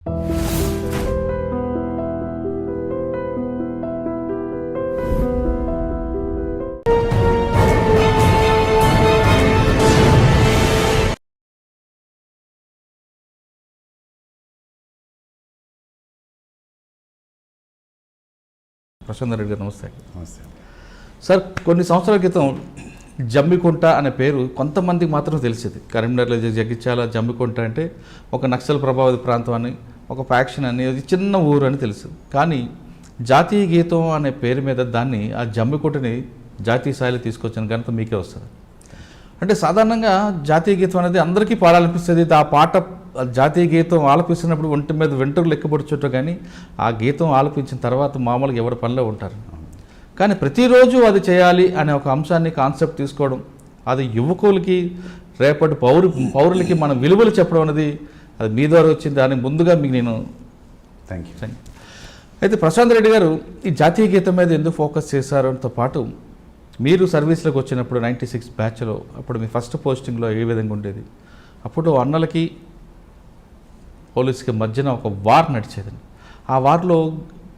ప్రశాంత్ రెడ్డి గారు నమస్తే. నమస్తే సార్, కొన్ని సంవత్సరాల క్రితం జమ్మికుంట అనే పేరు కొంతమందికి మాత్రం తెలిసేది. కరీంనగర్లో జగిత్యాల జమ్మికుంట అంటే ఒక నక్సల్ ప్రభావిత ప్రాంతం అని, ఒక ఫ్యాక్షన్ అని, అది చిన్న ఊరు అని తెలుసు. కానీ జాతీయ గీతం అనే పేరు మీద దాన్ని, ఆ జమ్మికుంటని జాతీయ స్థాయిలో తీసుకొచ్చిన ఘనత మీకే వస్తుంది. అంటే సాధారణంగా జాతీయ గీతం అనేది అందరికీ పాడాలనిపిస్తుంది. ఆ పాట జాతీయ గీతం ఆలపిస్తున్నప్పుడు ఒంటి మీద వెంట్రుకలు ఎక్కబడుచుంటూ, కానీ ఆ గీతం ఆలపించిన తర్వాత మామూలుగా ఎవరి పనిలో ఉంటారు. కానీ ప్రతిరోజు అది చేయాలి అనే ఒక అంశాన్ని కాన్సెప్ట్ తీసుకోవడం, అది యువకులకి రేపటి పౌరులకి మన విలువలు చెప్పడం అనేది అది మీ ద్వారా వచ్చింది. దానికి ముందుగా మీకు నేను థ్యాంక్ యూ. అయితే ప్రశాంత్ రెడ్డి గారు ఈ జాతీయ గీతం మీద ఎందుకు ఫోకస్ చేశారంతో పాటు, మీరు సర్వీస్లోకి వచ్చినప్పుడు 96 బ్యాచ్లో అప్పుడు మీ ఫస్ట్ పోస్టింగ్లో ఏ విధంగా ఉండేది? అప్పుడు అన్నలకి పోలీసుకి మధ్యన ఒక వార్ నడిచేది. ఆ వార్లో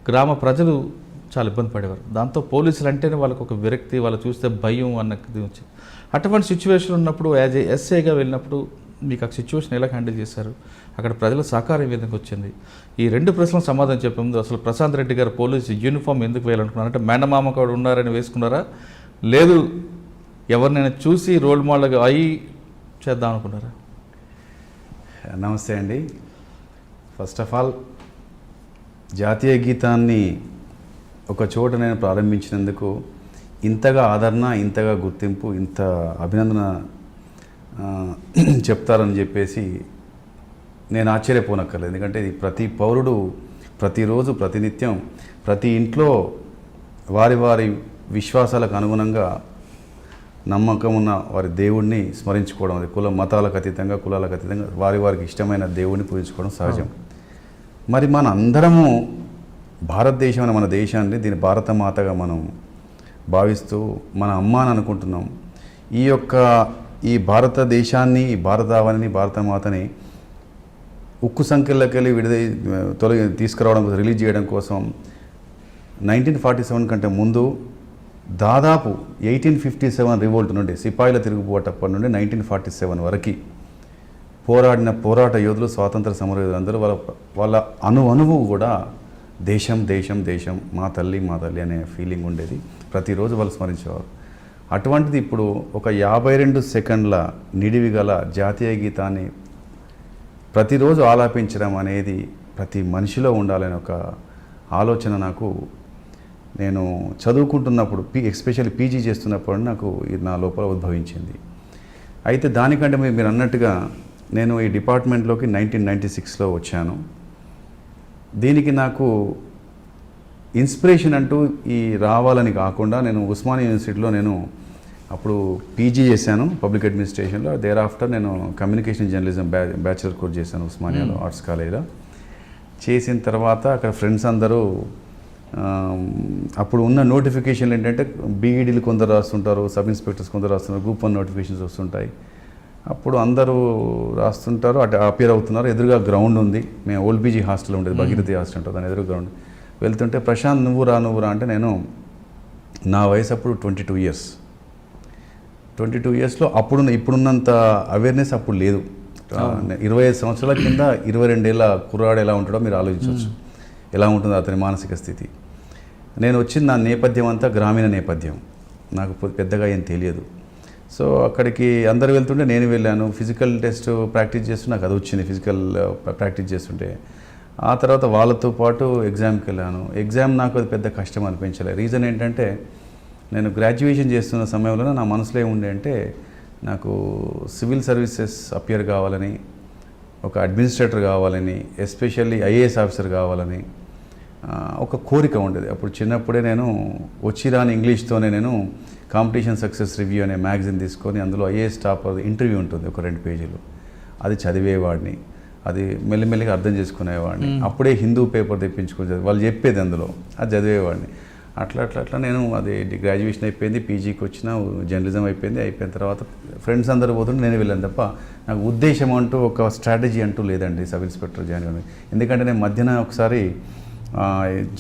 గ్రామ ప్రజలు చాలా ఇబ్బంది పడేవారు. దాంతో పోలీసులు అంటేనే వాళ్ళకు ఒక విరక్తి, వాళ్ళు చూస్తే భయం అన్నది వచ్చింది. అటువంటి సిచ్యువేషన్ ఉన్నప్పుడు యాజ్ ఏ ఎస్ఐగా వెళ్ళినప్పుడు మీకు ఆ సిచ్యువేషన్ ఎలా హ్యాండిల్ చేశారు? అక్కడ ప్రజల సహకారం ఏ విధంగా వచ్చింది? ఈ రెండు ప్రశ్నలకు సమాధానం చెప్పే ముందు అసలు ప్రశాంత్ రెడ్డి గారు పోలీసు యూనిఫామ్ ఎందుకు వేయాలనుకున్నారు? అంటే మేనమామ కూడా ఉన్నారని వేసుకున్నారా, లేదు ఎవరినైనా చూసి రోల్ మోడల్గా అయ్యి చేద్దాం అనుకున్నారా? నమస్తే అండి. ఫస్ట్ ఆఫ్ ఆల్, జాతీయ గీతాన్ని ఒక చోట నేను ప్రారంభించినందుకు ఇంతగా ఆదరణ, ఇంతగా గుర్తింపు, ఇంత అభినందన చెప్తారని చెప్పేసి నేను ఆశ్చర్యపోనక్కర్లేదు. ఎందుకంటే ఇది ప్రతి పౌరుడు ప్రతిరోజు, ప్రతినిత్యం, ప్రతి ఇంట్లో వారి వారి విశ్వాసాలకు అనుగుణంగా నమ్మకం ఉన్న వారి దేవుణ్ణి స్మరించుకోవడం, అది మతాలకు అతీతంగా, కులాలకు అతీతంగా వారి వారికి ఇష్టమైన దేవుణ్ణి పూజించుకోవడం సహజం. మరి మన అందరము భారతదేశం అనే మన దేశాన్ని, దీని భారతమాతగా మనం భావిస్తూ మన అమ్మ అని అనుకుంటున్నాం. ఈ భారతదేశాన్ని, ఈ భారతావనిని, భారతమాతని ఉక్కు సంఖ్యలోకి వెళ్ళి తీసుకురావడం కోసం, రిలీజ్ చేయడం కోసం 1947 కంటే ముందు దాదాపు 1857 రివోల్ట్ నుండి, సిపాయిల తిరుగుబాటప్పటి నుండి 1947 వరకు పోరాట యోధులు, స్వాతంత్ర సమర యోధులు అందరూ వాళ్ళ అణువు కూడా దేశం దేశం దేశం, మా తల్లి మా తల్లి అనే ఫీలింగ్ ఉండేది. ప్రతిరోజు వాళ్ళు స్మరించేవారు. అటువంటిది ఇప్పుడు ఒక 52 సెకండ్ల నిడివి గల జాతీయ గీతాన్ని ప్రతిరోజు ఆలాపించడం అనేది ప్రతి మనిషిలో ఉండాలని ఒక ఆలోచన నాకు, నేను చదువుకుంటున్నప్పుడు, ఎస్పెషల్లీ పీజీ చేస్తున్నప్పుడు నాకు నా లోపల ఉద్భవించింది. అయితే దానికంటే మీరు అన్నట్టుగా నేను ఈ డిపార్ట్మెంట్లోకి 1996లో వచ్చాను. దీనికి నాకు ఇన్స్పిరేషన్ అంటూ రావాలని కాకుండా, నేను ఉస్మానియా యూనివర్సిటీలో నేను అప్పుడు పీజీ చేశాను పబ్లిక్ అడ్మినిస్ట్రేషన్లో. దేర్ ఆఫ్టర్ నేను కమ్యూనికేషన్ జర్నలిజం బ్యాచిలర్ కోర్స్ చేశాను ఉస్మానియాలో ఆర్ట్స్ కాలేజ్లో. చేసిన తర్వాత అక్కడ ఫ్రెండ్స్ అందరూ, అప్పుడు ఉన్న నోటిఫికేషన్లు ఏంటంటే బీఈడీలు కొందరు రాస్తుంటారు, సబ్ ఇన్స్పెక్టర్స్ కొందరు రాస్తున్నారు, గ్రూప్ 1 నోటిఫికేషన్స్ వస్తుంటాయి. అప్పుడు అందరూ రాస్తుంటారు, అటు అపియర్ అవుతున్నారు. ఎదురుగా గ్రౌండ్ ఉంది, మేము ఓల్డ్ పీజీ హాస్టల్ ఉండేది, భగీరథి హాస్టల్ ఉంటుంది, దాని ఎదురు గ్రౌండ్. వెళ్తుంటే ప్రశాంత్ నువ్వు రా అంటే, నా వయసు అప్పుడు 22 ఇయర్స్. 22 ఇయర్స్లో ఇప్పుడున్నంత అవేర్నెస్ అప్పుడు లేదు. 25 సంవత్సరాల కింద 22 ఏళ్ళ కుర్రాడు ఎలా ఉంటాడో మీరు ఆలోచించవచ్చు, ఎలా ఉంటుందో అతని మానసిక స్థితి. నేను వచ్చిన నా నేపథ్యం అంతా గ్రామీణ నేపథ్యం, నాకు పెద్దగా ఏం తెలియదు. సో అక్కడికి అందరు వెళ్తుంటే నేను వెళ్ళాను. ఫిజికల్ టెస్ట్ ప్రాక్టీస్ చేస్తూ నాకు అది వచ్చింది, ఫిజికల్ ప్రాక్టీస్ చేస్తుంటే. ఆ తర్వాత వాళ్ళతో పాటు ఎగ్జామ్కి వెళ్ళాను. ఎగ్జామ్ నాకు అది పెద్ద కష్టం అనిపించలేదు. రీజన్ ఏంటంటే, నేను గ్రాడ్యుయేషన్ చేస్తున్న సమయంలో నా మనసులో ఏముండే అంటే, నాకు సివిల్ సర్వీసెస్ అపియర్ కావాలని, ఒక అడ్మినిస్ట్రేటర్ కావాలని, ఎస్పెషల్లీ ఐఏఎస్ ఆఫీసర్ కావాలని ఒక కోరిక ఉండేది. అప్పుడు చిన్నప్పుడే నేను వచ్చిరాని ఇంగ్లీష్తోనే నేను కాంపిటీషన్ సక్సెస్ రివ్యూ అనే మ్యాగజైన్ తీసుకొని, అందులో ఐఏఎస్ టాపర్ ఇంటర్వ్యూ ఉంటుంది ఒక 2 పేజీలు, అది చదివేవాడిని. అది మెల్లిమెల్లిగా అర్థం చేసుకునేవాడిని. అప్పుడే హిందూ పేపర్ తెప్పించుకొని వాళ్ళు చెప్పేది అందులో అది చదివేవాడిని. అట్లా నేను అది గ్రాడ్యుయేషన్ అయిపోయింది, పీజీకి వచ్చిన, జర్నలిజం అయిపోయిన తర్వాత ఫ్రెండ్స్ అందరూ పోతుంటే నేను వెళ్ళాను తప్ప నాకు ఉద్దేశం అంటూ ఒక స్ట్రాటజీ అంటూ లేదండి సబ్ ఇన్స్పెక్టర్ జాయిన్ అవ్వడం. ఎందుకంటే నేను మధ్యన ఒకసారి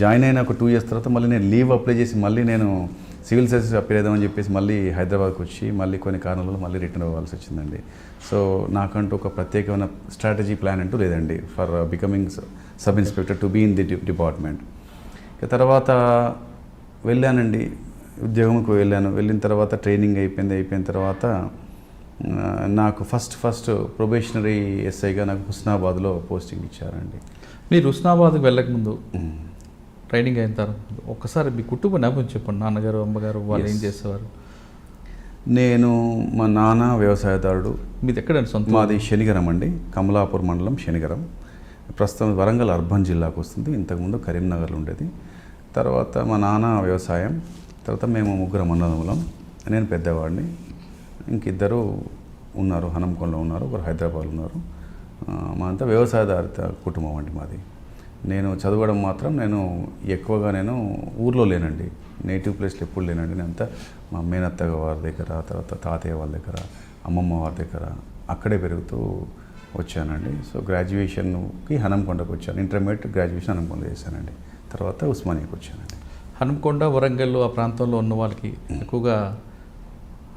జాయిన్ అయిన ఒక 2 years తర్వాత మళ్ళీ నేను లీవ్ అప్లై చేసి మళ్ళీ నేను సివిల్ సర్వీసెస్ అప్లై చేద్దామని చెప్పేసి మళ్ళీ హైదరాబాద్కి వచ్చి మళ్ళీ కొన్ని కారణాలలో మళ్ళీ రిటర్న్ అవ్వాల్సి వచ్చిందండి. సో నాకంటూ ఒక ప్రత్యేకమైన స్ట్రాటజీ ప్లాన్ అంటూ లేదండి for becoming sub inspector to be in the department. తర్వాత వెళ్ళానండి, ఉద్యోగంకి వెళ్ళిన తర్వాత ట్రైనింగ్ అయిపోయిన తర్వాత నాకు ఫస్ట్ ప్రొబేషనరీ ఎస్ఐగా నాకు హుస్నాబాద్లో పోస్టింగ్ ఇచ్చారండి. మీరు హుస్నాబాద్కి వెళ్ళకముందు ట్రైనింగ్ అయిన తర్వాత ఒక్కసారి మీ కుటుంబ నేపథ్యం చెప్పండి. నాన్నగారు, అమ్మగారు వాళ్ళు ఏం చేసేవారు? మా నాన్న వ్యవసాయదారుడు. మీది ఎక్కడండి సొంత? మాది శనిగరం అండి, కమలాపూర్ మండలం శనిగరం. ప్రస్తుతం వరంగల్ అర్బన్ జిల్లాకు వస్తుంది, ఇంతకుముందు కరీంనగర్లో ఉండేది. తర్వాత మా నాన్న వ్యవసాయం, తర్వాత మేము 3 అన్నదమ్ములం, నేను పెద్దవాడిని, ఇంకిద్దరు ఉన్నారు, హనంకొండలో ఉన్నారు, ఒకరు హైదరాబాద్లో ఉన్నారు. మా అంతా వ్యవసాయదారిత కుటుంబం అండి మాది. నేను చదవడం మాత్రం నేను ఎక్కువగా ఊర్లో లేనండి, నేటివ్ ప్లేస్లో ఎప్పుడు లేనండి. నేను అంతా మా మేనత్త వారి దగ్గర, తర్వాత తాతయ్య వాళ్ళ దగ్గర, అమ్మమ్మ వారి దగ్గర అక్కడే పెరుగుతూ వచ్చానండి. సో గ్రాడ్యుయేషన్కి హనంకొండకు వచ్చాను, ఇంటర్మీడియట్ గ్రాడ్యుయేషన్ హనంకొండ చేశానండి. తర్వాత ఉస్మానియాకి వచ్చానండి. హనుమకొండ, వరంగల్ ఆ ప్రాంతంలో ఉన్న వాళ్ళకి ఎక్కువగా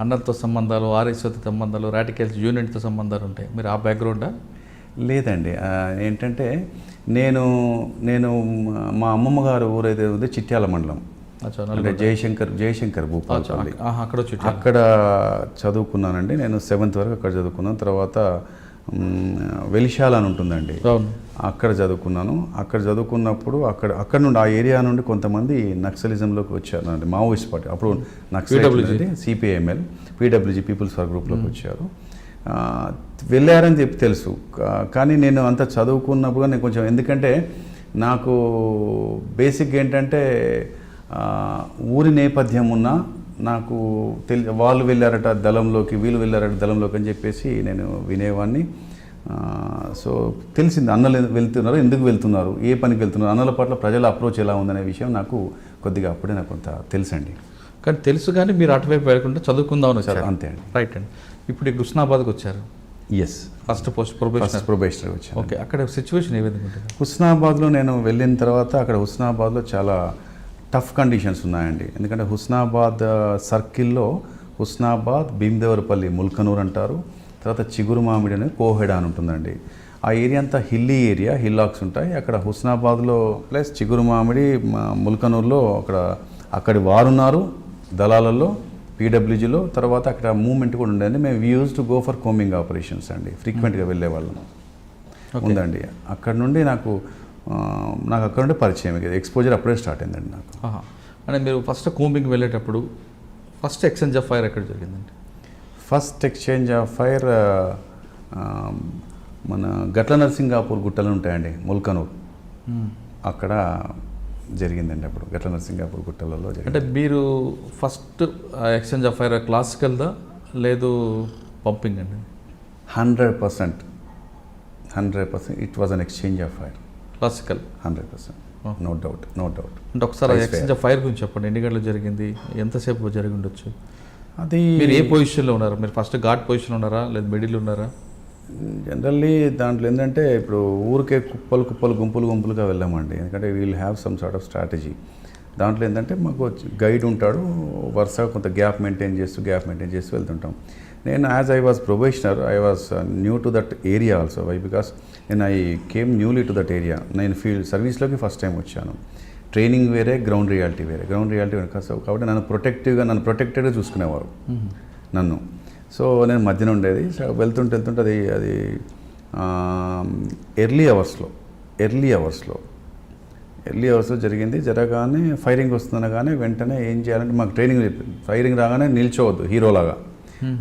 అన్నలతో సంబంధాలు, ఆర్ఎస్ఓతో సంబంధాలు, రాడికల్స్ యూనిట్తో సంబంధాలు ఉంటాయి. మీరు ఆ బ్యాక్గ్రౌండా? లేదండి, ఏంటంటే నేను మా అమ్మమ్మ గారు ఊరైతే ఉంది చిట్యాల మండలం, అంటే జయశంకర్ భూపాలపల్లి, అక్కడ చదువుకున్నానండి. నేను 7th వరకు అక్కడ చదువుకున్నాను. తర్వాత వెలిశాల అని ఉంటుందండి, అక్కడ చదువుకున్నాను. అక్కడ చదువుకున్నప్పుడు అక్కడ నుండి ఆ ఏరియా నుండి కొంతమంది నక్సలిజంలోకి వచ్చారు అండి, మావోయిస్ట్ పార్టీ. అప్పుడు Naxal CPIML, PWG people's for గ్రూప్లోకి వచ్చారు. వెళ్ళారని చెప్పి తెలుసు, కానీ నేను అంత చదువుకున్నప్పుడు నేను కొంచెం, ఎందుకంటే నాకు బేసిక్ ఏంటంటే ఊరి నేపథ్యం ఉన్న నాకు వాళ్ళు వెళ్ళారట దళంలోకి, వీళ్ళు వెళ్ళారట దళంలోకి అని చెప్పేసి నేను వినేవాడిని. సో తెలిసింది అన్నలు వెళ్తున్నారు, ఎందుకు వెళ్తున్నారు, ఏ పనికి వెళ్తున్నారు, అన్నల పట్ల ప్రజల అప్రోచ్ ఎలా ఉందనే విషయం నాకు కొద్దిగా అప్పుడే నాకు కొంత తెలుసండి. కానీ తెలుసు, కానీ మీరు అటువైపు వెళ్ళకుండా చదువుకుందామని వచ్చారు. అంతే అండి. రైట్ అండి. ఇప్పుడు హుస్నాబాద్కి వచ్చారు. ఎస్, ఫస్ట్ ప్రొబేషనరీ వచ్చాను. ఓకే, అక్కడ సిచ్యువేషన్ ఏ విధంగా ఉంటుంది? హుస్నాబాద్లో నేను వెళ్ళిన తర్వాత అక్కడ హుస్నాబాద్లో చాలా టఫ్ కండిషన్స్ ఉన్నాయండి. ఎందుకంటే హుస్నాబాద్ సర్కిల్లో హుస్నాబాద్, భీమదేవరపల్లి, ముల్కనూర్ అంటారు, తర్వాత చిగురు మామిడి అని కోహెడ అని ఉంటుందండి. ఆ ఏరియా అంతా హిల్లీ ఏరియా, హిల్లాక్స్ ఉంటాయి. అక్కడ హుస్నాబాద్లో ప్లస్ చిగురు మామిడి, ముల్కనూర్లో అక్కడి వారున్నారు దళాలలో, పీడబ్ల్యూజీలో. తర్వాత అక్కడ మూవ్మెంట్ కూడా ఉండేది. మేము use to go for combing operations అండి, ఫ్రీక్వెంట్గా వెళ్ళే వాళ్ళము ఉందండి. అక్కడ నుండి నాకు అక్కడ నుండి పరిచయం, ఎక్స్పోజర్ అప్పుడే స్టార్ట్ అయిందండి నాకు. అంటే మీరు ఫస్ట్ కోమింగ్ వెళ్ళేటప్పుడు ఫస్ట్ ఎక్స్చేంజ్ ఆఫ్ ఫైర్ ఎక్కడ జరిగిందండి? ఫస్ట్ ఎక్స్చేంజ్ ఆఫ్ ఫైర్ మన గట్ల నరసింగాపూర్ గుట్టలు ఉంటాయండి, ముల్కనూర్, అక్కడ జరిగిందండి. అప్పుడు గట్ల నరసింగాపూర్ గుట్టలలో జరిగింది. అంటే మీరు ఫస్ట్ ఎక్స్చేంజ్ ఆఫ్ ఫైర్ క్లాసికల్దా లేదు పంపింగ్ అండి? 100% it was an exchange of fire. Classical 100%, no doubt. అంటే ఒకసారి ఎక్స్చేంజ్ ఆఫ్ ఫైర్ గురించి చెప్పండి. ఎన్ని గంటలు జరిగింది, ఎంతసేపు జరిగి ఉండొచ్చు? అది మీరు ఏ పొజిషన్లో ఉన్నారు? మీరు ఫస్ట్ ఘాట్ పొజిషన్ ఉన్నారా, లేదా మిడిల్ ఉన్నారా? జనరల్లీ దాంట్లో ఏంటంటే ఇప్పుడు ఊరికే కుప్పలు గుంపులుగా వెళ్ళామండి. ఎందుకంటే we'll have some sort of strategy. దాంట్లో ఏంటంటే మాకు గైడ్ ఉంటాడు, వరుసగా కొంత గ్యాప్ మెయింటైన్ చేస్తూ వెళ్తుంటాం. నేను as I was probationer, I was new to that area also. Why because I came newly to that area. నేను ఫీల్డ్ సర్వీస్లోకి ఫస్ట్ టైం వచ్చాను. ట్రైనింగ్ వేరే, గ్రౌండ్ రియాలిటీ వేరే. కాబట్టి నన్ను ప్రొటెక్టెడ్గా చూసుకునేవారు నన్ను. సో నేను మధ్యన ఉండేది. వెళ్తుంటే అది ఎర్లీ అవర్స్లో జరిగింది. జరగానే ఫైరింగ్ వస్తుందనగానే వెంటనే ఏం చేయాలంటే మాకు ట్రైనింగ్ చెప్పింది, ఫైరింగ్ రాగానే నిల్చోవద్దు హీరోలాగా,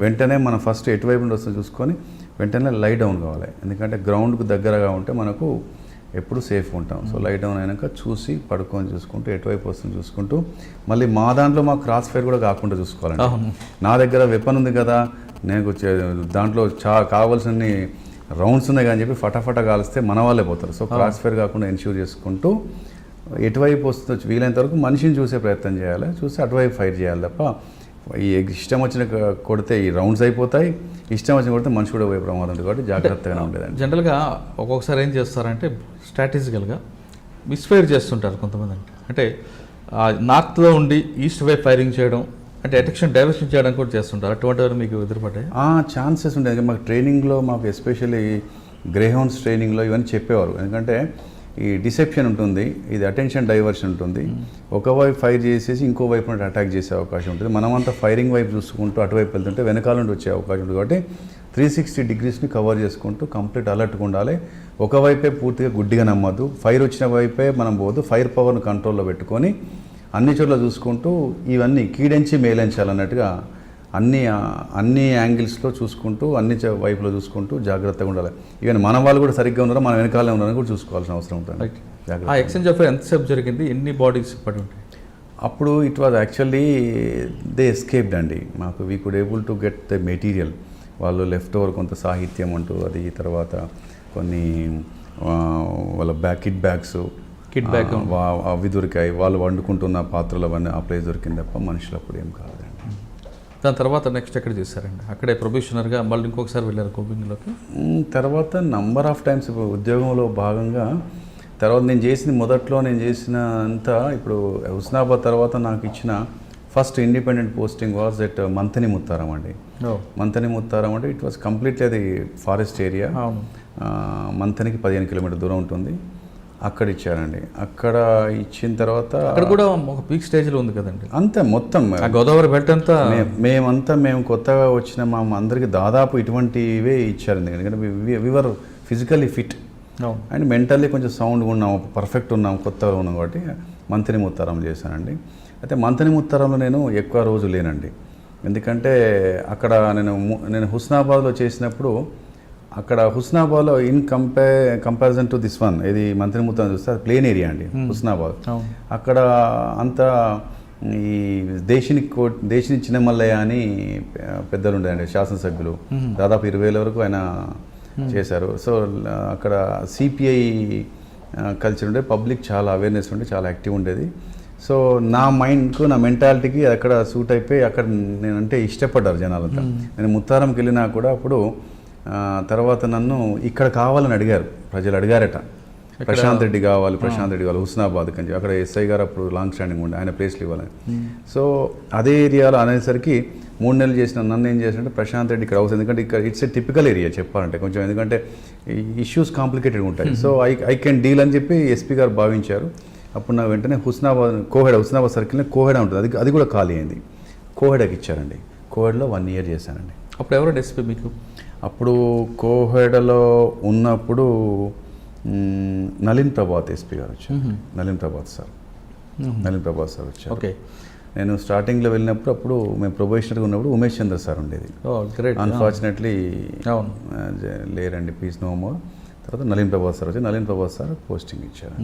వెంటనే మనం ఫస్ట్ ఎటువైపు నుండి వస్తుందో చూసుకొని వెంటనే లై డౌన్ కావాలి. ఎందుకంటే గ్రౌండ్కు దగ్గరగా ఉంటే మనకు ఎప్పుడు సేఫ్ ఉంటాం. సో లై డౌన్ అయినాక చూసి పడుకొని చూసుకుంటూ ఎటువైపు వస్తుంది చూసుకుంటూ, మళ్ళీ మా దాంట్లో మా క్రాస్ ఫైర్ కూడా కాకుండా చూసుకోవాలండి. నా దగ్గర వెపన్ ఉంది కదా, నేను దాంట్లో కావాల్సిన రౌండ్స్ ఉన్నాయి కానీ చెప్పి ఫటాఫటా కాలిస్తే మన వాళ్ళే పోతారు. సో క్రాస్ ఫైర్ కాకుండా ఎన్ష్యూర్ చేసుకుంటూ ఎటువైపు వస్తుందో వీలైనంత వరకు మనిషిని చూసే ప్రయత్నం చేయాలి, చూసి అటువైపు ఫైర్ చేయాలి తప్ప ఈ ఇష్టం వచ్చిన కొడితే ఈ రౌండ్స్ అయిపోతాయి, ఇష్టం వచ్చిన కొడితే మనిషి కూడా పోయే ప్రమాదం ఉంటుంది కాబట్టి జాగ్రత్తగానే ఉండేదండి. జనరల్గా ఒక్కొక్కసారి ఏం చేస్తారంటే స్ట్రాటజికల్గా మిస్ఫైర్ చేస్తుంటారు కొంతమంది. అంటే నార్త్లో ఉండి ఈస్ట్ వైపు ఫైరింగ్ చేయడం, అంటే అటెన్షన్ డైవర్షన్ చేయడం కూడా చేస్తుంటారు. అటువంటి వారు మీకు ఎదురుపడ్డాయి? ఛాన్సెస్ ఉండేది. మాకు ట్రైనింగ్లో మాకు ఎస్పెషల్లీ గ్రేహౌండ్స్ ట్రైనింగ్లో ఇవన్నీ చెప్పేవారు. ఎందుకంటే ఈ డిసెప్షన్ ఉంటుంది, ఇది అటెన్షన్ డైవర్షన్ ఉంటుంది. ఒకవైపు ఫైర్ చేసేసి ఇంకో వైపు నుండి అటాక్ చేసే అవకాశం ఉంటుంది. మనమంతా ఫైరింగ్ వైపు చూసుకుంటూ అటువైపు వెళ్తుంటే వెనకాల నుండి వచ్చే అవకాశం ఉంటుంది. కాబట్టి 360 డిగ్రీస్ని కవర్ చేసుకుంటూ కంప్లీట్ అలర్ట్గా ఉండాలి. ఒకవైపే పూర్తిగా గుడ్డిగా నమ్మద్దు. ఫైర్ వచ్చిన వైపే మనం పోదు, ఫైర్ పవర్ను కంట్రోల్లో పెట్టుకొని అన్ని చోట్ల చూసుకుంటూ ఇవన్నీ కీడెంచి మేలించాలన్నట్టుగా అన్ని యాంగిల్స్లో చూసుకుంటూ అన్ని వైపులో చూసుకుంటూ జాగ్రత్తగా ఉండాలి. ఈవెన్ మన వాళ్ళు కూడా సరిగ్గా ఉన్నారో మన వెనకాలే ఉన్నారని కూడా చూసుకోవాల్సిన అవసరం ఉంటుంది. ఆ ఎక్స్చేంజ్ ఆఫ్ ఎంతసేపు జరిగింది, ఎన్ని బాడీస్ పడి ఉంటాయి? అప్పుడు it was actually they escaped అండి. మాకు we could able to get the material. వాళ్ళు లెఫ్ట్ ఓవర్ కొంత సాహిత్యం అంటూ అది, తర్వాత కొన్ని వాళ్ళ కిట్ బ్యాగ్స్ అవి దొరికాయి. వాళ్ళు వండుకుంటున్న పాత్రలు అవన్నీ ఆ ప్లేస్ దొరికింది తప్ప మనుషులు అప్పుడు ఏం కాలేదండి. దాని తర్వాత నెక్స్ట్ ఎక్కడ చేశారండి? అక్కడే ప్రొబేషనర్గా మళ్ళీ ఇంకొకసారి వెళ్ళారు కోపింగ్లోకి? తర్వాత నంబర్ ఆఫ్ టైమ్స్ ఇప్పుడు ఉద్యోగంలో భాగంగా తర్వాత నేను చేసిన అంతా ఇప్పుడు హుస్నాబాద్ తర్వాత నాకు ఇచ్చిన first independent posting was at Manthani Muttaram అండి. మంతని ముత్తారం అంటే ఇట్ వాజ్ కంప్లీట్లీ అది ఫారెస్ట్ ఏరియా. మంతనికి 15 కిలోమీటర్ దూరం ఉంటుంది. అక్కడ ఇచ్చారండి. అక్కడ ఇచ్చిన తర్వాత అక్కడ కూడా ఒక పీక్ స్టేజ్లో ఉంది కదండి. అంతే మొత్తం గోదావరి బెల్ట్ అంతా మేము కొత్తగా వచ్చిన మా అందరికి దాదాపు ఇటువంటివే ఇచ్చారు. ఎందుకంటే we were physically fit and mentally కొంచెం సౌండ్గా ఉన్నాము, పర్ఫెక్ట్ ఉన్నాము, కొత్తగా ఉన్నాం కాబట్టి మంతని ముత్తారం చేశానండి. అయితే మంతని ముత్తారంలో నేను ఎక్కువ రోజు లేనండి. ఎందుకంటే అక్కడ నేను హుస్నాబాద్లో చేసినప్పుడు అక్కడ హుస్నాబాద్లో కంపారిజన్ టు దిస్ వన్ ఇది మంత్రి ముత్తారం చూస్తే అది ప్లేన్ ఏరియా అండి హుస్నాబాద్. అక్కడ అంతా ఈ దేశిని చిన్నమల్లయ్య అని పెద్దలు ఉండేయండి, శాసనసభ్యులు దాదాపు 20,000 వరకు ఆయన చేశారు. సో అక్కడ సిపిఐ కల్చర్ ఉండే, పబ్లిక్ చాలా అవేర్నెస్ ఉండే, చాలా యాక్టివ్ ఉండేది. సో నా మైండ్కు నా మెంటాలిటీకి అక్కడ సూట్ అయిపోయి అక్కడ నేనంటే ఇష్టపడ్డారు జనాలంతా. నేను ముత్తారంకి వెళ్ళినా కూడా అప్పుడు తర్వాత నన్ను ఇక్కడ కావాలని అడిగారు, ప్రజలు అడిగారట. ప్రశాంత్ రెడ్డి కావాలి హుస్నాబాద్కి అని చెప్పి. అక్కడ ఎస్ఐ గారు అప్పుడు లాంగ్ స్టాండింగ్ ఉండే, ఆయన ప్లేస్లు ఇవ్వాలని. సో అదే ఏరియాలో అనేసరికి 3 నెలలు చేసిన నన్ను ఏం చేసినట్టు ప్రశాంత్ రెడ్డి ఇక్కడ అవసరం. ఎందుకంటే ఇక్కడ ఇట్స్ ఏ టిపికల్ ఏరియా చెప్పాలంటే కొంచెం, ఎందుకంటే ఇష్యూస్ కాంప్లికేటెడ్ ఉంటాయి. సో ఐ కెన్ డీల్ అని చెప్పి ఎస్పీ గారు భావించారు. అప్పుడు నాకు వెంటనే హుస్నాబాద్ సర్కిల్ని కోహెడ ఉంటుంది, అది కూడా ఖాళీ అయింది. కోహెడకి ఇచ్చారండి. కోహెడలో 1 year చేశానండి. అప్పుడు ఎవరు ఎస్పీ మీకు? అప్పుడు కోహెడలో ఉన్నప్పుడు నలిన్ ప్రభాత్ ఎస్పీ గారు వచ్చారు. నలిన్ ప్రభాత్ సార్ వచ్చారు. ఓకే. నేను స్టార్టింగ్లో వెళ్ళినప్పుడు అప్పుడు మేము ప్రొబేషనర్గా ఉన్నప్పుడు ఉమేష్ చంద్ర సార్ ఉండేది. అన్ఫార్చునేట్లీ లేరండి, పీస్ నో మోర్. తర్వాత నలిన్ ప్రభాత్ సార్ వచ్చి నలిన్ ప్రభాత్ సార్ పోస్టింగ్ ఇచ్చారు.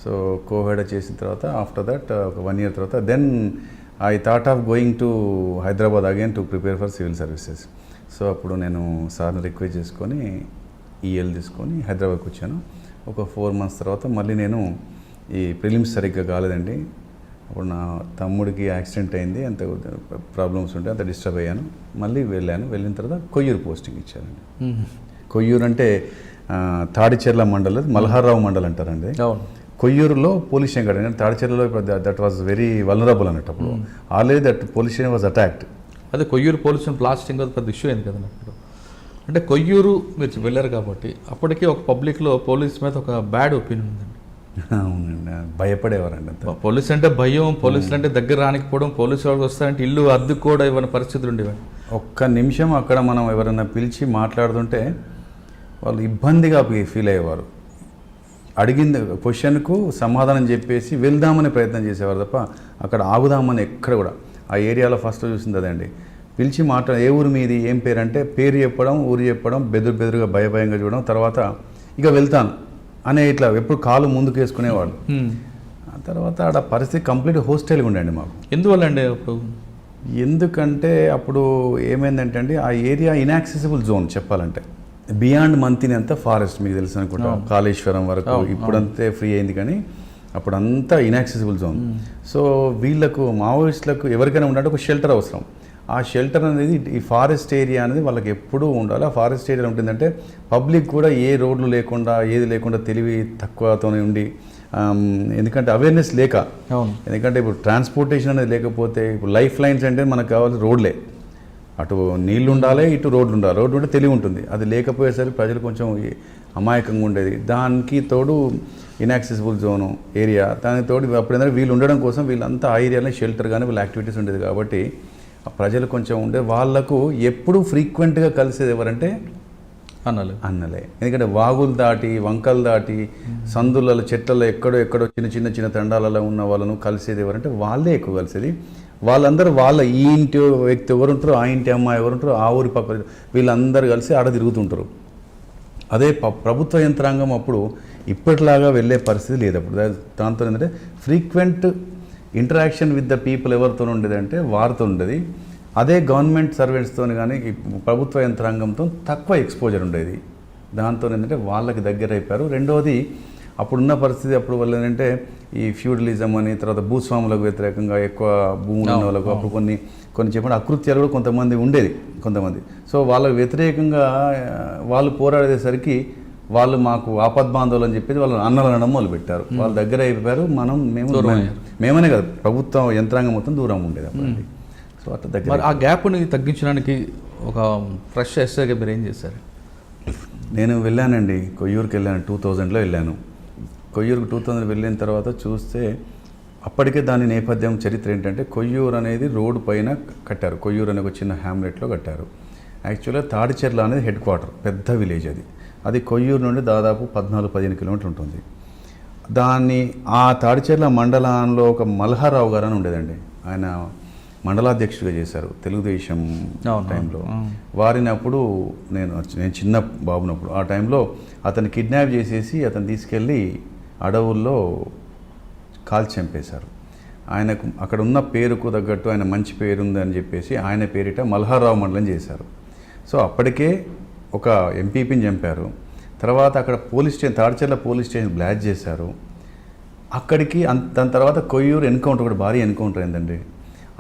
సో కోహెడ చేసిన తర్వాత ఆఫ్టర్ దట్ ఒక 1 year తర్వాత then I thought of going to Hyderabad again to prepare for civil services. So అప్పుడు నేను సార్ని రిక్వెస్ట్ చేసుకొని ఈఎల్ తీసుకొని హైదరాబాద్కి వచ్చాను. ఒక 4 months తర్వాత మళ్ళీ నేను ఈ ప్రిలిమ్స్ సరిగ్గా కాలేదండి. అప్పుడు నా తమ్ముడికి యాక్సిడెంట్ అయింది, అంత ప్రాబ్లమ్స్ ఉంటే అంత డిస్టర్బ్ అయ్యాను. మళ్ళీ వెళ్ళిన తర్వాత కొయ్యూరు పోస్టింగ్ ఇచ్చారండి. కొయ్యూరు అంటే తాడిచెర్ల మండలం, మల్హార్రావు మండలం అంటారండి. కొయ్యూరులో పోలీస్ స్టేషన్ కాదు, తాడిచెర్లలో దట్ వాజ్ వెరీ వల్నరబుల్ అన్నట్టు. అప్పుడు already that police station was attacked. అదే కొయ్యూరు పోలీస్ స్టేషన్ బ్లాస్టింగ్ పెద్ద ఇష్యూ అయింది కదా అప్పుడు. అంటే కొయ్యూరు మీరు వెళ్ళారు కాబట్టి అప్పటికీ ఒక పబ్లిక్లో పోలీస్ మీద ఒక బ్యాడ్ ఒపీనియన్ ఉందండి. అవునండి, భయపడేవారండి అంత. పోలీస్ అంటే భయం, పోలీసులు అంటే దగ్గర రానికపోవడం, పోలీసు వాళ్ళకి వస్తారంటే ఇల్లు అద్దెకు కూడా ఇవ్వని పరిస్థితులు ఉండేవాడి. ఒక్క నిమిషం అక్కడ మనం ఎవరైనా పిలిచి మాట్లాడుతుంటే వాళ్ళు ఇబ్బందిగా ఫీల్ అయ్యేవారు. అడిగింది క్వశ్చన్కు సమాధానం చెప్పేసి వెళ్దామనే ప్రయత్నం చేసేవారు తప్ప అక్కడ ఆగుదామని ఎక్కడ కూడా. ఆ ఏరియాలో ఫస్ట్ చూసింది అదండి. పిలిచి ఏ ఊరు మీది, ఏం పేరు అంటే పేరు చెప్పడం, ఊరు చెప్పడం, బెదురుగా భయంగా చూడడం, తర్వాత ఇక వెళ్తాను అనే ఇట్లా ఎప్పుడు కాలు ముందుకు వేసుకునేవాడు. ఆ తర్వాత ఆడ పరిస్థితి కంప్లీట్ హోస్టైల్గా ఉండండి మాకు. ఎందువల్ల అండి అప్పుడు? ఎందుకంటే అప్పుడు ఏమైందంటే అండి, ఆ ఏరియా ఇన్యాక్సెసిబుల్ జోన్ చెప్పాలంటే. బియాండ్ మంతిని అంతా ఫారెస్ట్, మీకు తెలుసు అనుకుంటా, కాళేశ్వరం వరకు. ఇప్పుడంతే ఫ్రీ అయింది కానీ అప్పుడు అంతా ఇన్యాక్సెసిబుల్ జోన్. సో వీళ్ళకు మావోయిస్టులకు ఎవరికైనా ఉండాలంటే ఒక షెల్టర్ అవసరం. ఆ షెల్టర్ అనేది ఈ ఫారెస్ట్ ఏరియా అనేది వాళ్ళకి ఎప్పుడూ ఉండాలి. ఆ ఫారెస్ట్ ఏరియా ఉంటుందంటే పబ్లిక్ కూడా ఏ రోడ్లు లేకుండా ఏది లేకుండా తెలివి తక్కువతోనే ఉండి, ఎందుకంటే అవేర్నెస్ లేక, ఎందుకంటే ఇప్పుడు ట్రాన్స్పోర్టేషన్ అనేది లేకపోతే, ఇప్పుడు లైఫ్ లైన్స్ అంటే మనకు కావాల్సిన రోడ్లే, అటు నీళ్లు ఉండాలి, ఇటు రోడ్లు ఉండాలి. రోడ్డు ఉంటే తెలివి ఉంటుంది. అది లేకపోయేసరికి ప్రజలు కొంచెం అమాయకంగా ఉండేది. దానికి తోడు ఇన్యాక్సెసిబుల్ జోను ఏరియా, దానికి తోడు అప్పుడు ఏంటంటే వీళ్ళు ఉండడం కోసం వీళ్ళంతా ఆ ఏరియాలో షెల్టర్ కానీ వీళ్ళ యాక్టివిటీస్ ఉండేది కాబట్టి ప్రజలు కొంచెం ఉండే. వాళ్ళకు ఎప్పుడు ఫ్రీక్వెంట్గా కలిసేది ఎవరంటే అన్నలే. ఎందుకంటే వాగులు దాటి, వంకలు దాటి, సందులలో, చెట్లలో ఎక్కడో చిన్న తండాలలో ఉన్న వాళ్ళను కలిసేది ఎవరంటే వాళ్ళే ఎక్కువ కలిసేది. వాళ్ళందరూ వాళ్ళ ఈ ఇంటి వ్యక్తి ఎవరుంటారో, ఆ ఇంటి అమ్మాయి ఎవరుంటారో, ఆ ఊరి పక్క వీళ్ళందరూ కలిసి ఆడ తిరుగుతుంటారు. అదే ప్రభుత్వ యంత్రాంగం అప్పుడు ఇప్పటిలాగా వెళ్ళే పరిస్థితి లేదు. అప్పుడు దాంతో ఏంటంటే frequent interaction with the people ఎవరితో ఉండేదంటే వారితో ఉండేది. అదే గవర్నమెంట్ సర్వెంట్స్తో కానీ ప్రభుత్వ యంత్రాంగంతో తక్కువ ఎక్స్పోజర్ ఉండేది. దాంతో ఏంటంటే వాళ్ళకి దగ్గర అయిపోయారు. రెండవది అప్పుడున్న పరిస్థితి, అప్పుడు వాళ్ళు ఏంటంటే ఈ ఫ్యూడలిజం అని, తర్వాత భూస్వాములకు వ్యతిరేకంగా ఎక్కువ భూములు ఉన్న వాళ్ళకు అప్పుడు కొన్ని చెప్పండి అకృత్యాలు కూడా కొంతమంది ఉండేది. సో వాళ్ళకు వ్యతిరేకంగా వాళ్ళు పోరాడేసరికి వాళ్ళు మాకు ఆపద్బాంధవులు అని చెప్పేసి వాళ్ళు అన్నలు అనడం మొదలుపెట్టారు. వాళ్ళ దగ్గర అయిపోయారు. మేమనే కాదు, ప్రభుత్వం యంత్రాంగం మొత్తం దూరం ఉండేది అప్పుడు. సో అట్లా దగ్గర ఆ గ్యాప్ని తగ్గించడానికి ఒక ఫ్రెష్ ఎస్ఏగా మీరు ఏం చేశారు? నేను వెళ్ళానండి, కొయ్యూరుకి వెళ్ళాను. 2000లో వెళ్ళాను. కొయ్యూరుకు 2000 వెళ్ళిన తర్వాత చూస్తే అప్పటికే దాని నేపథ్యం చరిత్ర ఏంటంటే, కొయ్యూరు అనేది రోడ్డు పైన కట్టారు. కొయ్యూరు అనే ఒక చిన్న హ్యామ్లెట్లో కట్టారు. యాక్చువల్గా తాడిచెర్ల అనేది హెడ్ క్వార్టర్, పెద్ద విలేజ్ అది కొయ్యూరు నుండి దాదాపు 14-15 కిలోమీటర్లు ఉంటుంది. ఆ తాడిచెర్ల మండలంలో ఒక మల్హారావు గారు అని ఉండేదండి. ఆయన మండలాధ్యక్షుడిగా చేశారు తెలుగుదేశం టైంలో. వారిని అప్పుడు నేను చిన్న బాబునప్పుడు ఆ టైంలో అతన్ని కిడ్నాప్ చేసేసి అతను తీసుకెళ్ళి అడవుల్లో కాల్చి చంపేశారు. ఆయనకు అక్కడ ఉన్న పేరుకు తగ్గట్టు ఆయన మంచి పేరుంది అని చెప్పేసి ఆయన పేరిట మల్హారావు మండలం చేశారు. సో అప్పటికే ఒక ఎంపీపీని చంపారు. తర్వాత అక్కడ police station, Tadicherla police station blast చేశారు. అక్కడికి దాని తర్వాత కొయ్యూరు ఎన్కౌంటర్, కూడా భారీ ఎన్కౌంటర్ అయిందండి.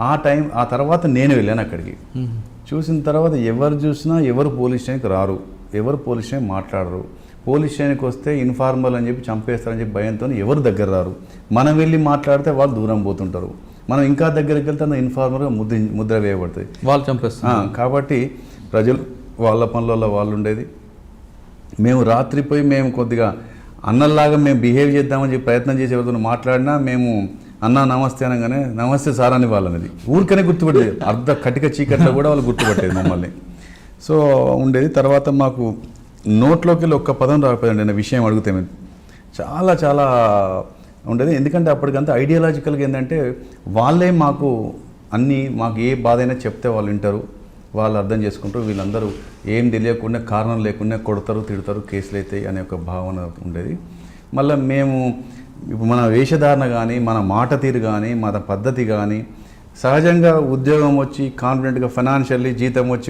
ఆ తర్వాత నేను వెళ్ళాను అక్కడికి. చూసిన తర్వాత ఎవరు చూసినా ఎవరు పోలీస్ స్టేషన్కి రారు, ఎవరు పోలీస్ స్టేషన్ మాట్లాడరు. పోలీస్ స్టేషన్కి వస్తే ఇన్ఫార్మల్ అని చెప్పి చంపేస్తారని చెప్పి భయంతో ఎవరు దగ్గర రారు. మనం వెళ్ళి మాట్లాడితే వాళ్ళు దూరం పోతుంటారు. మనం ఇంకా దగ్గరికి వెళ్తే అంత ఇన్ఫార్మల్గా ముద్ర వేయబడుతుంది, వాళ్ళు చంపేస్తారు. కాబట్టి ప్రజలు వాళ్ళ పనులలో వాళ్ళు ఉండేది. మేము రాత్రి పోయి మేము కొద్దిగా అన్నల్లాగా మేము బిహేవ్ చేద్దామని చెప్పి ప్రయత్నం చేసి ఎవరితో మాట్లాడినా మేము అన్న నమస్తే అనగానే నమస్తే సార్ అని వాళ్ళనేది ఊరికనే గుర్తుపట్టేది. అర్ధ కటిక చీకట్లో కూడా వాళ్ళు గుర్తుపట్టేది మమ్మల్ని. సో ఉండేది. తర్వాత మాకు నోట్లోకి వెళ్ళి ఒక్క పదం రాకపోయింది నేను విషయం అడిగితే. మేము చాలా ఉండేది. ఎందుకంటే అప్పటికంతా ఐడియాలజికల్గా ఏంటంటే వాళ్ళే మాకు ఏ బాధ అయినా చెప్తే వాళ్ళు వింటారు, వాళ్ళు అర్థం చేసుకుంటారు. వీళ్ళందరూ ఏం తెలియకుండా కారణం లేకుండా కొడతారు, తిడతారు, కేసులు అవుతాయి అనే ఒక భావన ఉండేది. మళ్ళీ మేము ఇప్పుడు మన వేషధారణ కానీ, మన మాట తీరు కానీ, మన పద్ధతి కానీ, సహజంగా ఉద్యోగం వచ్చి కాన్ఫిడెంట్గా ఫైనాన్షియల్లీ జీతం వచ్చి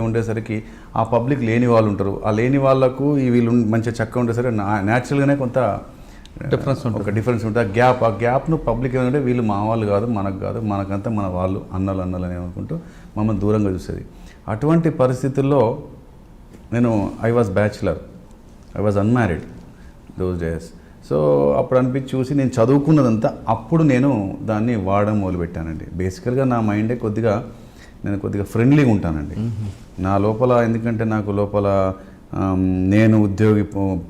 ఉండేసరికి ఆ పబ్లిక్ లేని వాళ్ళు ఉంటారు. ఆ లేని వాళ్ళకు వీళ్ళు మంచిగా చక్కగా ఉండేసరికి న్యాచురల్గానే కొంత డిఫరెన్స్ ఉంటుంది. ఆ గ్యాప్ను పబ్లిక్ ఏమంటే వీళ్ళు మా వాళ్ళు కాదు, మనకు కాదు, మనకంతా మన వాళ్ళు అన్నలు అని అనుకుంటూ మమ్మల్ని దూరంగా చూసేది. అటువంటి పరిస్థితుల్లో నేను I was bachelor, I was unmarried those days. So అప్పుడు చూసి నేను చదువుకున్నదంతా అప్పుడు నేను దాన్ని వాడడం మొదలుపెట్టానండి. బేసికల్గా నా మైండే నేను కొద్దిగా ఫ్రెండ్లీగా ఉంటానండి నా లోపల. ఎందుకంటే నాకు లోపల నేను ఉద్యోగి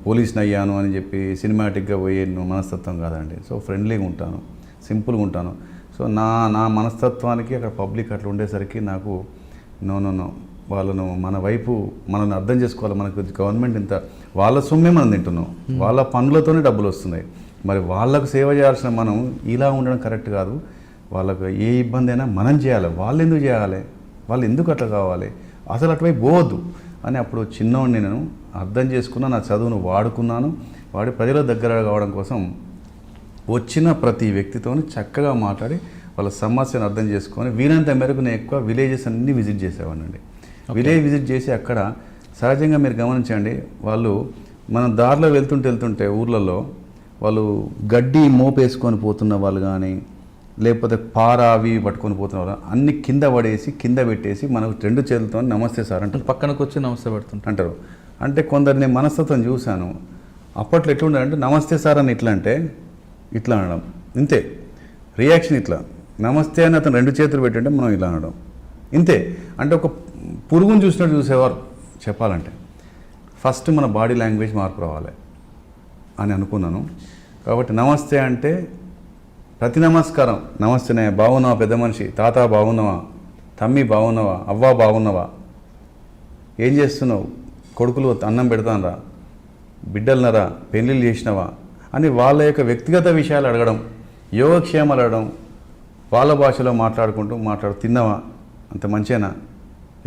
పోలీస్ని అయ్యాను అని చెప్పి సినిమాటిక్గా పోయే మనస్తత్వం కాదండి. సో ఫ్రెండ్లీగా ఉంటాను, సింపుల్గా ఉంటాను. సో నా మనస్తత్వానికి అక్కడ పబ్లిక్ అట్లా ఉండేసరికి నాకు నో వాళ్ళను మన వైపు మనల్ని అర్థం చేసుకోవాలి. మనకు గవర్నమెంట్ ఇంత వాళ్ళ సొమ్మే మనం తింటున్నాం, వాళ్ళ పనులతోనే డబ్బులు వస్తున్నాయి. మరి వాళ్ళకు సేవ చేయాల్సిన మనం ఇలా ఉండడం కరెక్ట్ కాదు. వాళ్ళకు ఏ ఇబ్బంది అయినా మనం చేయాలి, వాళ్ళు ఎందుకు చేయాలి, వాళ్ళు ఎందుకు అట్లా కావాలి, అసలు అటువైపు పోవద్దు అని అప్పుడు చిన్నవాడిని నేను అర్థం చేసుకున్నా. నా చదువును వాడుకున్నాను. ప్రజల దగ్గర కావడం కోసం వచ్చిన ప్రతి వ్యక్తితో చక్కగా మాట్లాడి వాళ్ళ సమస్యను అర్థం చేసుకొని వీరంత మేరకు నేను ఎక్కువ విలేజెస్ అన్నీ విజిట్ చేసేవాడినండి. విలేజ్ విజిట్ చేసి అక్కడ సహజంగా మీరు గమనించండి, వాళ్ళు మనం దారిలో వెళ్తుంటే ఊర్లలో వాళ్ళు గడ్డి మోపేసుకొని పోతున్న వాళ్ళు కానీ లేకపోతే పార అవి పట్టుకొని పోతున్న వాళ్ళు అన్ని కింద పడేసి కింద పెట్టేసి మనకు 2 చేతులతో నమస్తే సార్ అంటారు. పక్కనకు వచ్చి నమస్తే పెడుతుంటారు అంటారు. అంటే కొందరిని మనస్తత్వం చూశాను. అప్పట్లో ఎట్లుండాలంటే నమస్తే సార్ అని ఇట్లా అనడం ఇంతే, రియాక్షన్ ఇట్లా. నమస్తే అని అతను 2 చేతులు పెట్టంటే మనం ఇలా అనడం ఇంతే. అంటే ఒక పురుగును చూసినట్టు చూసేవారు చెప్పాలంటే. ఫస్ట్ మన బాడీ లాంగ్వేజ్ మార్పు రావాలి అని అనుకున్నాను. కాబట్టి నమస్తే అంటే ప్రతి నమస్కారం నమస్తేనే, బాగున్నావా పెద్ద మనిషి, తాత బాగున్నావా, తమ్మి బాగున్నావా, అవ్వ బాగున్నావా, ఏం చేస్తున్నావు, కొడుకులు అన్నం పెడతానరా, బిడ్డలనరా, పెళ్ళిళ్ళు చేసినవా అని వాళ్ళ యొక్క వ్యక్తిగత విషయాలు అడగడం, యోగక్షేమాలు అడగడం, వాళ్ళ భాషలో మాట్లాడు తిన్నావా, అంత మంచేనా,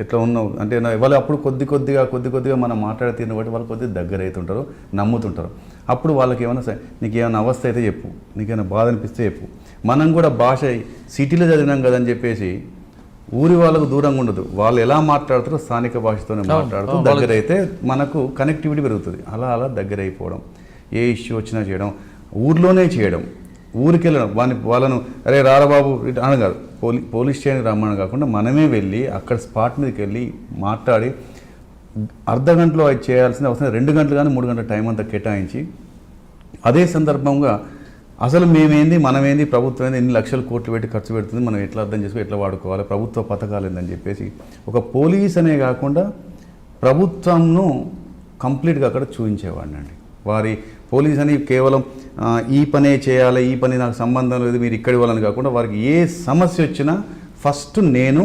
ఎట్లా ఉన్నావు అంటే వాళ్ళు అప్పుడు కొద్ది కొద్దిగా మనం మాట్లాడే తీరుని బట్టి వాళ్ళు కొద్దిగా దగ్గర అవుతుంటారు, నమ్ముతుంటారు. అప్పుడు వాళ్ళకి ఏమైనా సరే నీకు ఏమైనా అవస్థ అయితే చెప్పు, నీకేమైనా బాధ అనిపిస్తే చెప్పు. మనం కూడా భాష సిటీలో చదివినాం కదని చెప్పేసి ఊరి వాళ్ళకు దూరంగా ఉండదు. వాళ్ళు ఎలా మాట్లాడుతారో స్థానిక భాషతోనే మాట్లాడుతూ దగ్గర అయితే మనకు కనెక్టివిటీ పెరుగుతుంది. అలా దగ్గర అయిపోవడం, ఏ ఇష్యూ వచ్చినా చేయడం, ఊర్లోనే చేయడం, ఊరికి వెళ్ళడం, వాళ్ళను అరే రారబాబు అనగారు పోలీస్ స్టేషన్కి రమ్మని కాకుండా మనమే వెళ్ళి అక్కడ స్పాట్ మీదకి వెళ్ళి మాట్లాడి అర్ధగంటలో అది చేయాల్సిన అవసరం 2 గంటలు కానీ 3 గంటల టైం అంతా కేటాయించి అదే సందర్భంగా అసలు మనమేంది ప్రభుత్వం ఏంది, ఎన్ని లక్షల కోట్లు పెట్టి ఖర్చు పెడుతుంది, మనం ఎట్లా అర్థం చేసుకుని ఎట్లా వాడుకోవాలి, ప్రభుత్వ పథకాలు ఏందని చెప్పేసి ఒక పోలీస్ అనే కాకుండా ప్రభుత్వంను కంప్లీట్గా అక్కడ చూపించేవాడిని అండి. వారి పోలీస్ అని కేవలం ఈ పనే చేయాలి, ఈ పని నాకు సంబంధం లేదు, మీరు ఇక్కడి వాళ్ళని కాకుండా వారికి ఏ సమస్య వచ్చినా ఫస్ట్ నేను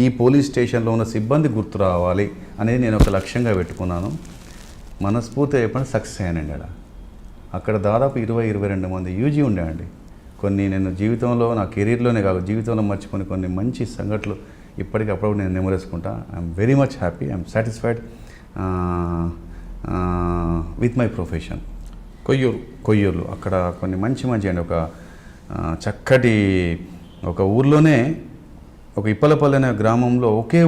ఈ పోలీస్ స్టేషన్లో ఉన్న సిబ్బంది గుర్తు రావాలి అనేది నేను ఒక లక్ష్యంగా పెట్టుకున్నాను. మనస్ఫూర్తిగా చెప్పండి సక్సెస్ అయ్యానండి. అక్కడ దాదాపు 22 మంది యూజీ ఉండేవండి. కొన్ని నేను జీవితంలో నా కెరీర్లోనే కాదు జీవితంలో మర్చిపోయిన కొన్ని మంచి సంఘటనలు ఇప్పటికప్పుడు నేను నెమరేసుకుంటా. I'm very much happy, I'm satisfied with my profession. Koyyuru అక్కడ కొన్ని మంచి అండి. ఒక చక్కటి ఒక ఊర్లోనే ఒక ఇప్పలపల్లి అనే గ్రామంలో ఒకే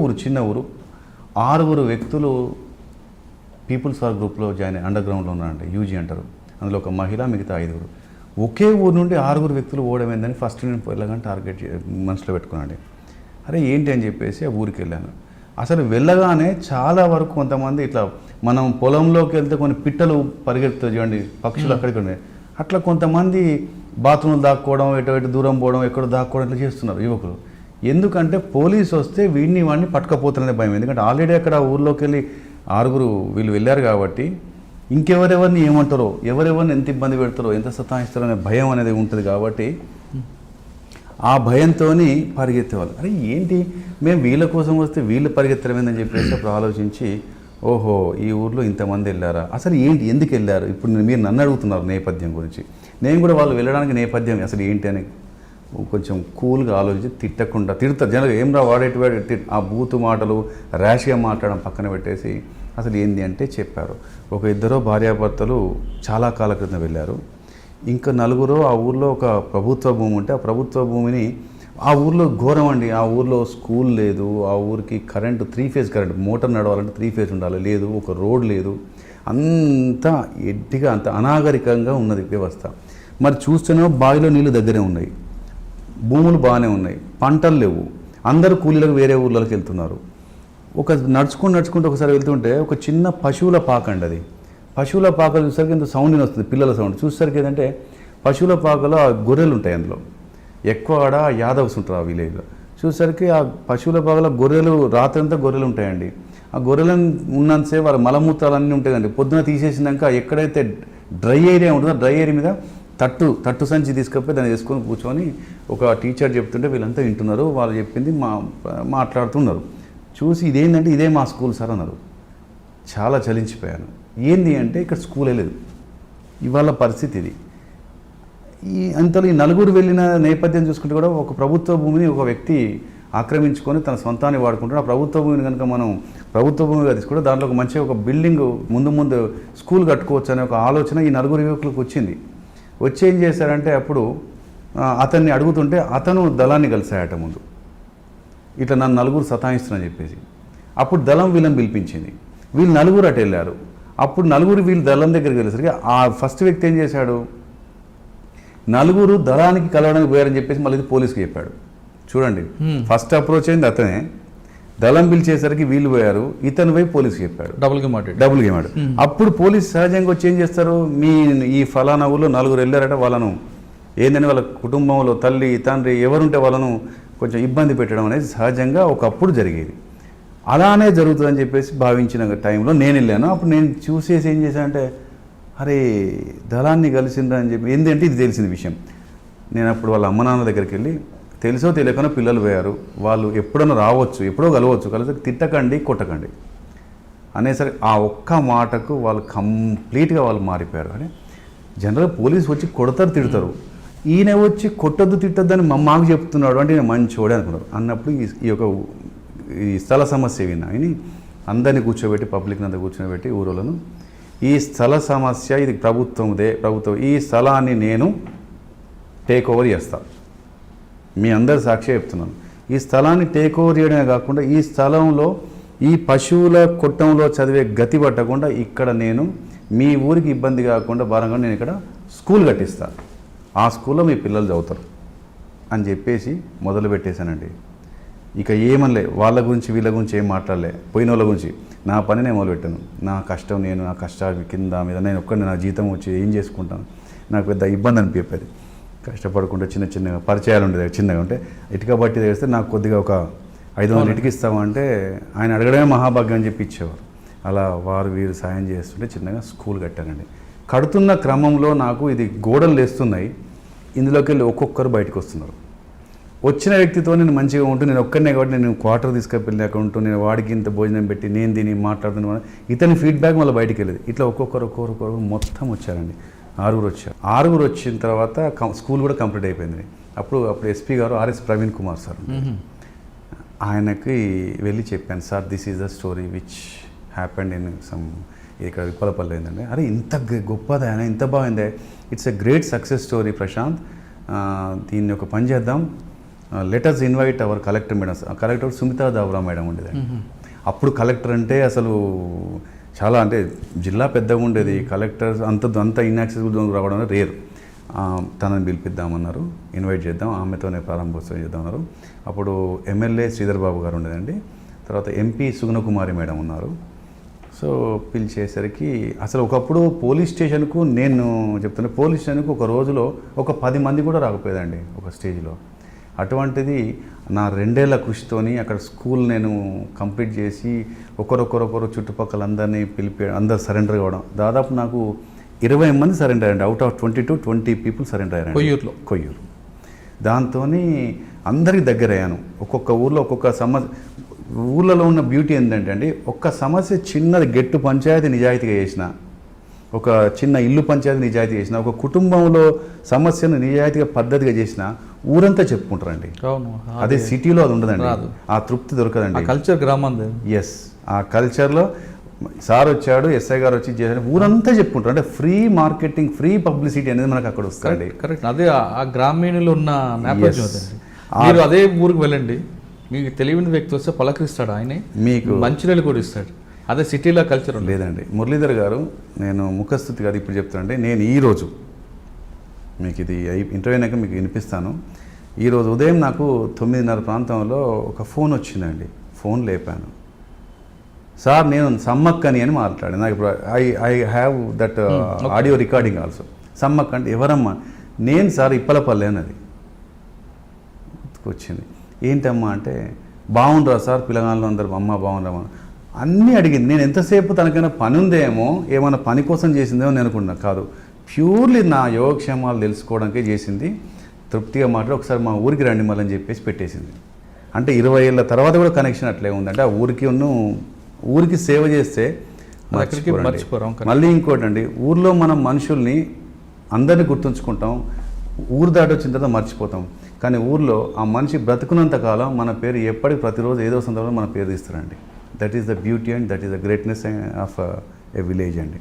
ఊరు చిన్న ఊరు 6 వ్యక్తులు పీపుల్స్ వార్ గ్రూప్లో జాయిన్ అండర్గ్రౌండ్లో ఉన్నారండి, యూజీ అంటారు. అందులో ఒక మహిళ, మిగతా 5. ఒకే ఊరు నుండి 6 వ్యక్తులు ఓడమైందని ఫస్ట్ నేను వెళ్ళగానే టార్గెట్ మనసులో పెట్టుకున్నాను. అరే ఏంటి అని చెప్పేసి ఆ ఊరికి వెళ్ళాను. అసలు వెళ్ళగానే చాలా వరకు కొంతమంది ఇట్లా మనం పొలంలోకి వెళ్తే కొన్ని పిట్టలు పరిగెత్తుతాయి చూడండి, పక్షులు అక్కడికి ఉన్నాయి, అట్లా కొంతమంది బాత్రూమ్లు దాక్కోవడం, ఎటు దూరం పోవడం, ఎక్కడో దాక్కోవడం ఇట్లా చేస్తున్నారు యువకులు. ఎందుకంటే పోలీసు వస్తే వాడిని పట్టుకపోతున్నదే భయం. ఎందుకంటే ఆల్రెడీ అక్కడ ఊర్లోకి వెళ్ళి 6 వీళ్ళు వెళ్ళారు కాబట్టి ఇంకెవరెవరిని ఏమంటారో, ఎవరెవరిని ఎంత ఇబ్బంది పెడతారో, ఎంత సతాయిస్తారో అనే భయం అనేది ఉంటుంది. కాబట్టి ఆ భయంతో పరిగెత్తేవాళ్ళు. అరే ఏంటి మేము వీళ్ళ కోసం వస్తే వీళ్ళు పరిగెత్తడమేందని చెప్పేసి అప్పుడు ఆలోచించి ఓహో ఈ ఊర్లో ఇంతమంది వెళ్ళారా, అసలు ఏంటి, ఎందుకు వెళ్ళారు, ఇప్పుడు మీరు నన్ను అడుగుతున్నారు నేపథ్యం గురించి. నేను కూడా వాళ్ళు వెళ్ళడానికి నేపథ్యం అసలు ఏంటి అని కొంచెం కూల్గా ఆలోచించి తిడతారు జనరల్ ఏం రా వాడేటి ఆ బూతు మాటలు ర్యాష్గా మాట్లాడడం పక్కన పెట్టేసి అసలు ఏంది అంటే చెప్పారు. ఒక 2 భార్యాభర్తలు చాలా కాల క్రితం వెళ్ళారు. ఇంకా 4 ఆ ఊర్లో ఒక ప్రభుత్వ భూమి ఉంటే ఆ ప్రభుత్వ భూమిని ఆ ఊర్లో ఘోరం అండి. ఆ ఊర్లో స్కూల్ లేదు, ఆ ఊరికి కరెంటు 3 ఫేజ్ కరెంట్, మోటార్ నడవాలంటే 3 ఫేజ్ ఉండాలి, లేదు, ఒక రోడ్ లేదు, అంతా ఎడ్డిగా అంత అనాగరికంగా ఉన్నది వ్యవస్థ. మరి చూస్తేనే బావిలో నీళ్ళు దగ్గరే ఉన్నాయి, భూములు బాగానే ఉన్నాయి, పంటలు లేవు, అందరూ కూలీలకు వేరే ఊర్లకి వెళ్తున్నారు. ఒక నడుచుకుంటూ ఒకసారి వెళ్తుంటే ఒక చిన్న పశువుల పాక అండి. అది పశువుల పాకలు చూసరికి ఎంత సౌండ్ వస్తుంది, పిల్లల సౌండ్ చూసేసరికి ఏంటంటే పశువుల పాకలో ఆ గొర్రెలు ఉంటాయి, అందులో ఎక్కువ ఆడ యాదవ్స్ ఉంటారు ఆ విలేజ్లో. చూసేసరికి ఆ పశువుల పాకలో గొర్రెలు రాత్రంతా గొర్రెలు ఉంటాయండి. ఆ గొర్రెలను ఉన్నంతసేపు వాళ్ళ మలమూత్రాలు ఉంటాయండి. పొద్దున తీసేసినాక ఎక్కడైతే డ్రై ఏరియా ఉంటుందో డ్రై ఏరియా మీద తట్టు సంచి తీసుకపోయి దాన్ని వేసుకొని కూర్చొని ఒక టీచర్ చెప్తుంటే వీళ్ళంతా వింటున్నారు, వాళ్ళు చెప్పింది మాట్లాడుతున్నారు. చూసి ఇదేంటంటే ఇదే మా స్కూల్ సార్ అన్నారు. చాలా చలించిపోయాను. ఏంది అంటే ఇక్కడ స్కూలే లేదు, ఇవాళ పరిస్థితి ఇది. అంతలో ఈ 4 వెళ్ళిన నేపథ్యం చూసుకుంటే కూడా ఒక ప్రభుత్వ భూమిని ఒక వ్యక్తి ఆక్రమించుకొని తన సొంతాన్ని వాడుకుంటాడు. ఆ ప్రభుత్వ భూమిని కనుక మనం ప్రభుత్వ భూమిగా తీసుకుంటే దాంట్లో ఒక మంచి ఒక బిల్డింగ్ ముందు స్కూల్ కట్టుకోవచ్చు అనే ఒక ఆలోచన ఈ 4 యువకులకు వచ్చింది. వచ్చి ఏం చేశారంటే అప్పుడు అతన్ని అడుగుతుంటే అతను దళాన్ని కలిసాయట ముందు, ఇట్లా నన్ను 4 సతాయిస్తున్నా చెప్పేసి. అప్పుడు దళం వీళ్ళని పిలిపించింది. వీళ్ళు 4 అటు వెళ్ళారు. అప్పుడు నలుగురు వీళ్ళు దళం దగ్గరికి వెళ్ళేసరికి ఆ ఫస్ట్ వ్యక్తి ఏం చేశాడు, నలుగురు దళానికి కలవడానికి పోయారని చెప్పేసి మళ్ళీ పోలీస్కి చెప్పాడు. చూడండి, ఫస్ట్ అప్రోచ్ అయింది అతనే, దళం పిలిచేసరికి వీళ్ళు పోయారు, ఇతను పోయి పోలీస్కి చెప్పాడు. డబుల్ గేమ్ ఆడు. అప్పుడు పోలీస్ సహజంగా వచ్చి ఏం చేస్తారు, మీ ఈ ఫలానా ఊళ్ళో నలుగురు వెళ్ళారట, వాళ్ళను ఏంటని వాళ్ళ కుటుంబంలో తల్లి తండ్రి ఎవరుంటే వాళ్ళను కొంచెం ఇబ్బంది పెట్టడం అనేది సహజంగా ఒకప్పుడు జరిగేది. అలానే జరుగుతుందని చెప్పేసి భావించిన టైంలో నేను వెళ్ళాను. అప్పుడు నేను చూసేసి ఏం చేశానంటే, అరే దళాన్ని కలిసిందా అని చెప్పి, ఏంటంటే ఇది తెలిసిన విషయం. నేను అప్పుడు వాళ్ళ అమ్మ నాన్న దగ్గరికి వెళ్ళి, తెలుసో తెలియకుండా పిల్లలు పోయారు, వాళ్ళు ఎప్పుడైనా రావచ్చు, ఎప్పుడో కలవచ్చు, కలిసి తిట్టకండి కొట్టకండి అనేసరికి ఆ ఒక్క మాటకు వాళ్ళు కంప్లీట్గా వాళ్ళు మారిపోయారు. అని జనరల్గా పోలీసు వచ్చి కొడతారు తిడతారు, ఈయన వచ్చి కొట్టద్దు తిట్టద్దు అని మాకు చెప్తున్నాడు అంటే నేను మంచోడే అనుకున్నారు. అన్నప్పుడు ఈ స్థల సమస్య విని అందరినీ కూర్చోబెట్టి పబ్లిక్ని అంతా కూర్చోబెట్టి ఊరోళ్ళను, ఈ స్థల సమస్య ఇది ప్రభుత్వం, ఈ స్థలాన్ని నేను టేక్ ఓవర్ చేస్తాను, మీ అందరి సాక్షి చెప్తున్నాను. ఈ స్థలాన్ని టేక్ ఓవర్ చేయడమే కాకుండా ఈ స్థలంలో ఈ పశువుల కొట్టంలో చదివే గతి పట్టకుండా ఇక్కడ నేను మీ ఊరికి ఇబ్బంది కాకుండా భారంగా నేను ఇక్కడ స్కూల్ కట్టిస్తాను, ఆ స్కూల్లో మీ పిల్లలు చదువుతారు అని చెప్పేసి మొదలు పెట్టేశానండి. ఇక ఏమనలే, వాళ్ళ గురించి వీళ్ళ గురించి ఏం మాట్లాడలే, పోయిన వాళ్ళ గురించి నా పని నేను మొదలుపెట్టాను. నా కష్టం నేను, నా కష్టాలు కింద మీద నేను ఒక్కడిని, నా జీతం వచ్చి ఏం చేసుకుంటాను, నాకు పెద్ద ఇబ్బంది అనిపించేది. కష్టపడకుండా చిన్న పరిచయాలు ఉండేది, చిన్నగా ఉంటే ఇటుక బట్టి తెస్తే నాకు కొద్దిగా ఒక 500 ఇటుక ఇస్తామంటే ఆయన అడగడమే మహాభాగ్యం అని చెప్పి ఇచ్చేవారు. అలా వారు వీరు సాయం చేస్తుంటే చిన్నగా స్కూల్ కట్టానండి. కడుతున్న క్రమంలో నాకు ఇది గోడలు లేస్తున్నాయి, ఇందులోకి వెళ్ళి ఒక్కొక్కరు బయటకు వస్తున్నారు. వచ్చిన వ్యక్తితో నేను మంచిగా ఉంటూ, నేను ఒక్కనే కాబట్టి నేను క్వార్టర్ తీసుకెళ్ళి అక్కడ ఉంటూ నేను వాడికి ఇంత భోజనం పెట్టి నేను దీన్ని మాట్లాడుతున్నాను, ఇతని ఫీడ్బ్యాక్ మళ్ళీ బయటికి వెళ్ళేది. ఇట్లా ఒక్కొక్కరు మొత్తం వచ్చారండి. 6 వచ్చారు. 6 వచ్చిన తర్వాత స్కూల్ కూడా కంప్లీట్ అయిపోయింది. అప్పుడు ఎస్పీ గారు ఆర్ఎస్ ప్రవీణ్ కుమార్ సార్, ఆయనకి వెళ్ళి చెప్పాను, sir this is the story which happened in some, ఇక్కడ విప్పలపల్లి అయిందండి. అరే ఇంత గొప్పది ఆయన, ఇంత బాగుంది, it's a great success story Prashant, దీన్ని ఒక పని చేద్దాం, let us invite our collector madam. Collector Sumita Dawra madam ఉండేదండి. అప్పుడు కలెక్టర్ అంటే అసలు చాలా, అంటే జిల్లా పెద్దగా ఉండేది, కలెక్టర్ అంత ఇన్యాక్సెసిబుల్ రావడం రేర్. తనని పిలిపిద్దామన్నారు, ఇన్వైట్ చేద్దాం, ఆమెతోనే ప్రారంభోత్సవం చేద్దామన్నారు. అప్పుడు ఎమ్మెల్యే శ్రీధర్ బాబు గారు ఉండేదండి, తర్వాత ఎంపీ సుగుణకుమారి మేడం ఉన్నారు. సో పిలిచేసరికి అసలు ఒకప్పుడు పోలీస్ స్టేషన్కు, నేను చెప్తున్నా, పోలీస్ స్టేషన్కు ఒక రోజులో ఒక 10 మంది కూడా రాకపోయేదండి ఒక స్టేజ్లో. అటువంటిది నా 2 ఏళ్ల కృషితోని అక్కడ స్కూల్ నేను కంప్లీట్ చేసి ఒకరొకరు చుట్టుపక్కల అందరినీ అందరు సరెండర్ కావడం. దాదాపు నాకు 20 మంది సరెండర్ అయ్యారండి. అవుట్ ఆఫ్ 20 people సరెండర్ అయ్యారండి కొయ్యూరు. దాంతో అందరికి దగ్గర అయ్యాను. ఒక్కొక్క ఊర్లో ఒక్కొక్క సమస్య, ఊళ్ళలో ఉన్న బ్యూటీ ఏంటంటే అండి, ఒక్క సమస్య చిన్నది గెట్టు పంచాయతీ నిజాయితీగా చేసిన, ఒక చిన్న ఇల్లు పంచాయతీ నిజాయితీ చేసిన, ఒక కుటుంబంలో సమస్యను నిజాయితీగా పద్ధతిగా చేసిన ఊరంతా చెప్పుకుంటారండి. అదే సిటీలో అది ఉండదండి, ఆ తృప్తి దొరకదండి. కల్చర్ గ్రామం. ఎస్, ఆ కల్చర్లో సార్ వచ్చాడు, ఎస్ఐ గారు వచ్చి చేశారు, ఊరంతా చెప్పుకుంటారు. అంటే ఫ్రీ మార్కెటింగ్, ఫ్రీ పబ్లిసిటీ అనేది మనకు అక్కడ వస్తుంది. కరెక్ట్. అదే ఆ గ్రామీణులు ఉన్న నేపథ్యం అదండి. మీరు అదే ఊరికి వెళ్ళండి, మీకు తెలియని వ్యక్తి వస్తే పలకరిస్తాడు, ఆయనే మీకు మంచినీళ్ళు కూడా ఇస్తాడు. అదే సిటీలో కల్చర్ లేదండి. మురళీధర్ గారు, నేను ముఖస్థుతి కాదు ఇప్పుడు చెప్తానంటే, నేను ఈరోజు మీకు ఇది ఇంటర్వ్యూ అయినాక మీకు వినిపిస్తాను. ఈరోజు ఉదయం నాకు 9:30 ప్రాంతంలో ఒక ఫోన్ వచ్చిందండి. ఫోన్ లేపాను, సార్ నేను సమ్మక్కని అని మాట్లాడాను. నాకు ఇప్పుడు I have that audio recording also. Sammakka అంటే ఎవరమ్మా? నేను సార్ ఇప్పలపల్లి అన్నది వచ్చింది. ఏంటమ్మా అంటే, బాగుండ్రా సార్ పిల్లగాళ్ళు అందరు, అమ్మ బాగుండ్రమ్మా అన్నీ అడిగింది. నేను ఎంతసేపు తనకైనా పని ఉందేమో, ఏమైనా పని కోసం చేసిందేమో నేను అనుకున్నా. కాదు, ప్యూర్లీ నా యోగక్షేమాలు తెలుసుకోవడానికే చేసింది. తృప్తిగా మాట్లాడి ఒకసారి మా ఊరికి రండి మళ్ళీ అని చెప్పేసి పెట్టేసింది. అంటే 20 ఏళ్ళ తర్వాత కూడా కనెక్షన్ అట్లే ఉందంటే, ఆ ఊరికి సేవ చేస్తే మర్చిపోరాం. మళ్ళీ ఇంకోటి అండి, ఊర్లో మనం మనుషుల్ని అందరినీ గుర్తుంచుకుంటాం, ఊరు దాటి వచ్చిన తర్వాత మర్చిపోతాం. కానీ ఊర్లో ఆ మనిషి బ్రతుకున్నంత కాలం మన పేరు ఎప్పటికి ప్రతిరోజు ఏదో సందర్భంలో మన పేరు తీస్తారండి. That is the beauty and that is the greatness of a village అండి.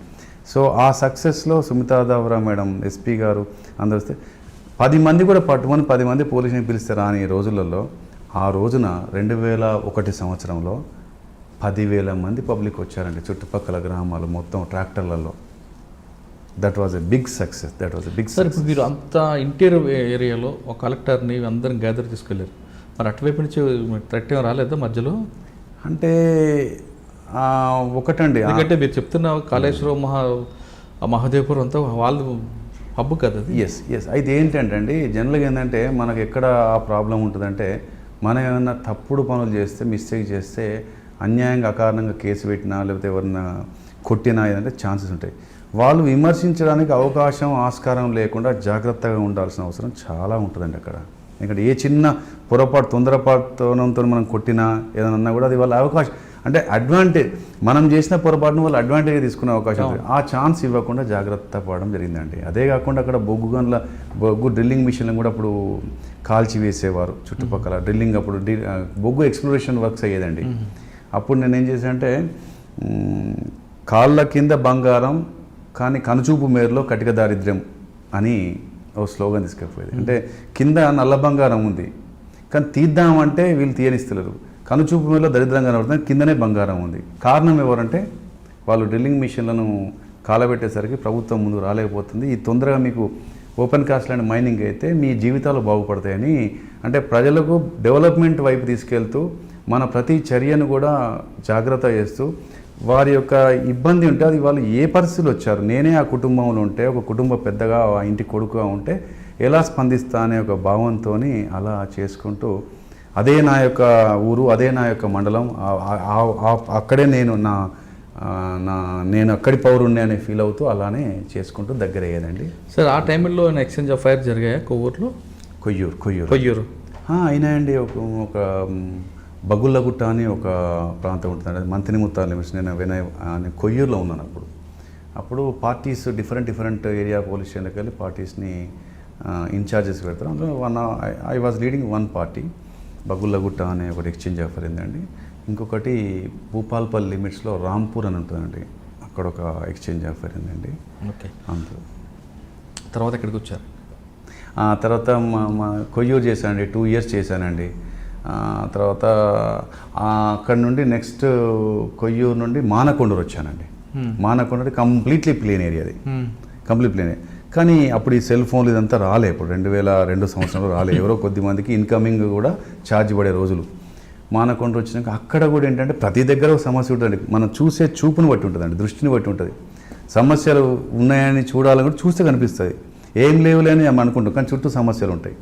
సో ఆ సక్సెస్లో సుమితా దావ్రా మేడం, ఎస్పీ గారు అందరూ వస్తే 10 మంది కూడా పట్టుకొని 10 మంది పోలీసుని పిలుస్తారా అని రోజులలో, ఆ రోజున 2001 సంవత్సరంలో 10,000 మంది పబ్లిక్ వచ్చారండి చుట్టుపక్కల గ్రామాలు మొత్తం ట్రాక్టర్లలో. That was a big success. Sir ఇప్పుడు మీరు అంత ఇంటీరియర్ ఏరియాలో ఒక కలెక్టర్ని అందరం గ్యాదర్ తీసుకెళ్ళారు, మరి అటువైపు నుంచి థ్రెట్ ఏం రాలేదా మధ్యలో? అంటే ఒకటండి, ఎందుకంటే మీరు చెప్తున్న కాళేశ్వరం మహాదేవ్పురం అంతా వాళ్ళు హబ్బు కదా. ఎస్ అయితే ఏంటంటే అండి, జనరల్గా ఏంటంటే మనకు ఎక్కడ ఆ ప్రాబ్లం ఉంటుందంటే, మనం ఏమైనా తప్పుడు పనులు చేస్తే, మిస్టేక్ చేస్తే, అన్యాయంగా అకారణంగా కేసు పెట్టినా లేకపోతే ఎవరన్నా కొట్టినా ఏదంటే ఛాన్సెస్ ఉంటాయి. వాళ్ళు విమర్శించడానికి అవకాశం ఆస్కారం లేకుండా జాగ్రత్తగా ఉండాల్సిన అవసరం చాలా ఉంటుందండి అక్కడ. ఎందుకంటే ఏ చిన్న పొరపాటు తొందరపాటుతో మనం కొట్టినా ఏదన్నా కూడా అది వాళ్ళ అవకాశం, అంటే అడ్వాంటేజ్, మనం చేసిన పొరపాటును వాళ్ళు అడ్వాంటేజ్ తీసుకునే అవకాశం ఉంటుంది. ఆ ఛాన్స్ ఇవ్వకుండా జాగ్రత్త పడడం జరిగిందండి. అదే కాకుండా అక్కడ బొగ్గు డ్రిల్లింగ్ మిషన్లను కూడా అప్పుడు కాల్చి వేసేవారు చుట్టుపక్కల. డ్రిల్లింగ్ అప్పుడు బొగ్గు ఎక్స్ప్లోరేషన్ వర్క్స్ అయ్యేదండి. అప్పుడు నేను ఏం చేశానంటే, కాళ్ళ కింద బంగారం కానీ కనుచూపు మేరలో కటిక దారిద్ర్యం అని ఓ స్లోగన్ తీసుకెళ్ళిపోయేది. అంటే కింద నల్ల బంగారం ఉంది కానీ తీద్దామంటే వీళ్ళు తీయనిస్తలేరు, కనుచూపు మేరలో దరిద్రంగా కనబడుతుంది, కిందనే బంగారం ఉంది. కారణం ఎవరంటే వాళ్ళు డ్రిల్లింగ్ మిషన్లను కాలబెట్టేసరికి ప్రభుత్వం ముందు రాలేకపోతుంది. ఈ తొందరగా మీకు ఓపెన్ కాస్ట్ ల్యాండ్ మైనింగ్ అయితే మీ జీవితాలు బాగుపడతాయని, అంటే ప్రజలకు డెవలప్మెంట్ వైపు తీసుకెళ్తూ మన ప్రతి చర్యను కూడా జాగ్రత్త చేస్తూ, వారి యొక్క ఇబ్బంది ఉంటే అది వాళ్ళు ఏ పరిస్థితులు వచ్చారు, నేనే ఆ కుటుంబంలో ఉంటే, ఒక కుటుంబ పెద్దగా ఆ ఇంటి కొడుకుగా ఉంటే ఎలా స్పందిస్తా అనే ఒక భావంతో అలా చేసుకుంటూ, అదే నా యొక్క ఊరు, అదే నా యొక్క మండలం, అక్కడే నేను అక్కడి పౌరుణ్ణి అని ఫీల్ అవుతూ అలానే చేసుకుంటూ దగ్గర అయ్యేదండి. సార్ ఆ టైంలో ఎక్స్చేంజ్ ఆఫ్ ఫైర్ జరిగాయా కొవ్వూరులో? కొయ్యూరు అయినాయండి. ఒక బగుళ్ళగుట్ట అని ఒక ప్రాంతం ఉంటుంది, మంతినిముత్తాల లిమిట్స్. నేను కొయ్యూరులో ఉన్నాను అప్పుడు పార్టీస్ డిఫరెంట్ ఏరియా పోలీస్ స్టేషన్కి వెళ్ళి పార్టీస్ని ఇన్ఛార్జెస్ పెడతారు. అందులో I was leading one party. Bagullagutta అనే ఒకటి ఎక్స్చేంజ్ ఆఫర్ అయిందండి. ఇంకొకటి భూపాల్పల్లి లిమిట్స్లో రాంపూర్ అని ఉంటుందండి, అక్కడ ఒక ఎక్స్చేంజ్ ఆఫర్ అయిందండి. ఓకే, అంతే. తర్వాత ఎక్కడికి వచ్చారు? తర్వాత మా కొయ్యూరు చేశానండి, 2 years చేశానండి. తర్వాత అక్కడ నుండి నెక్స్ట్ కొయ్యూరు నుండి మానకొండూరు వచ్చానండి. మానకొండూరు కంప్లీట్లీ ప్లేన్ ఏరియా, అది కంప్లీట్ ప్లేన్. కానీ అప్పుడు ఈ సెల్ ఫోన్లు ఇదంతా రాలే, ఇప్పుడు 2002 సంవత్సరంలో రాలే. ఎవరో కొద్ది మందికి ఇన్కమింగ్ కూడా ఛార్జ్ పడే రోజులు. మానకొండూరు వచ్చినాక అక్కడ కూడా ఏంటంటే ప్రతి దగ్గర ఒక సమస్య ఉంటుందండి. మనం చూసే చూపుని బట్టి ఉంటుందండి, దృష్టిని బట్టి ఉంటుంది. సమస్యలు ఉన్నాయని చూడాలని కూడా చూస్తే కనిపిస్తుంది, ఏం లేవులే అని మనం అనుకుంటాం, కానీ చుట్టూ సమస్యలు ఉంటాయి.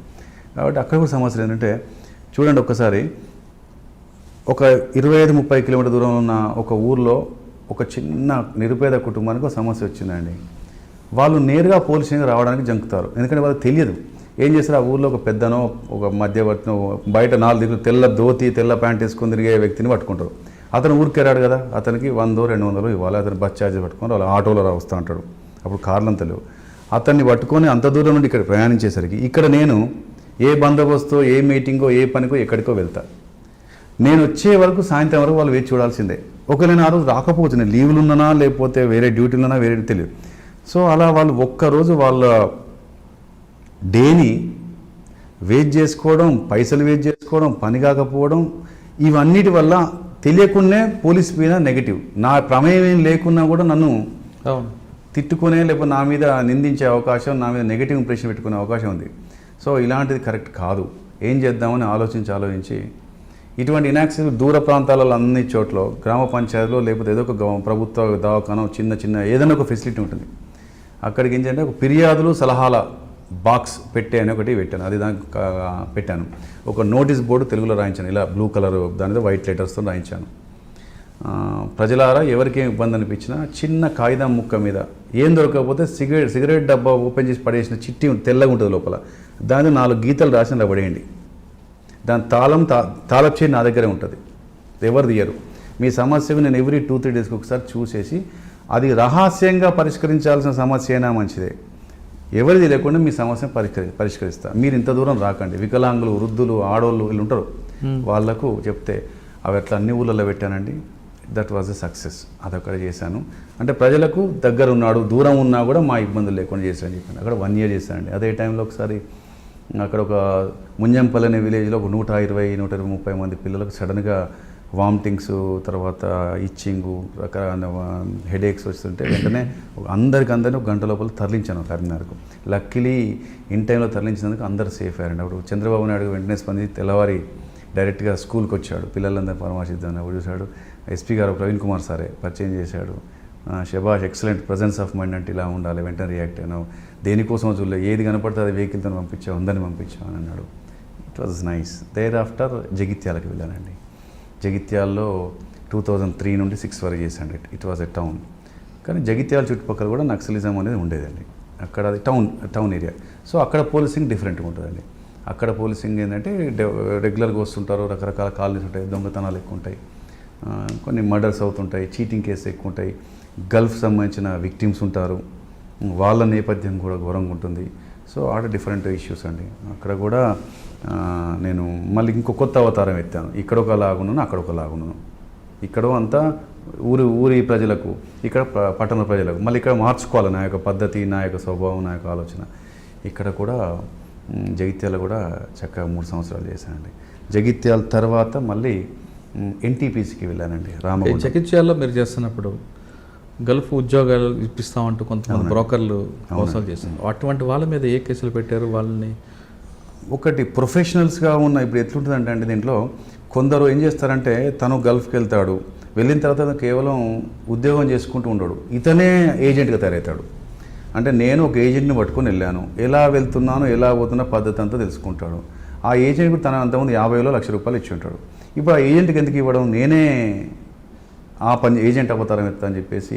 కాబట్టి అక్కడ కూడా సమస్యలు ఏంటంటే, చూడండి ఒక్కసారి, ఒక 25-30 కిలోమీటర్ దూరంలో ఉన్న ఒక ఊర్లో ఒక చిన్న నిరుపేద కుటుంబానికి ఒక సమస్య వచ్చిందండి. వాళ్ళు నేరుగా పోలీస్ స్టేషన్కి రావడానికి జంకుతారు, ఎందుకంటే వాళ్ళకి తెలియదు. ఏం చేస్తారు, ఆ ఊర్లో ఒక పెద్దనో ఒక మధ్యవర్తినో బయట 4 దిగులు తెల్ల ధోతి తెల్ల ప్యాంట్ వేసుకొని తిరిగే వ్యక్తిని పట్టుకుంటారు. అతను ఊరికెరాడు కదా, అతనికి 100-200 ఇవ్వాలి. అతను బస్ ఛార్జీ పట్టుకొని వాళ్ళు ఆటోలో వస్తూ ఉంటాడు. అప్పుడు కార్లంతా లేవు. అతన్ని పట్టుకొని అంత దూరం నుండి ఇక్కడ ప్రయాణించేసరికి ఇక్కడ నేను ఏ బందోబస్తు, ఏ మీటింగో, ఏ పనికో ఎక్కడికో వెళ్తా. నేను వచ్చే వరకు సాయంత్రం వరకు వాళ్ళు వేచి చూడాల్సిందే. ఒకవేళ నేను ఆ రోజు రాకపోవచ్చు, నేను లీవ్లు ఉన్నానా లేకపోతే వేరే డ్యూటీలున్నా వేరే తెలియదు. సో అలా వాళ్ళు ఒక్కరోజు వాళ్ళ డేని వేస్ట్ చేసుకోవడం, పైసలు వేస్ట్ చేసుకోవడం, పని కాకపోవడం, ఇవన్నిటి వల్ల తెలియకుండానే పోలీస్ మీద నెగిటివ్, నా ప్రమేయం ఏం లేకున్నా కూడా నన్ను తిట్టుకునే లేకపోతే నా మీద నిందించే అవకాశం, నా మీద నెగిటివ్ ఇంప్రెషన్ పెట్టుకునే అవకాశం ఉంది. సో ఇలాంటిది కరెక్ట్ కాదు, ఏం చేద్దామని ఆలోచించి ఇటువంటి ఇనాక్సిస్ దూర ప్రాంతాలలో అన్ని చోట్ల గ్రామ పంచాయతీలో లేకపోతే ఏదో ఒక ప్రభుత్వ దవాఖాన చిన్న ఏదైనా ఒక ఫెసిలిటీ ఉంటుంది. అక్కడికి ఏంటంటే ఒక ఫిర్యాదులు సలహాల బాక్స్ పెట్టే అని ఒకటి పెట్టాను. అది దానికి పెట్టాను. ఒక నోటీస్ బోర్డు తెలుగులో రాయించాను, ఇలా బ్లూ కలర్ దాని మీద వైట్ లెటర్స్తో రాయించాను. ప్రజలారా ఎవరికేం ఇబ్బంది అనిపించినా చిన్న కాగితం ముక్క మీద ఏం దొరకకపోతే సిగరెట్ డబ్బా ఓపెన్ చేసి పడేసిన చిట్టి తెల్లగా ఉంటుంది లోపల, దాని 4 గీతలు రాసిన ఇలా పడేయండి. దాని తాళపు చేయి నా దగ్గరే ఉంటుంది, ఎవరు తీయరు. మీ సమస్యకు నేను ఎవ్రీ 2-3 డేస్కి ఒకసారి చూసేసి, అది రహస్యంగా పరిష్కరించాల్సిన సమస్య అయినా మంచిదే, ఎవరిది లేకుండా మీ సమస్యను పరిష్కరిస్తా. మీరు ఇంత దూరం రాకండి. వికలాంగులు, వృద్ధులు, ఆడోళ్ళు వీళ్ళు ఉంటారు, వాళ్లకు చెప్తే అవి అట్లా అన్ని ఊళ్ళల్లో పెట్టానండి. That was a success. అదొక్కడ చేశాను. అంటే ప్రజలకు దగ్గర ఉన్నాడు, దూరం ఉన్నా కూడా మా ఇబ్బందులు లేకుండా చేశాను చెప్పాను. అక్కడ 1 year చేశానండి. అదే టైంలో ఒకసారి అక్కడ ఒక ముంజంపల్లి అనే విలేజ్లో ఒక 120-130 మంది పిల్లలకు సడన్గా వామిటింగ్స్, తర్వాత ఇచ్చింగు, రకరకాల హెడేక్స్ వస్తుంటే వెంటనే అందరినీ ఒక గంట లోపల తరలించాను కరీంనగర్కు. లక్కీలీ ఇన్ టైంలో తరలించినందుకు అందరు సేఫ్ అయ్యారండి. అప్పుడు చంద్రబాబు నాయుడు వెంటనే స్పందించి తెల్లవారి డైరెక్ట్గా స్కూల్కి వచ్చాడు, పిల్లలందరినీ పరామర్శిద్దామని. అప్పుడు చూశాడు, ఎస్పీ గారు ప్రవీణ్ కుమార్ సారే పరిచయం చేశాడు. షబాష్, ఎక్సలెంట్ ప్రజెన్స్ ఆఫ్ మైండ్ అంటే ఇలా ఉండాలి, వెంటనే రియాక్ట్ అయినావు, దేనికోసం చూడలే, ఏది కనపడితే అది వెహికల్తో పంపించావు, అందరిని పంపించావు అని అన్నాడు. It was nice. Thereafter జగిత్యాలకు వెళ్ళానండి. జగిత్యాల్లో 2003 నుండి 6 వరకు చేశాను. It was a town. కానీ జగిత్యాల చుట్టుపక్కల కూడా నక్సలిజం అనేది ఉండేదండి. అక్కడ అది టౌన్ ఏరియా. సో అక్కడ పోలీసింగ్ డిఫరెంట్గా ఉంటుందండి. అక్కడ పోలీసింగ్ ఏంటంటే రెగ్యులర్గా వస్తుంటారు, రకరకాల కాలనీస్ ఉంటాయి, దొంగతనాలు ఎక్కువ ఉంటాయి, కొన్ని మర్డర్స్ అవుతుంటాయి, చీటింగ్ కేసు ఎక్కువ ఉంటాయి, గల్ఫ్ సంబంధించిన విక్టిమ్స్ ఉంటారు, వాళ్ళ నేపథ్యం కూడా ఘోరంగా ఉంటుంది. సో ఆడ డిఫరెంట్ ఇష్యూస్ అండి. అక్కడ కూడా నేను మళ్ళీ ఇంకో కొత్త అవతారం ఎత్తాను. ఇక్కడ ఒక లాగున్నాను, అక్కడ ఒక లాగున్నాను. ఇక్కడ అంతా ఊరి ప్రజలకు, ఇక్కడ పట్టణ ప్రజలకు, మళ్ళీ ఇక్కడ మార్చుకోవాలి నా యొక్క పద్ధతి, నా యొక్క స్వభావం, నా యొక్క ఆలోచన. ఇక్కడ కూడా జగిత్యాల కూడా చక్కగా 3 సంవత్సరాలు చేశానండి. జగిత్యాల తర్వాత మళ్ళీ ఎన్టీపీసీకి వెళ్ళానండి, రామగుండం. జగిత్యాల్లో మీరు చేస్తున్నప్పుడు గల్ఫ్ ఉద్యోగాలు ఇప్పిస్తామంటూ కొంతమంది బ్రోకర్లు మోసాలు చేశారు. అటువంటి వాళ్ళ మీద ఏ కేసులు పెట్టారు? వాళ్ళని ఒకటి ప్రొఫెషనల్స్గా ఉన్న, ఇప్పుడు ఎట్లుంటుందంటే అండి దీంట్లో కొందరు ఏం చేస్తారంటే తను గల్ఫ్కి వెళ్తాడు, వెళ్ళిన తర్వాత కేవలం ఉద్యోగం చేసుకుంటూ ఉండడు, ఇతనే ఏజెంట్గా తయారవుతాడు. అంటే నేను ఒక ఏజెంట్ని పట్టుకొని వెళ్ళాను, ఎలా వెళ్తున్నాను, ఎలా పోతున్న పద్ధతి అంతా తెలుసుకుంటాడు. ఆ ఏజెంట్ తన అంతకుముందు 50,000 లక్ష రూపాయలు ఇచ్చి ఉంటాడు. ఇప్పుడు ఆ ఏజెంట్కి ఎందుకు ఇవ్వడం, నేనే ఆ పని ఏజెంట్ అవతారం ఎత్తా అని చెప్పేసి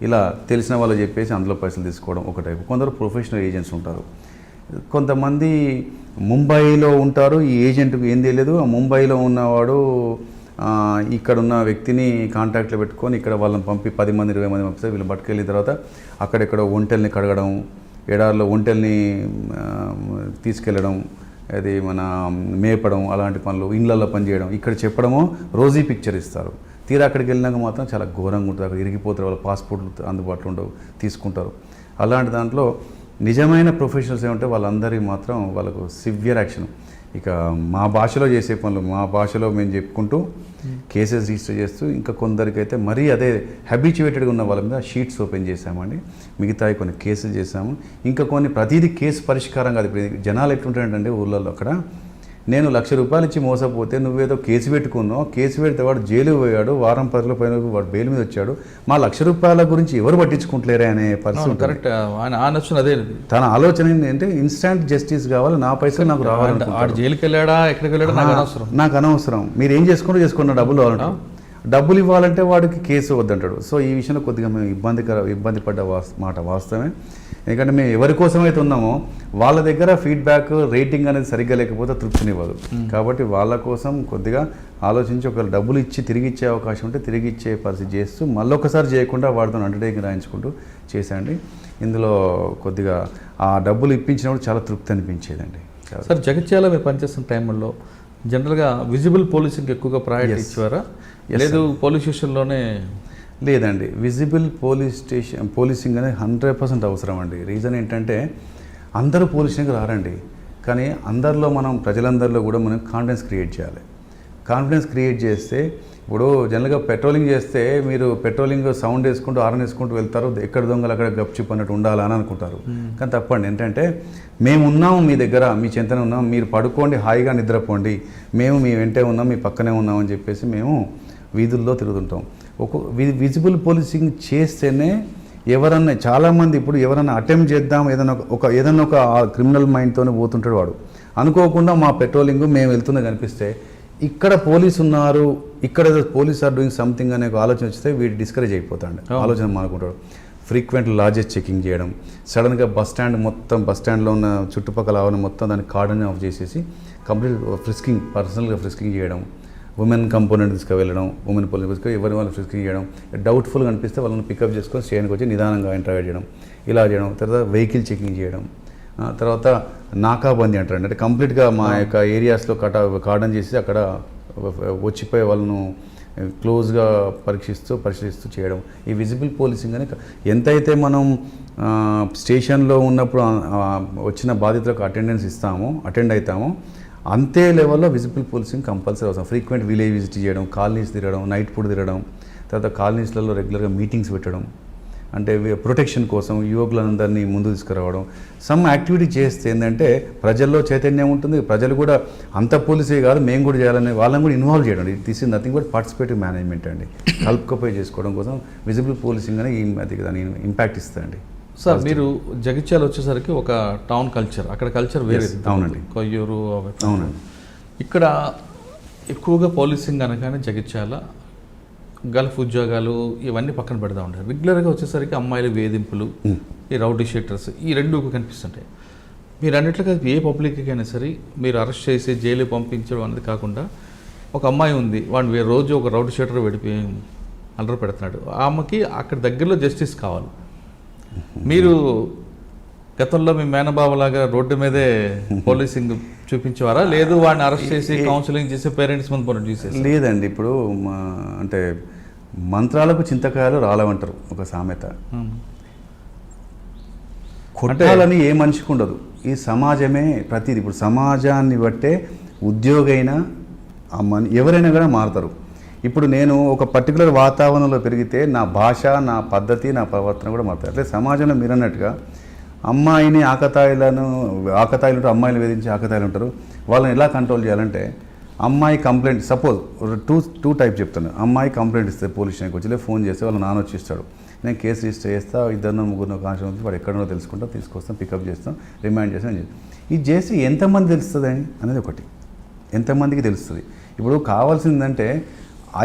ఇలా తెలిసిన వాళ్ళు చెప్పేసి అందులో పైసలు తీసుకోవడం ఒక టైపు. కొందరు ప్రొఫెషనల్ ఏజెంట్స్ ఉంటారు. కొంతమంది ముంబైలో ఉంటారు, ఈ ఏజెంట్కి ఏం తెలియదు. ఆ ముంబైలో ఉన్నవాడు ఇక్కడున్న వ్యక్తిని కాంటాక్ట్లో పెట్టుకొని ఇక్కడ వాళ్ళని పంపి 10 మంది 20 మంది పంపిస్తే వీళ్ళు పట్టుకెళ్ళిన తర్వాత అక్కడెక్కడ ఒంటెల్ని కడగడం, ఎడారిలో ఒంటెల్ని తీసుకెళ్ళడం, అది మన మేపడం, అలాంటి పనులు, ఇళ్ళల్లో పనిచేయడం, ఇక్కడ చెప్పడమో రోజీ పిక్చర్ ఇస్తారు. తీరా అక్కడికి వెళ్ళినాక మాత్రం చాలా ఘోరంగా ఉంటుంది. అక్కడ ఇరిగిపోతారు, వాళ్ళ పాస్పోర్ట్లు అందుబాటులో ఉండవు, తీసుకుంటారు. అలాంటి దాంట్లో నిజమైన ప్రొఫెషనల్స్ ఏమంటే వాళ్ళందరికీ మాత్రం వాళ్ళకు సివియర్ యాక్షన్. ఇక మా భాషలో చేసే పనులు, మా భాషలో మేము చెప్పుకుంటూ కేసెస్ రిజిస్టర్ చేస్తూ, ఇంకా కొందరికైతే మరీ అదే హ్యాబిచువేటెడ్గా ఉన్న వాళ్ళ మీద షీట్స్ ఓపెన్ చేశామండి. మిగతాయి కొన్ని కేసులు చేశాము. ఇంకా కొన్ని ప్రతిదీ కేసు పరిష్కారం కాదు. ఇప్పుడు జనాలు ఎట్లుంటారంటే ఊళ్ళల్లో అక్కడ, నేను 1,00,000 రూపాయలు ఇచ్చి మోసపోతే నువ్వేదో కేసు పెట్టుకున్నావు, కేసు పెడితే వాడు జైలు పోయాడు, వారం 10 రోజుల పైన వాడు బెయిల్ మీద వచ్చాడు, మా 1,00,000 రూపాయల గురించి ఎవరు పట్టించుకుంటలేరే అనే పరిస్థితి. కరెక్ట్. ఆలోచన అదే, తన ఆలోచన ఏంటంటే ఇన్స్టాంట్ జస్టిస్ కావాలి, నా పైసలు నాకు రావాలి. జైలుకి వెళ్ళాడా ఎక్కడికి వెళ్ళాడా నాకు అనవసరం, మీరు ఏం చేసుకుంటూ చేసుకున్న డబ్బులు కావాలంటే, డబ్బులు ఇవ్వాలంటే వాడికి కేసు వద్దంటాడు. సో ఈ విషయంలో కొద్దిగా మేము ఇబ్బంది పడ్డ మాట వాస్తవమే. ఎందుకంటే మేము ఎవరి కోసమైతే ఉన్నామో వాళ్ళ దగ్గర ఫీడ్బ్యాక్, రేటింగ్ అనేది సరిగ్గా లేకపోతే తృప్తినివ్వదు. కాబట్టి వాళ్ళ కోసం కొద్దిగా ఆలోచించి ఒకవేళ డబ్బులు ఇచ్చి తిరిగి ఇచ్చే అవకాశం ఉంటే తిరిగి ఇచ్చే పరిస్థితి చేస్తూ మళ్ళొకసారి చేయకుండా వాడితో అండర్టేకింగ్ రాయించుకుంటూ చేశాండి. ఇందులో కొద్దిగా ఆ డబ్బులు ఇప్పించినప్పుడు చాలా తృప్తి అనిపించేదండి. సార్, జగిత్యాల మీరు పనిచేస్తున్న టైంలో జనరల్గా విజిబుల్ పోలీసింగ్ ఎక్కువగా ప్రయారిటీ ఇచ్చేవారా? లేదు పోలీస్ స్టేషన్లోనే? లేదండి, విజిబుల్ పోలీసింగ్ అనేది 100% అవసరం అండి. రీజన్ ఏంటంటే అందరూ పోలీసింగ్కి రారండి, కానీ అందరిలో మనం ప్రజలందరిలో కూడా మనం కాన్ఫిడెన్స్ క్రియేట్ చేయాలి. కాన్ఫిడెన్స్ క్రియేట్ చేస్తే, ఇప్పుడు జనరల్గా పెట్రోలింగ్ చేస్తే మీరు పెట్రోలింగ్ సౌండ్ వేసుకుంటూ హారన్ వేసుకుంటూ వెళ్తారు, ఎక్కడ దొంగలు అక్కడ గప్చిప్ అన్నట్టు ఉండాలని అనుకుంటారు. కానీ తప్పండి. ఏంటంటే మేము ఉన్నాము, మీ దగ్గర మీ చెంతనే ఉన్నాం, మీరు పడుకోండి, హాయిగా నిద్రపోండి, మేము మీ వెంటే ఉన్నాం, మీ పక్కనే ఉన్నామని చెప్పేసి మేము వీధుల్లో తిరుగుతుంటాం. విజిబుల్ పోలీసింగ్ చేస్తేనే ఎవరన్నా, చాలామంది ఇప్పుడు ఎవరన్నా అటెంప్ట్ చేద్దాం ఏదన్నా ఒక క్రిమినల్ మైండ్తోనే పోతుంటాడు వాడు. అనుకోకుండా మా పెట్రోలింగ్ మేము వెళ్తున్నా కనిపిస్తే ఇక్కడ పోలీసు ఉన్నారు, ఇక్కడ పోలీస్ ఆర్ డూయింగ్ సంథింగ్ అనే ఒక ఆలోచన వస్తే వీడు డిస్కరేజ్ అయిపోతాడు, ఆలోచన మానుకుంటాడు. ఫ్రీక్వెంట్ లాడ్జెస్ చెకింగ్ చేయడం, సడన్గా బస్ స్టాండ్లో ఉన్న చుట్టుపక్కల ఆవరణ మొత్తం దాన్ని కార్డన్ ఆఫ్ చేసేసి కంప్లీట్ ఫ్రిస్కింగ్, పర్సనల్గా ఫ్రిస్కింగ్ చేయడం, ఉమెన్ కంపోనెంట్ తీసుకువెళ్ళడం, ఉమెన్ పోలీస్ తీసుకుని ఎవరి వాళ్ళు ఫ్రిస్కింగ్ చేయడం, డౌట్ఫుల్గా అనిపిస్తే వాళ్ళని పికప్ చేసుకొని స్టేషన్కి వచ్చి నిదానంగా ఇంటర్వ్యూ చేయడం, ఇలా చేయడం. తర్వాత వెహికల్ చెకింగ్ చేయడం, తర్వాత నాకాబందీ అంటారు, అంటే కంప్లీట్గా మా యొక్క ఏరియాస్లో కార్డన్ చేసి అక్కడ వచ్చిపోయే వాళ్ళను క్లోజ్గా పరిశీలిస్తూ చేయడం. ఈ విజిబుల్ పోలీసింగ్ అని ఎంతైతే మనం స్టేషన్లో ఉన్నప్పుడు వచ్చిన బాధితులకు అటెండ్ అవుతామో అంతే లెవెల్లో విజిబుల్ పోలీసింగ్ కంపల్సరీ అవసరం. ఫ్రీక్వెంట్ విలేజ్ విజిట్ చేయడం, కాలనీస్ తిరగడం, నైట్ పూట తిరగడం, తర్వాత కాలనీస్లలో రెగ్యులర్గా మీటింగ్స్ పెట్టడం, అంటే ప్రొటెక్షన్ కోసం యువకులందరినీ ముందు తీసుకురావడం. సమ్ యాక్టివిటీ చేస్తే ఏంటంటే ప్రజల్లో చైతన్యం ఉంటుంది, ప్రజలు కూడా అంత పోలీసే కాదు మేము కూడా చేయాలని వాళ్ళని కూడా ఇన్వాల్వ్ చేయడం. This is nothing but participative management అండి. కలుపుకపోయి చేసుకోవడం కోసం విజిబుల్ పోలీసింగ్ అని అది దాని ఇంపాక్ట్ ఇస్తుందండి. సార్ మీరు జగిత్యాల వచ్చేసరికి ఒక టౌన్ కల్చర్, అక్కడ కల్చర్ వేరే. అవునండి. కొయ్యూరు అవునండి. ఇక్కడ ఎక్కువగా పోలీసింగ్ అనగానే జగిత్యాల గల్ఫ్ ఉద్యోగాలు ఇవన్నీ పక్కన పెడతా ఉంటారు. రెగ్యులర్గా వచ్చేసరికి అమ్మాయిల వేధింపులు, ఈ రౌడీ షీటర్స్, ఈ రెండు కనిపిస్తుంటాయి. మీరు అన్నట్లుగా ఏ పబ్లిక్కి అయినా సరే మీరు అరెస్ట్ చేసి జైలు పంపించడం అనేది కాకుండా ఒక అమ్మాయి ఉంది, వాడు రోజు ఒక రౌడీ షీటర్ వెళ్ళిపోయి అల్లరి పెడుతున్నాడు, ఆమెకి అక్కడ దగ్గరలో జస్టిస్ కావాలి. మీరు గతంలో మీ మేనబాబులాగా రోడ్డు మీదే పోలీసింగ్ చూపించేవారా, లేదు వాడిని అరెస్ట్ చేసి కౌన్సిలింగ్ చేసి పేరెంట్స్ ముందు పనులు చూసేసి? లేదండి. ఇప్పుడు అంటే మంత్రాలకు చింతకాయలు రాలవంటారు ఒక సామెత. కొట్టాలని ఏ మనిషికి ఉండదు, ఈ సమాజమే ప్రతిదీ. ఇప్పుడు సమాజాన్ని బట్టే ఉద్యోగైనా ఎవరైనా కూడా మారుతారు. ఇప్పుడు నేను ఒక పర్టికులర్ వాతావరణంలో పెరిగితే నా భాష, నా పద్ధతి, నా ప్రవర్తన కూడా మారుతాయి. అట్లే సమాజంలో మీరు అన్నట్టుగా అమ్మాయిని ఆకతాయిలు ఉంటారు, అమ్మాయిలు వేధించి ఆకతాయిలు ఉంటారు. వాళ్ళని ఎలా కంట్రోల్ చేయాలంటే అమ్మాయి కంప్లైంట్, సపోజ్ టూ టైప్ చెప్తాను. అమ్మాయి కంప్లైంట్ ఇస్తే పోలీస్ స్టేషన్కి వచ్చి ఫోన్ చేస్తే వాళ్ళ నాన్న వచ్చి ఇస్తాడు, నేను కేసు రిజిస్టర్ చేస్తా, 2-3 కాన్స్టేబుల్ వాడు ఎక్కడో తెలుసుకుంటాం, తీసుకొస్తాం, పికప్ చేస్తాం, రిమాండ్ చేస్తాం అని చెప్పి. ఇది చేస్తే ఎంతమంది తెలుస్తుంది అనేది ఒకటి, ఎంతమందికి తెలుస్తుంది. ఇప్పుడు కావాల్సిందంటే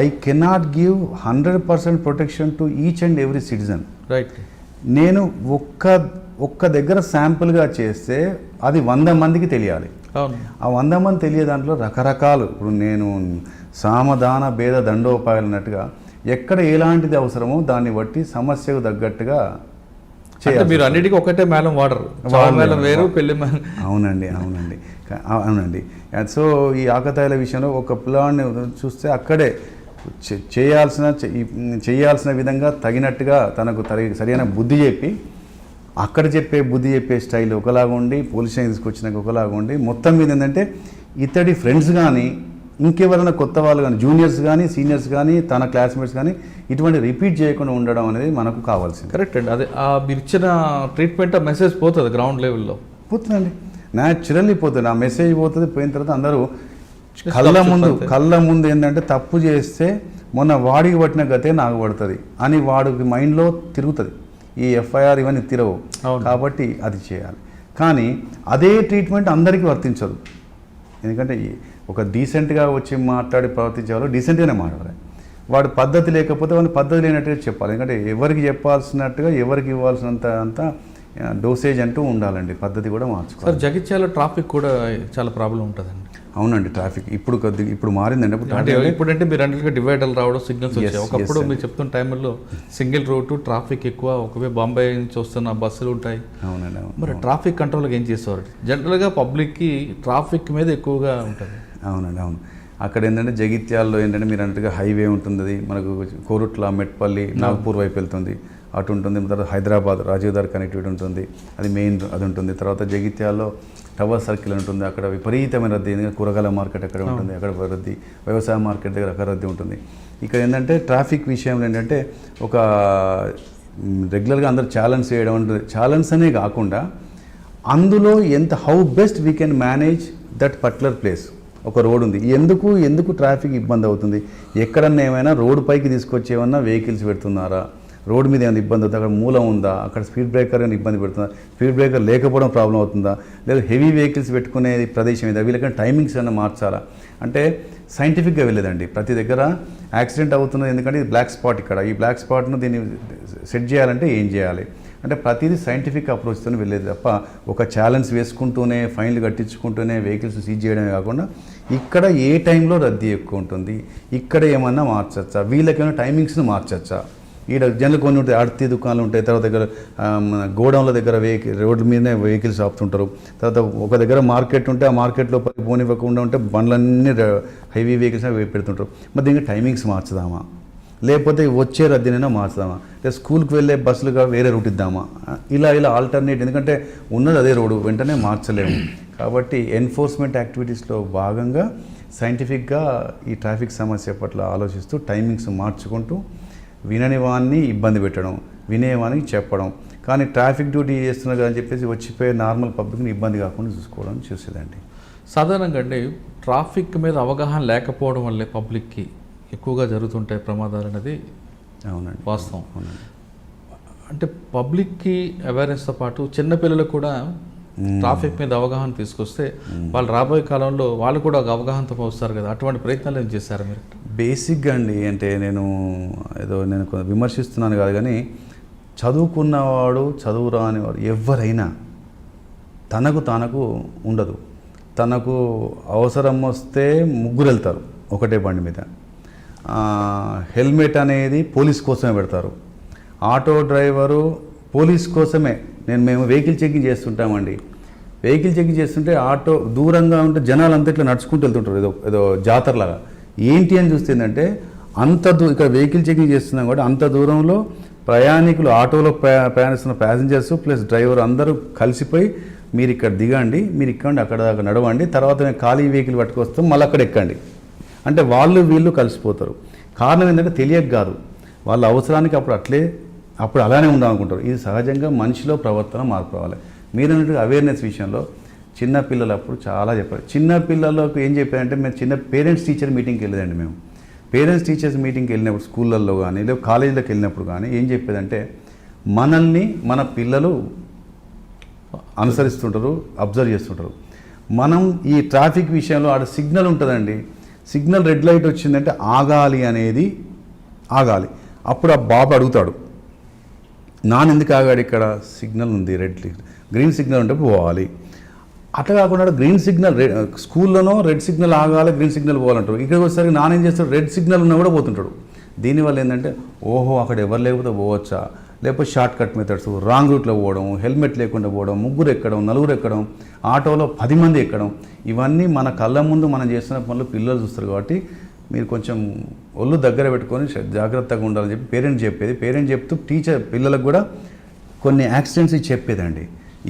I cannot give 100% protection to each and every citizen. Right. నేను ఒక్క దగ్గర శాంపుల్గా చేస్తే అది 100 మందికి తెలియాలి. ఆ 100 మంది తెలియ దాంట్లో రకరకాలు, ఇప్పుడు నేను సామధాన భేద దండోపాయాలు అన్నట్టుగా ఎక్కడ ఎలాంటిది అవసరమో దాన్ని బట్టి సమస్యకు తగ్గట్టుగా చేయాలి. మీరు అన్నిటికీ ఒకటే మేళం వాడరు, మేళం వేరు, పెళ్లి మేళం. అవునండి. సో ఈ ఆకతాయిల విషయంలో ఒక పిల్లవాడిని చూస్తే అక్కడే చేయాల్సిన విధంగా తగినట్టుగా తనకు సరైన బుద్ధి చెప్పి, అక్కడ బుద్ధి చెప్పే స్టైల్ ఒకలాగా ఉండి, పోలీస్ స్టేషన్ తీసుకొచ్చినాక ఒకలాగా ఉండి, మొత్తం మీద ఏంటంటే ఇతడి ఫ్రెండ్స్ కానీ ఇంకెవరైనా కొత్త వాళ్ళు కానీ జూనియర్స్ కానీ సీనియర్స్ కానీ తన క్లాస్మేట్స్ కానీ ఇటువంటి రిపీట్ చేయకుండా ఉండడం అనేది మనకు కావాల్సింది. కరెక్ట్ అండి. అదే మీరు ఇచ్చిన ట్రీట్మెంట్ ఆ మెసేజ్ పోతుంది గ్రౌండ్ లెవెల్లో, పోతుందండి, న్యాచురల్లీ పోతుంది. ఆ మెసేజ్ పోతుంది. పోయిన తర్వాత అందరూ కళ్ళ ముందు ఏంటంటే తప్పు చేస్తే మొన్న వాడికి పట్టిన గతే నాకు పడుతుంది అని వాడికి మైండ్లో తిరుగుతుంది. ఈ ఎఫ్ఐఆర్ ఇవన్నీ తిరగవు కాబట్టి అది చేయాలి. కానీ అదే ట్రీట్మెంట్ అందరికీ వర్తించదు. ఎందుకంటే ఒక డీసెంట్గా వచ్చి మాట్లాడి ప్రవర్తించే వాళ్ళు డీసెంట్గానే మాట్లాడాలి. వాడు పద్ధతి లేకపోతే వాడిని పద్ధతి లేనట్టుగా చెప్పాలి. ఎందుకంటే ఎవరికి చెప్పాల్సినట్టుగా ఎవరికి ఇవ్వాల్సినంత డోసేజ్ అంటూ ఉండాలండి. పద్ధతి కూడా మార్చుకోవాలి. సార్ జగిత్యాల ట్రాఫిక్ కూడా చాలా ప్రాబ్లం ఉంటుందండి. అవునండి. ట్రాఫిక్ ఇప్పుడు మారిందండి. ఇప్పుడంటే మీరు అన్నిటిగా డివైడర్లు రావడం, సిగ్నల్స్ వచ్చాయి. ఒకప్పుడు మీరు చెప్తున్న టైంలో సింగిల్ రోడ్డు, ట్రాఫిక్ ఎక్కువ, ఒకవే బాంబే నుంచి వస్తున్న బస్సులు ఉంటాయి. అవునండి. మరి ట్రాఫిక్ కంట్రోల్కి ఏం చేసేవారు? జనరల్గా పబ్లిక్కి ట్రాఫిక్ మీద ఎక్కువగా ఉంటుంది. అవునండి. అక్కడ ఏంటంటే జగిత్యాలలో ఏంటంటే మీరు అన్నట్టుగా హైవే ఉంటుంది, మనకు కోరుట్ల, మెట్పల్లి, నాగపూర్ వైపు వెళ్తుంది, అటు ఉంటుంది. తర్వాత హైదరాబాద్ రాజీవ్ దారి కనెక్టివిటీ ఉంటుంది, అది మెయిన్ అది ఉంటుంది. తర్వాత జగిత్యాలలో టవర్ సర్కిల్ ఉంటుంది, అక్కడ విపరీతమైన రద్దీ. ఎందుకంటే కూరగాయల మార్కెట్ అక్కడ ఉంటుంది, అక్కడ రద్దీ. వ్యవసాయ మార్కెట్ దగ్గర అక్కడ రద్దీ ఉంటుంది. ఇక్కడ ఏంటంటే ట్రాఫిక్ విషయంలో ఏంటంటే ఒక రెగ్యులర్గా అందరూ ఛాలెంజ్ చేయడం ఉంటుంది. ఛాలెంజ్ అనే కాకుండా అందులో how best we can manage that particular place. ఒక రోడ్ ఉంది, ఎందుకు ట్రాఫిక్ ఇబ్బంది అవుతుంది, ఎక్కడన్నా ఏమైనా రోడ్డు పైకి తీసుకొచ్చి ఏమన్నా వెహికల్స్ పెడుతున్నారా, రోడ్డు మీద ఏమైనా ఇబ్బంది అవుతుంది, అక్కడ మూలం ఉందా, అక్కడ స్పీడ్ బ్రేకర్ ఏమైనా ఇబ్బంది పెడుతుందా, స్పీడ్ బ్రేకర్ లేకపోవడం ప్రాబ్లం అవుతుందా, లేదా హెవీ వెహికల్స్ పెట్టుకునే ప్రదేశం ఏదా, వీళ్ళకైనా టైమింగ్స్ ఏమైనా మార్చాలా అంటే సైంటిఫిక్గా వెళ్ళేదండి. ప్రతి దగ్గర యాక్సిడెంట్ అవుతున్నది ఎందుకంటే ఇది బ్లాక్ స్పాట్. ఇక్కడ ఈ బ్లాక్ స్పాట్ను దీన్ని సెట్ చేయాలంటే ఏం చేయాలి అంటే ప్రతిదీ సైంటిఫిక్ అప్రోచ్తో వెళ్ళేది తప్ప ఒక ఛాలెంజ్ వేసుకుంటూనే ఫైన్లు కట్టించుకుంటూనే వెహికల్స్ సీజ్ చేయడమే కాకుండా ఇక్కడ ఏ టైంలో రద్దీ ఎక్కువ ఉంటుంది, ఇక్కడ ఏమన్నా మార్చచ్చా, వీళ్ళకేమైనా టైమింగ్స్ను మార్చచ్చా. ఈడ జనరల్ కొన్ని ఉంటాయి, ఆడతీ దుకాణాలు ఉంటాయి, తర్వాత దగ్గర గోడౌన్ల దగ్గర రోడ్ల మీదనే వెహికల్స్ ఆపుతుంటారు. తర్వాత ఒక దగ్గర మార్కెట్ ఉంటే ఆ మార్కెట్లో పోనివ్వకుండా ఉంటే బండ్లన్నీ హెవీ వెహికల్స్ పెడుతుంటారు. మరి దీనికి టైమింగ్స్ మార్చుదామా, లేకపోతే వచ్చే రద్దీనైనా మార్చుదామా, లేదా స్కూల్కి వెళ్ళే బస్సులుగా వేరే రూట్ ఇద్దామా, ఇలా ఆల్టర్నేట్. ఎందుకంటే ఉన్నది అదే రోడ్డు, వెంటనే మార్చలేము. కాబట్టి ఎన్ఫోర్స్మెంట్ యాక్టివిటీస్లో భాగంగా సైంటిఫిక్గా ఈ ట్రాఫిక్ సమస్య పట్ల ఆలోచిస్తూ టైమింగ్స్ మార్చుకుంటూ వినని వాడిని ఇబ్బంది పెట్టడం, వినేవానికి చెప్పడం. కానీ ట్రాఫిక్ డ్యూటీ చేస్తున్నారు కదా అని చెప్పేసి వచ్చిపోయే నార్మల్ పబ్లిక్ని ఇబ్బంది కాకుండా చూసుకోవడం చూసేదండి. సాధారణంగా అండి ట్రాఫిక్ మీద అవగాహన లేకపోవడం వల్లే పబ్లిక్కి ఎక్కువగా జరుగుతుంటాయి ప్రమాదాలు అనేది అవునండి, వాస్తవం. అవునండి. అంటే పబ్లిక్కి అవేర్నెస్తో పాటు చిన్నపిల్లలకు కూడా ట్రాఫిక్ మీద అవగాహన తీసుకొస్తే వాళ్ళు రాబోయే కాలంలో వాళ్ళు కూడా ఒక అవగాహనతో వస్తారు కదా, అటువంటి ప్రయత్నాలు ఏం చేశారు మీరు? బేసిక్గా అండి, అంటే నేను కొంచెం విమర్శిస్తున్నాను కాదు, కానీ చదువుకున్నవాడు చదువు రానివాడు ఎవరైనా తనకు ఉండదు. తనకు అవసరం వస్తే ముగ్గురు వెళ్తారు ఒకటే బండి మీద. హెల్మెట్ అనేది పోలీస్ కోసమే పెడతారు. ఆటో డ్రైవరు పోలీస్ కోసమే. మేము వెహికల్ చెకింగ్ చేస్తుంటామండి. వెహికల్ చెకింగ్ చేస్తుంటే ఆటో దూరంగా ఉంటే జనాలు అంతా ఇట్లా నడుచుకుంటూ వెళ్తుంటారు, ఏదో జాతరలాగా. ఏంటి అని చూస్తుందంటే ఇక్కడ వెహికల్ చెకింగ్ చేస్తున్నాం కూడా అంత దూరంలో ప్రయాణికులు, ఆటోలో ప్రయాణిస్తున్న ప్యాసింజర్స్ ప్లస్ డ్రైవర్ అందరూ కలిసిపోయి మీరు ఇక్కడ దిగండి, మీరు ఎక్కండి, అక్కడ దాకా నడవండి, తర్వాత మేము ఖాళీ వెహికల్ పట్టుకొస్తాం, మళ్ళీ అక్కడ ఎక్కండి అంటే వీళ్ళు కలిసిపోతారు. కారణం ఏంటంటే తెలియక కాదు, వాళ్ళ అవసరానికి అప్పుడు అలానే ఉండాలనుకుంటారు. ఇది సహజంగా మనిషిలో ప్రవర్తన మార్పు రావాలి. మీరు అన్నట్టుగా అవేర్నెస్ విషయంలో చిన్నపిల్లలప్పుడు చాలా చెప్పారు. చిన్నపిల్లలకు ఏం చెప్పారంటే మేము పేరెంట్స్ టీచర్ మీటింగ్కి వెళ్ళేదండి. మేము పేరెంట్స్ టీచర్స్ మీటింగ్కి వెళ్ళినప్పుడు స్కూళ్ళల్లో కానీ లేదా కాలేజీలకు వెళ్ళినప్పుడు కానీ ఏం చెప్పేదంటే మనల్ని మన పిల్లలు అనుసరిస్తుంటారు, అబ్జర్వ్ చేస్తుంటారు. మనం ఈ ట్రాఫిక్ విషయంలో ఆడ సిగ్నల్ ఉంటుందండి, సిగ్నల్ రెడ్ లైట్ వచ్చిందంటే ఆగాలి. అప్పుడు ఆ బాబు అడుగుతాడు, ఎందుకు ఆగాడు, ఇక్కడ సిగ్నల్ ఉంది, గ్రీన్ సిగ్నల్ ఉంటే పోవాలి. అట్లా కాకుండా గ్రీన్ సిగ్నల్ స్కూల్లోనో రెడ్ సిగ్నల్ ఆగాలి, గ్రీన్ సిగ్నల్ పోవాలంటారు. ఇక్కడికి వచ్చేసరికి ఏం చేస్తాడు, రెడ్ సిగ్నల్ ఉన్నా కూడా పోతుంటాడు. దీనివల్ల ఏంటంటే ఓహో అక్కడ ఎవరు లేకపోతే పోవచ్చా, లేకపోతే షార్ట్ కట్ మెథడ్స్, రాంగ్ రూట్లో పోవడం, హెల్మెట్ లేకుండా పోవడం, ముగ్గురు ఎక్కడం, నలుగురు ఎక్కడం, ఆటోలో 10 మంది ఎక్కడం, ఇవన్నీ మన కళ్ళ ముందు మనం చేస్తున్న పనులు పిల్లలు చూస్తారు. కాబట్టి మీరు కొంచెం ఒళ్ళు దగ్గర పెట్టుకొని జాగ్రత్తగా ఉండాలని చెప్పి పేరెంట్ చెప్తూ టీచర్ పిల్లలకు కూడా కొన్ని యాక్సిడెంట్స్ చెప్పేదండి.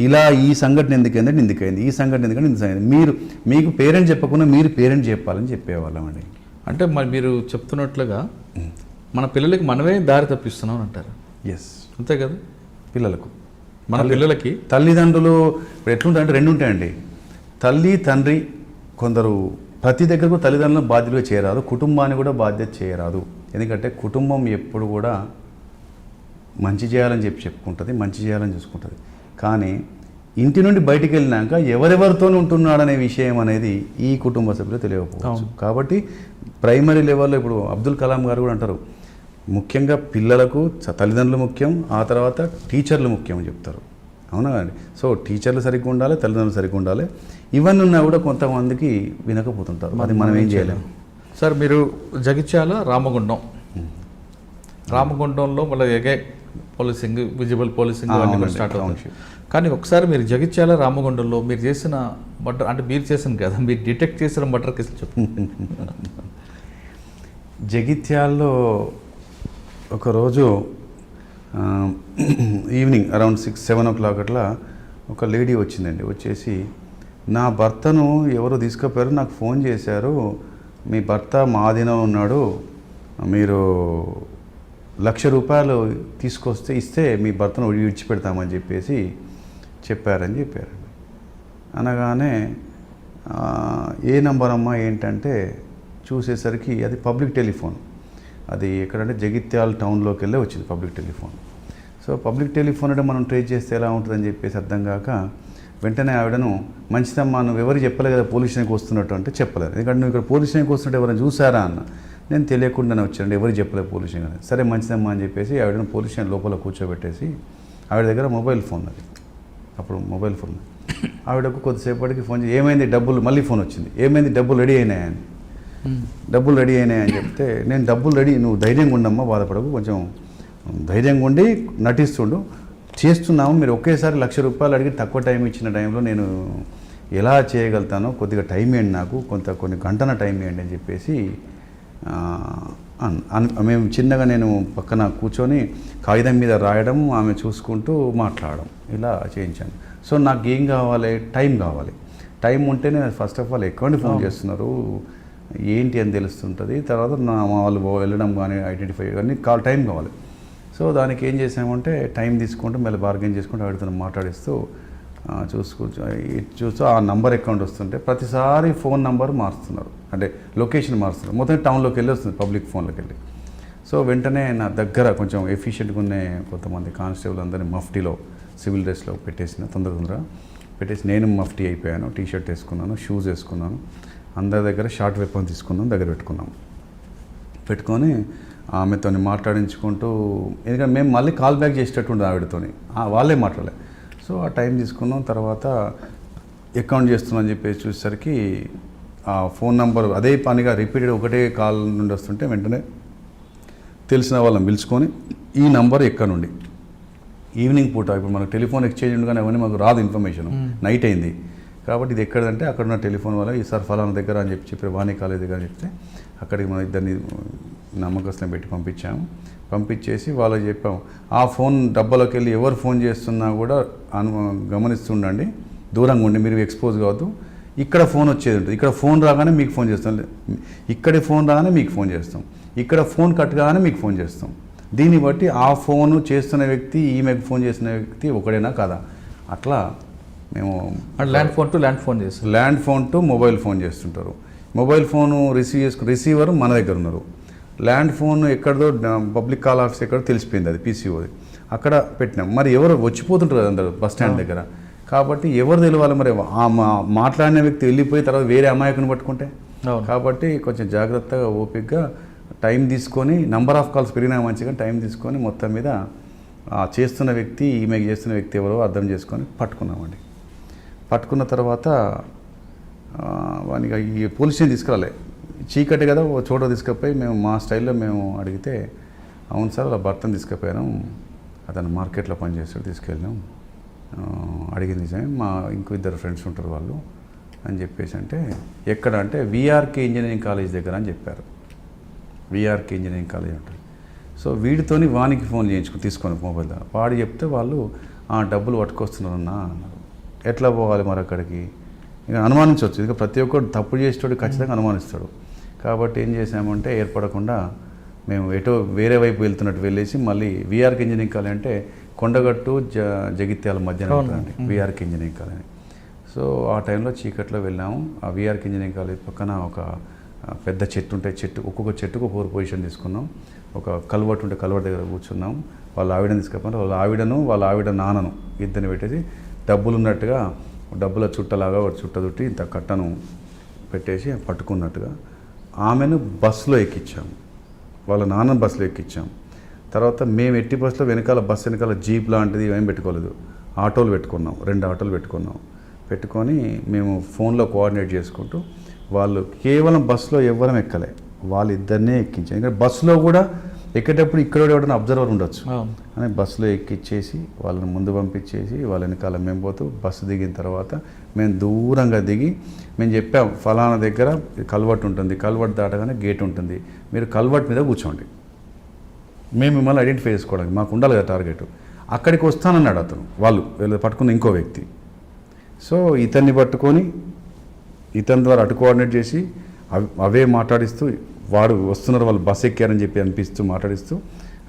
ఇలా ఈ సంఘటన ఎందుకైంది, ఈ సంఘటన ఎందుకంటే మీకు పేరెంట్ చెప్పకుండా మీరు పేరెంట్ చెప్పాలని చెప్పేవాళ్ళం అండి. అంటే మరి మీరు చెప్తున్నట్లుగా మన పిల్లలకి మనమే దారి తప్పిస్తున్నాం అంటారు. ఎస్, అంతే కదా. మన పిల్లలకి తల్లిదండ్రులు ఇప్పుడు ఎట్లుంటాయంటే 2 ఉంటాయండి. తల్లి తండ్రి కొందరు ప్రతి దగ్గరకు తల్లిదండ్రులను బాధ్యతగా చేయరాదు, కుటుంబాన్ని కూడా బాధ్యత చేయరాదు. ఎందుకంటే కుటుంబం ఎప్పుడు కూడా మంచి చేయాలని చెప్పుకుంటుంది, మంచి చేయాలని చూసుకుంటుంది. కానీ ఇంటి నుండి బయటికి వెళ్ళినాక ఎవరెవరితో ఉంటున్నాడనే విషయం అనేది ఈ కుటుంబ సభ్యులు తెలియకపోవచ్చు. కాబట్టి ప్రైమరీ లెవెల్లో ఇప్పుడు అబ్దుల్ కలాం గారు కూడా అంటారు, ముఖ్యంగా పిల్లలకు తల్లిదండ్రులు ముఖ్యం, ఆ తర్వాత టీచర్లు ముఖ్యం అని చెప్తారు. అవునా అండి? సో టీచర్లు సరిగ్గా ఉండాలి, తల్లిదండ్రులు సరిగ్గా ఉండాలి. ఇవన్నీ ఉన్నా కూడా కొంతమందికి వినకపోతుంటారు. అది మనం ఏం చేయలేము. సార్ మీరు జగిత్యాల రామగుండంలో మళ్ళీ పోలీసింగ్, విజిబుల్ పోలీసింగ్ అన్నీ స్టార్ట్ అవుతాయి. కానీ ఒకసారి మీరు జగిత్యాల రామగుండంలో మీరు చేసిన మర్డర్, అంటే మీరు చేసిన కదా, మీరు డిటెక్ట్ చేసిన మర్డర్ కేసులు చెప్పు. జగిత్యాల్లో ఒకరోజు ఈవినింగ్ అరౌండ్ 6-7 o'clock అట్లా ఒక లేడీ వచ్చిందండి. వచ్చేసి నా భర్తను ఎవరో తీసుకుపోయారు, నాకు ఫోన్ చేశారు, మీ భర్త మా ఆధీనంలో ఉన్నాడు, మీరు ₹1,00,000 ఇస్తే మీ భర్తను విడిచిపెడతామని చెప్పేసి చెప్పారండి. అనగానే ఏ నంబర్ అమ్మా ఏంటంటే చూసేసరికి అది పబ్లిక్ టెలిఫోన్. అది ఎక్కడంటే జగిత్యాల టౌన్లోకి వెళ్ళి వచ్చింది public telephone. So public telephone అంటే మనం ట్రేస్ చేస్తే ఎలా ఉంటుందని చెప్పేసి అర్థం కాక వెంటనే ఆవిడను, మంచిదమ్మా నువ్వు ఎవరికి చెప్పలేదు కదా పోలీస్ స్టేషన్కి వస్తున్నట్టు అంటే చెప్పలేదు. ఎందుకంటే నువ్వు ఇక్కడ పోలీస్ స్టేషన్కి వస్తున్నట్టు ఎవరైనా చూసారా అన్న. నేను తెలియకుండానే వచ్చానండి, ఎవరికి చెప్పలేదు పోలీస్ స్టేషన్. సరే మంచిదమ్మా అని చెప్పేసి ఆవిడను పోలీస్ స్టేషన్ లోపల కూర్చోబెట్టేసి ఆవిడ దగ్గర మొబైల్ ఫోన్, అది అప్పుడు మొబైల్ ఫోన్, ఆవిడకు కొద్దిసేపటికి ఫోన్ చేసి ఏమైంది డబ్బులు, మళ్ళీ ఫోన్ వచ్చింది, ఏమైంది డబ్బులు రెడీ అయినాయని. డబ్బులు రెడీ అయినాయని చెప్తే నేను డబ్బులు రెడీ, నువ్వు ధైర్యంగా ఉండమ్మా, బాధపడకు, కొంచెం ధైర్యంగా ఉండి నటిస్తుండు, చేస్తున్నాము, మీరు ఒకేసారి ₹1,00,000 అడిగి తక్కువ టైం ఇచ్చిన టైంలో నేను ఎలా చేయగలుగుతానో కొద్దిగా టైం ఇవ్వండి, నాకు కొన్ని గంటల టైం ఇవ్వండి అని చెప్పేసి మేము చిన్నగా నేను పక్కన కూర్చొని కాగితం మీద రాయడం, ఆమె చూసుకుంటూ మాట్లాడడం ఇలా చేయించాను. సో నాకు ఏం కావాలి, టైం కావాలి. టైం ఉంటేనే ఫస్ట్ ఆఫ్ ఆల్ ఎక్కడ ఫోన్ చేస్తున్నారు ఏంటి అని తెలుస్తుంటుంది. తర్వాత వాళ్ళు వెళ్ళడం కానీ ఐడెంటిఫై కానీ టైం కావాలి. సో దానికి ఏం చేసామంటే టైం తీసుకుంటూ మళ్ళీ బార్గెన్ చేసుకుంటూ వాడితో మాట్లాడిస్తూ చూస్తూ ఆ నంబర్ అకౌంట్ వస్తుంటే ప్రతిసారి ఫోన్ నంబర్ మారుస్తున్నారు, అంటే లొకేషన్ మారుస్తున్నారు. మొత్తం టౌన్లోకి వెళ్ళి వస్తుంది, పబ్లిక్ ఫోన్లోకి వెళ్ళి. సో వెంటనే నా దగ్గర కొంచెం ఎఫిషియెంట్గా ఉన్న కొంతమంది కానిస్టేబుల్ అందరినీ మఫ్టీలో సివిల్ డ్రెస్లో తొందరగా పెట్టేసి నేను మఫ్టీ అయిపోయాను. టీ షర్ట్ వేసుకున్నాను, షూస్ వేసుకున్నాను. అందరి దగ్గర షార్ట్ వెపన్ తీసుకున్నాం, దగ్గర పెట్టుకొని ఆమెతో మాట్లాడించుకుంటూ, ఎందుకంటే మేము మళ్ళీ కాల్ బ్యాక్ చేసేటట్టు ఆవిడతోని, వాళ్ళే మాట్లాడలే. సో ఆ టైం తీసుకున్నాం. తర్వాత అకౌంట్ చేస్తున్నాం అని చెప్పేసి చూసేసరికి ఆ ఫోన్ నంబర్ అదే పనిగా రిపీటెడ్ ఒకటే కాల్ నుండి వస్తుంటే వెంటనే తెలిసిన వాళ్ళని పిలుచుకొని ఈ నంబర్ ఎక్కడ నుండి ఈవినింగ్ పూట, ఇప్పుడు మనకు టెలిఫోన్ ఎక్స్చేంజ్ ఉండగానే అవన్నీ మాకు రాదు ఇన్ఫర్మేషన్, నైట్ అయింది కాబట్టి ఇది ఎక్కడంటే అక్కడ ఉన్న టెలిఫోన్ వల్ల ఈ సార్ ఫలానా దగ్గర అని చెప్పి వాణి కాలేజ్ దగ్గర అని చెప్తే అక్కడికి మన ఇద్దరిని నమ్మకస్తులను పెట్టి పంపించేసి వాళ్ళకి చెప్పాము ఆ ఫోన్ డబ్బాలోకి వెళ్ళి ఎవరు ఫోన్ చేస్తున్నా కూడా గమనిస్తుండండి, దూరంగా ఉండి, మీరు ఎక్స్పోజ్ కావద్దు. ఇక్కడ ఫోన్ వచ్చేది ఉంటుంది, ఇక్కడ ఫోన్ రాగానే మీకు ఫోన్ చేస్తాం, ఇక్కడి ఫోన్ రాగానే మీకు ఫోన్ చేస్తాం, ఇక్కడ ఫోన్ కట్ కాగానే మీకు ఫోన్ చేస్తాం. దీన్ని బట్టి ఆ ఫోను చేస్తున్న వ్యక్తి ఈమెకు ఫోన్ చేసిన వ్యక్తి ఒకడేనా కాదా, అట్లా మేము land phone to mobile phone చేస్తుంటారు. మొబైల్ ఫోను రిసీవర్ మన దగ్గర ఉన్నారు. ల్యాండ్ ఫోన్ ఎక్కడదో పబ్లిక్ కాల్ ఆఫీస్ ఎక్కడో తెలిసిపోయింది, అది పీసీఓది, అక్కడ పెట్టినాం. మరి ఎవరు వచ్చిపోతుంటారు కదా అందరు బస్ స్టాండ్ దగ్గర, కాబట్టి ఎవరు తెలియాలి మరి మాట్లాడిన వ్యక్తి వెళ్ళిపోయి తర్వాత వేరే అమాయకుని పట్టుకుంటే. కాబట్టి కొంచెం జాగ్రత్తగా ఓపికగా టైం తీసుకొని, నంబర్ ఆఫ్ కాల్స్ పెరిగినా మంచిగా టైం తీసుకొని మొత్తం మీద చేస్తున్న వ్యక్తి ఈమెకి చేస్తున్న వ్యక్తి ఎవరో అర్థం చేసుకొని పట్టుకున్నామండి. పట్టుకున్న తర్వాత వానికి ఈ పోలీస్ స్టేషన్ తీసుకురాలే, చీకటి కదా, ఓ చోట తీసుకుపోయి మేము మా స్టైల్లో మేము అడిగితే అవును సార్ అలా భర్తను తీసుకుపోయాను, అతను మార్కెట్లో పనిచేస్తాడు, తీసుకెళ్ళాం, అడిగింది నిజమే, మా ఇంకో ఇద్దరు ఫ్రెండ్స్ ఉంటారు వాళ్ళు అని చెప్పేసి అంటే ఎక్కడ అంటే విఆర్కే ఇంజనీరింగ్ కాలేజ్ దగ్గర అని చెప్పారు. విఆర్కే ఇంజనీరింగ్ కాలేజ్ ఉంటుంది. సో వీడితోని వానికి ఫోన్ తీసుకొని మొబైల్ ద్వారా వాడు చెప్తే వాళ్ళు డబ్బులు పట్టుకొస్తున్నారన్నా అన్నారు. ఎట్లా పోవాలి మరి అక్కడికి, ఇక అనుమానించవచ్చు, ఇక ప్రతి ఒక్కరు తప్పు చేసేటోడు ఖచ్చితంగా అనుమానిస్తాడు. కాబట్టి ఏం చేసామంటే ఏర్పడకుండా మేము ఎటో వేరే వైపు వెళ్తున్నట్టు వెళ్ళేసి మళ్ళీ విఆర్కే ఇంజనీరింగ్ కాలేజ్ అంటే కొండగట్టు జగిత్యాల మధ్యన ఉంటుందండి విఆర్కే ఇంజనీరింగ్ కాలేజ్. సో ఆ టైంలో చీకట్లో వెళ్ళాము. ఆ విఆర్కే ఇంజనీరింగ్ కాలేజ్ పక్కన ఒక పెద్ద చెట్టు ఉంటే ఒక్కొక్క చెట్టుకు 4 పొజిషన్ తీసుకున్నాం. ఒక కల్వర్ట్ ఉంటే కల్వర్ట్ దగ్గర కూర్చున్నాం. వాళ్ళ ఆవిడని తీసుకపోతే వాళ్ళ ఆవిడను వాళ్ళ ఆవిడ నాన్నను ఇద్దరిని పెట్టేసి డబ్బులు ఉన్నట్టుగా డబ్బుల చుట్టలాగా ఒక చుట్ట చుట్టి ఇంత కట్టను పెట్టేసి పట్టుకున్నట్టుగా ఆమెను బస్సులో ఎక్కించాము. వాళ్ళ నాన్న బస్సులో ఎక్కించాం. తర్వాత మేము ఎట్టి బస్సులో బస్సు వెనకాల జీప్ లాంటిది ఏం పెట్టుకోలేదు, ఆటోలు పెట్టుకున్నాం, 2 ఆటోలు పెట్టుకొని మేము ఫోన్లో కోఆర్డినేట్ చేసుకుంటూ వాళ్ళు కేవలం బస్సులో ఎవరం ఎక్కలే, వాళ్ళిద్దరినే ఎక్కించాం. ఎందుకంటే బస్సులో కూడా ఎక్కేటప్పుడు ఇక్కడ ఎవరైనా అబ్జర్వర్ ఉండొచ్చు అని బస్సులో ఎక్కిచ్చేసి వాళ్ళని ముందు పంపించేసి వాళ్ళ వెనకాల మేము పోతూ బస్సు దిగిన తర్వాత మేము దూరంగా దిగి మేము చెప్పాం ఫలానా దగ్గర కల్వర్ట్ ఉంటుంది, కల్వర్ట్ దాటగానే గేట్ ఉంటుంది, మీరు కల్వర్ట్ మీద కూర్చోండి, మేము మిమ్మల్ని ఐడెంటిఫై చేసుకోవడానికి మాకు ఉండాలి కదా టార్గెట్. అక్కడికి వస్తానన్నాడు అతను, వాళ్ళు పట్టుకున్న ఇంకో వ్యక్తి. సో ఇతన్ని పట్టుకొని ఇతని ద్వారా అటు కోఆర్డినేట్ చేసి అవే మాట్లాడిస్తూ వాడు వస్తున్నారు, వాళ్ళు బస్సు ఎక్కారని చెప్పి అనిపిస్తూ మాట్లాడిస్తూ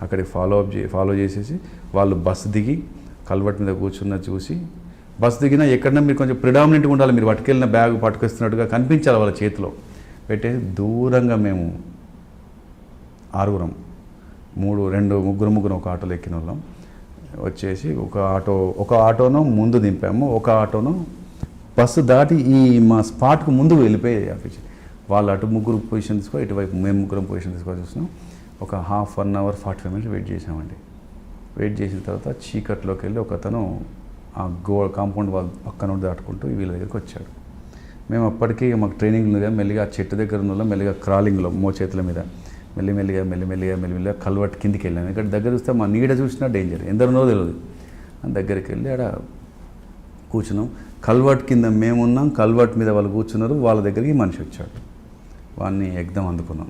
అక్కడికి ఫాలో చేసేసి వాళ్ళు బస్సు దిగి కల్వర్ట్ మీద కూర్చున్న చూసి బస్సు దిగినా ఎక్కడన్నా మీరు కొంచెం ప్రిడామినెంట్గా ఉండాలి, మీరు పట్టుకెళ్ళిన బ్యాగ్ పట్టుకొస్తున్నట్టుగా కనిపించాలి వాళ్ళ చేతిలో పెట్టేసి దూరంగా మేము 6 ముగ్గురు ఒక ఆటోలో ఎక్కిన వాళ్ళం వచ్చేసి ఒక ఆటోను ముందు దింపాము, ఒక ఆటోను బస్సు దాటి ఈ మా స్పాట్కు ముందు వెళ్ళిపోయి ఆఫీస్. వాళ్ళు అటు 3 పొజిషన్ తీసుకొని ఇటువైపు మేము 3 పొజిషన్ తీసుకొని చూస్తున్నాం. ఒక 1/2 అవర్ 45 minutes వెయిట్ చేసామండి. వెయిట్ చేసిన తర్వాత చీకట్లోకి వెళ్ళి ఒక అతను ఆ కాంపౌండ్ వాళ్ళ పక్కన దాటుకుంటూ వీళ్ళ దగ్గరికి వచ్చాడు. మేము అప్పటికీ మాకు ట్రైనింగ్ ఉంది కదా, మెల్లిగా ఆ చెట్టు దగ్గర ఉన్న మెల్లిగా క్రాలింగ్లో మోచేతుల మీద మెల్లిమెల్లిగా కల్వర్ట్ కిందికి వెళ్ళాము. ఇక్కడ దగ్గర చూస్తే మా నీడ చూసినా డేంజర్, ఎందరున్నో తెలియదు. దగ్గరికి వెళ్ళి ఆడ కూర్చున్నాం. కల్వర్ట్ కింద మేమున్నాం, కల్వర్ట్ మీద వాళ్ళు కూర్చున్నారు, వాళ్ళ దగ్గరికి మనిషి వచ్చాడు. వాడిని ఎగ్దం అందుకున్నాం.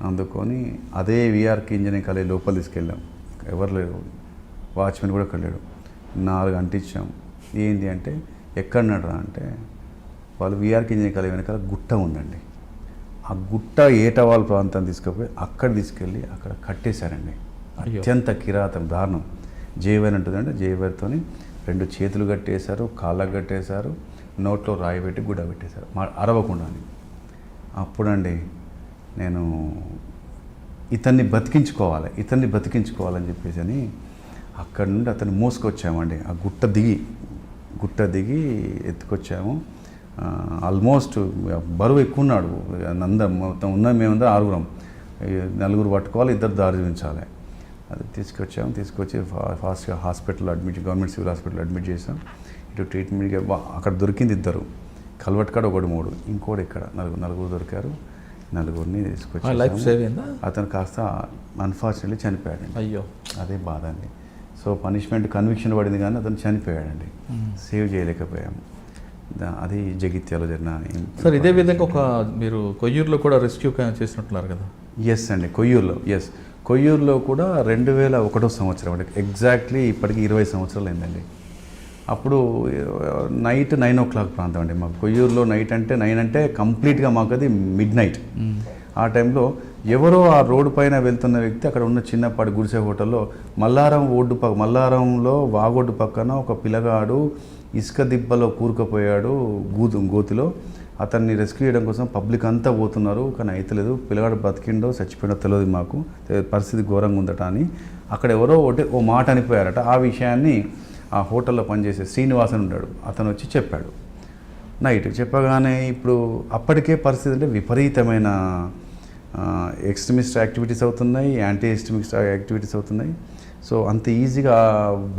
అందుకొని అదే విఆర్కి ఇంజనీరింగ్ కాలేజ్ లోపల తీసుకెళ్ళాం. ఎవరు లేరు, వాచ్మెన్ కూడా వెళ్ళాడు. 4 అంటించాం. ఏంటి అంటే ఎక్కడన్నారా అంటే వాళ్ళు విఆర్కి ఇంజనీరింగ్ కాలేజ్ వెనకాల గుట్ట ఉందండి. ఆ గుట్ట ఏటవాళ్ళ ప్రాంతం తీసుకుపోయి అక్కడ తీసుకెళ్ళి అక్కడ కట్టేశారండి. అత్యంత కిరాతం, దారుణం. జేవైర్ ఉంటుందంటే జేవైర్తో 2 చేతులు కట్టేశారు, కాళ్ళకు కట్టేశారు, నోట్లో రాయి పెట్టి గుడ్డ పెట్టేశారు అరవకుండా. అప్పుడండి నేను ఇతన్ని బతికించుకోవాలని చెప్పేసి అని అక్కడ నుండి అతన్ని మోసుకొచ్చామండి. ఆ గుట్ట దిగి ఎత్తుకొచ్చాము. ఆల్మోస్ట్ బరువు ఎక్కువ ఉన్నాడు. మొత్తం ఉన్న మేమందరం 6 4 పట్టుకోవాలి, 2 దారి చూపించాలి. అది తీసుకొచ్చి ఫాస్ట్గా గవర్నమెంట్ సివిల్ హాస్పిటల్ అడ్మిట్ చేసాం. ఇటు ట్రీట్మెంట్గా అక్కడ దొరికింది 2, కల్వట్ కాడ 1 ఇంకోటి ఇక్కడ 4 దొరికారు. 4ని తీసుకొచ్చి లైఫ్ సేవ్ అయిందా? అతను కాస్త అన్ఫార్చునేట్లీ చనిపోయాడండి. అయ్యో, అదే బాధ అండి. సో పనిష్మెంట్ కన్విక్షన్ పడింది కానీ అతను చనిపోయాడండి. సేవ్ చేయలేకపోయాము. అది జగిత్యాలో జరిగిన. సార్ ఇదే విధంగా మీరు కొయ్యూరులో కూడా రెస్క్యూ చేసినట్టున్నారు కదా? ఎస్ అండి, కొయ్యూరులో కూడా 2001 సంవత్సరం అంటే ఎగ్జాక్ట్లీ ఇప్పటికి 20 సంవత్సరాలు అయిందండి. అప్పుడు నైట్ 9 o'clock ప్రాంతం అండి మాకు. కొయ్యూరులో నైట్ అంటే 9 అంటే కంప్లీట్గా మాకు అది మిడ్ నైట్. ఆ టైంలో ఎవరో ఆ రోడ్డు పైన వెళ్తున్న వ్యక్తి అక్కడ ఉన్న చిన్నపాటి గుడిసె హోటల్లో మల్లారంలో వాగొడ్డు పక్కన ఒక పిల్లగాడు ఇసుక దిబ్బలో కూరుకుపోయాడు గోతిలో. అతన్ని రెస్క్యూ చేయడం కోసం పబ్లిక్ అంతా పోతున్నారు, కానీ అయితలేదు. పిల్లగాడు బతికిండో చచ్చిపోయిండో తెలియదు మాకు, పరిస్థితి ఘోరంగా ఉందట అని అక్కడ ఎవరో ఓ మాట అనిపోయారట. ఆ విషయాన్ని ఆ హోటల్లో పనిచేసే శ్రీనివాసన్ ఉన్నాడు, అతను వచ్చి చెప్పాడు నైట్. చెప్పగానే ఇప్పుడు అప్పటికే పరిస్థితి అంటే విపరీతమైన ఎక్స్ట్రీమిస్ట్ యాక్టివిటీస్ అవుతున్నాయి, యాంటీ ఎక్స్ట్రీమిస్ట్ యాక్టివిటీస్ అవుతున్నాయి. సో అంత ఈజీగా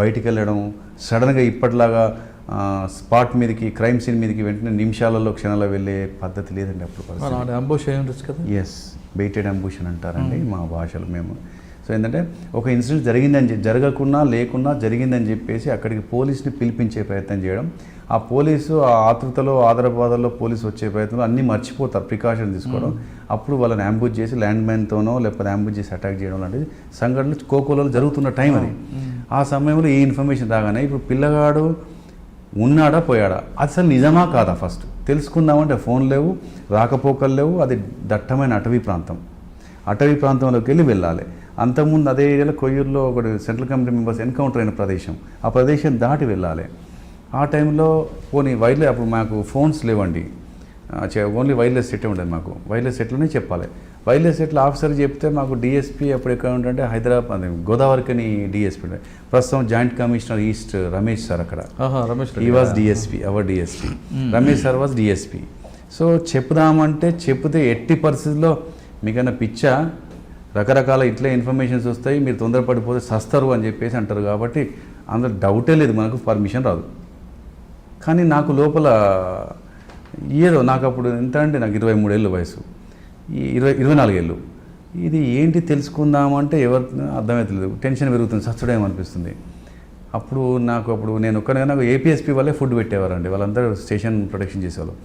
బయటికి వెళ్ళడం, సడన్గా ఇప్పటిలాగా స్పాట్ మీదకి, క్రైమ్ సీన్ మీదకి వెంటనే నిమిషాలలో క్షణాల్లో వెళ్ళే పద్ధతి లేదండి అప్పుడు. అంబుషన్. ఎస్, బెయిటెడ్ అంబుషన్ అంటారండి మా భాషలో మేము. సో ఏంటంటే ఒక ఇన్సిడెంట్ జరగకున్నా లేకున్నా జరిగిందని చెప్పేసి అక్కడికి పోలీస్ని పిలిపించే ప్రయత్నం చేయడం. ఆ పోలీసు ఆ ఆతృతలో ఆదరబాదల్లో పోలీసు వచ్చే ప్రయత్నంలో అన్నీ మర్చిపోతారు, ప్రికాషన్ తీసుకోవడం. అప్పుడు వాళ్ళని అంబుష్ చేసి ల్యాండ్ మైన్తోనో లేకపోతే అంబుష్ చేసి అటాక్ చేయడం లాంటిది సంఘటనలు కోకోలలో జరుగుతున్న టైం అది. ఆ సమయంలో ఈ ఇన్ఫర్మేషన్ రాగానే ఇప్పుడు పిల్లగాడు ఉన్నాడా పోయాడా అసలు నిజమా కాదా ఫస్ట్ తెలుసుకుందామంటే ఫోన్ లేవు, రాకపోకలు లేవు. అది దట్టమైన అటవీ ప్రాంతంలోకి వెళ్ళాలి. అంతకుముందు అదే ఏరియాలో కొయ్యూరులో ఒకటి సెంట్రల్ కమిటీ మెంబర్స్ ఎన్కౌంటర్ అయిన ప్రదేశం, ఆ ప్రదేశం దాటి వెళ్ళాలి. ఆ టైంలో వైర్లెస్, అప్పుడు మాకు ఫోన్స్ లేవండి, ఓన్లీ వైర్లెస్ సెట్ ఉండేది మాకు. వైర్లెస్ సెట్లోనే చెప్పాలి. వైర్లెస్ సెట్లు ఆఫీసర్ చెప్తే మాకు డిఎస్పీ అప్పుడు ఎక్కడ ఉంటుంటే హైదరాబాద్ గోదావరికని డిఎస్పీ ఉండే. ప్రస్తుతం joint commissioner east Ramesh sir అక్కడ, he was DSP, our DSP Ramesh sir was DSP. So చెప్తే ఎట్టి పరిస్థితుల్లో మీకన్నా పిచ్చా, రకరకాల ఇట్లా ఇన్ఫర్మేషన్స్ వస్తాయి, మీరు తొందరపడిపోతే సస్తారు అని చెప్పేసి అంటారు. కాబట్టి అందులో డౌటే లేదు, మనకు పర్మిషన్ రాదు. కానీ నాకు లోపల ఏదో నాకు అప్పుడు ఎంత అంటే నాకు 23 ఏళ్ళు వయసు, 24 ఏళ్ళు. ఇది ఏంటి తెలుసుకుందామంటే ఎవరు అర్థమవుతలేదు, టెన్షన్ పెరుగుతుంది, సచ్చడేమనిపిస్తుంది. అప్పుడు నేను ఒక్కనే, నాకు ఏపీఎస్పీ వాళ్ళే ఫుడ్ పెట్టేవారండి, వాళ్ళందరూ స్టేషన్ ప్రొటెక్షన్ చేసేవాళ్ళు.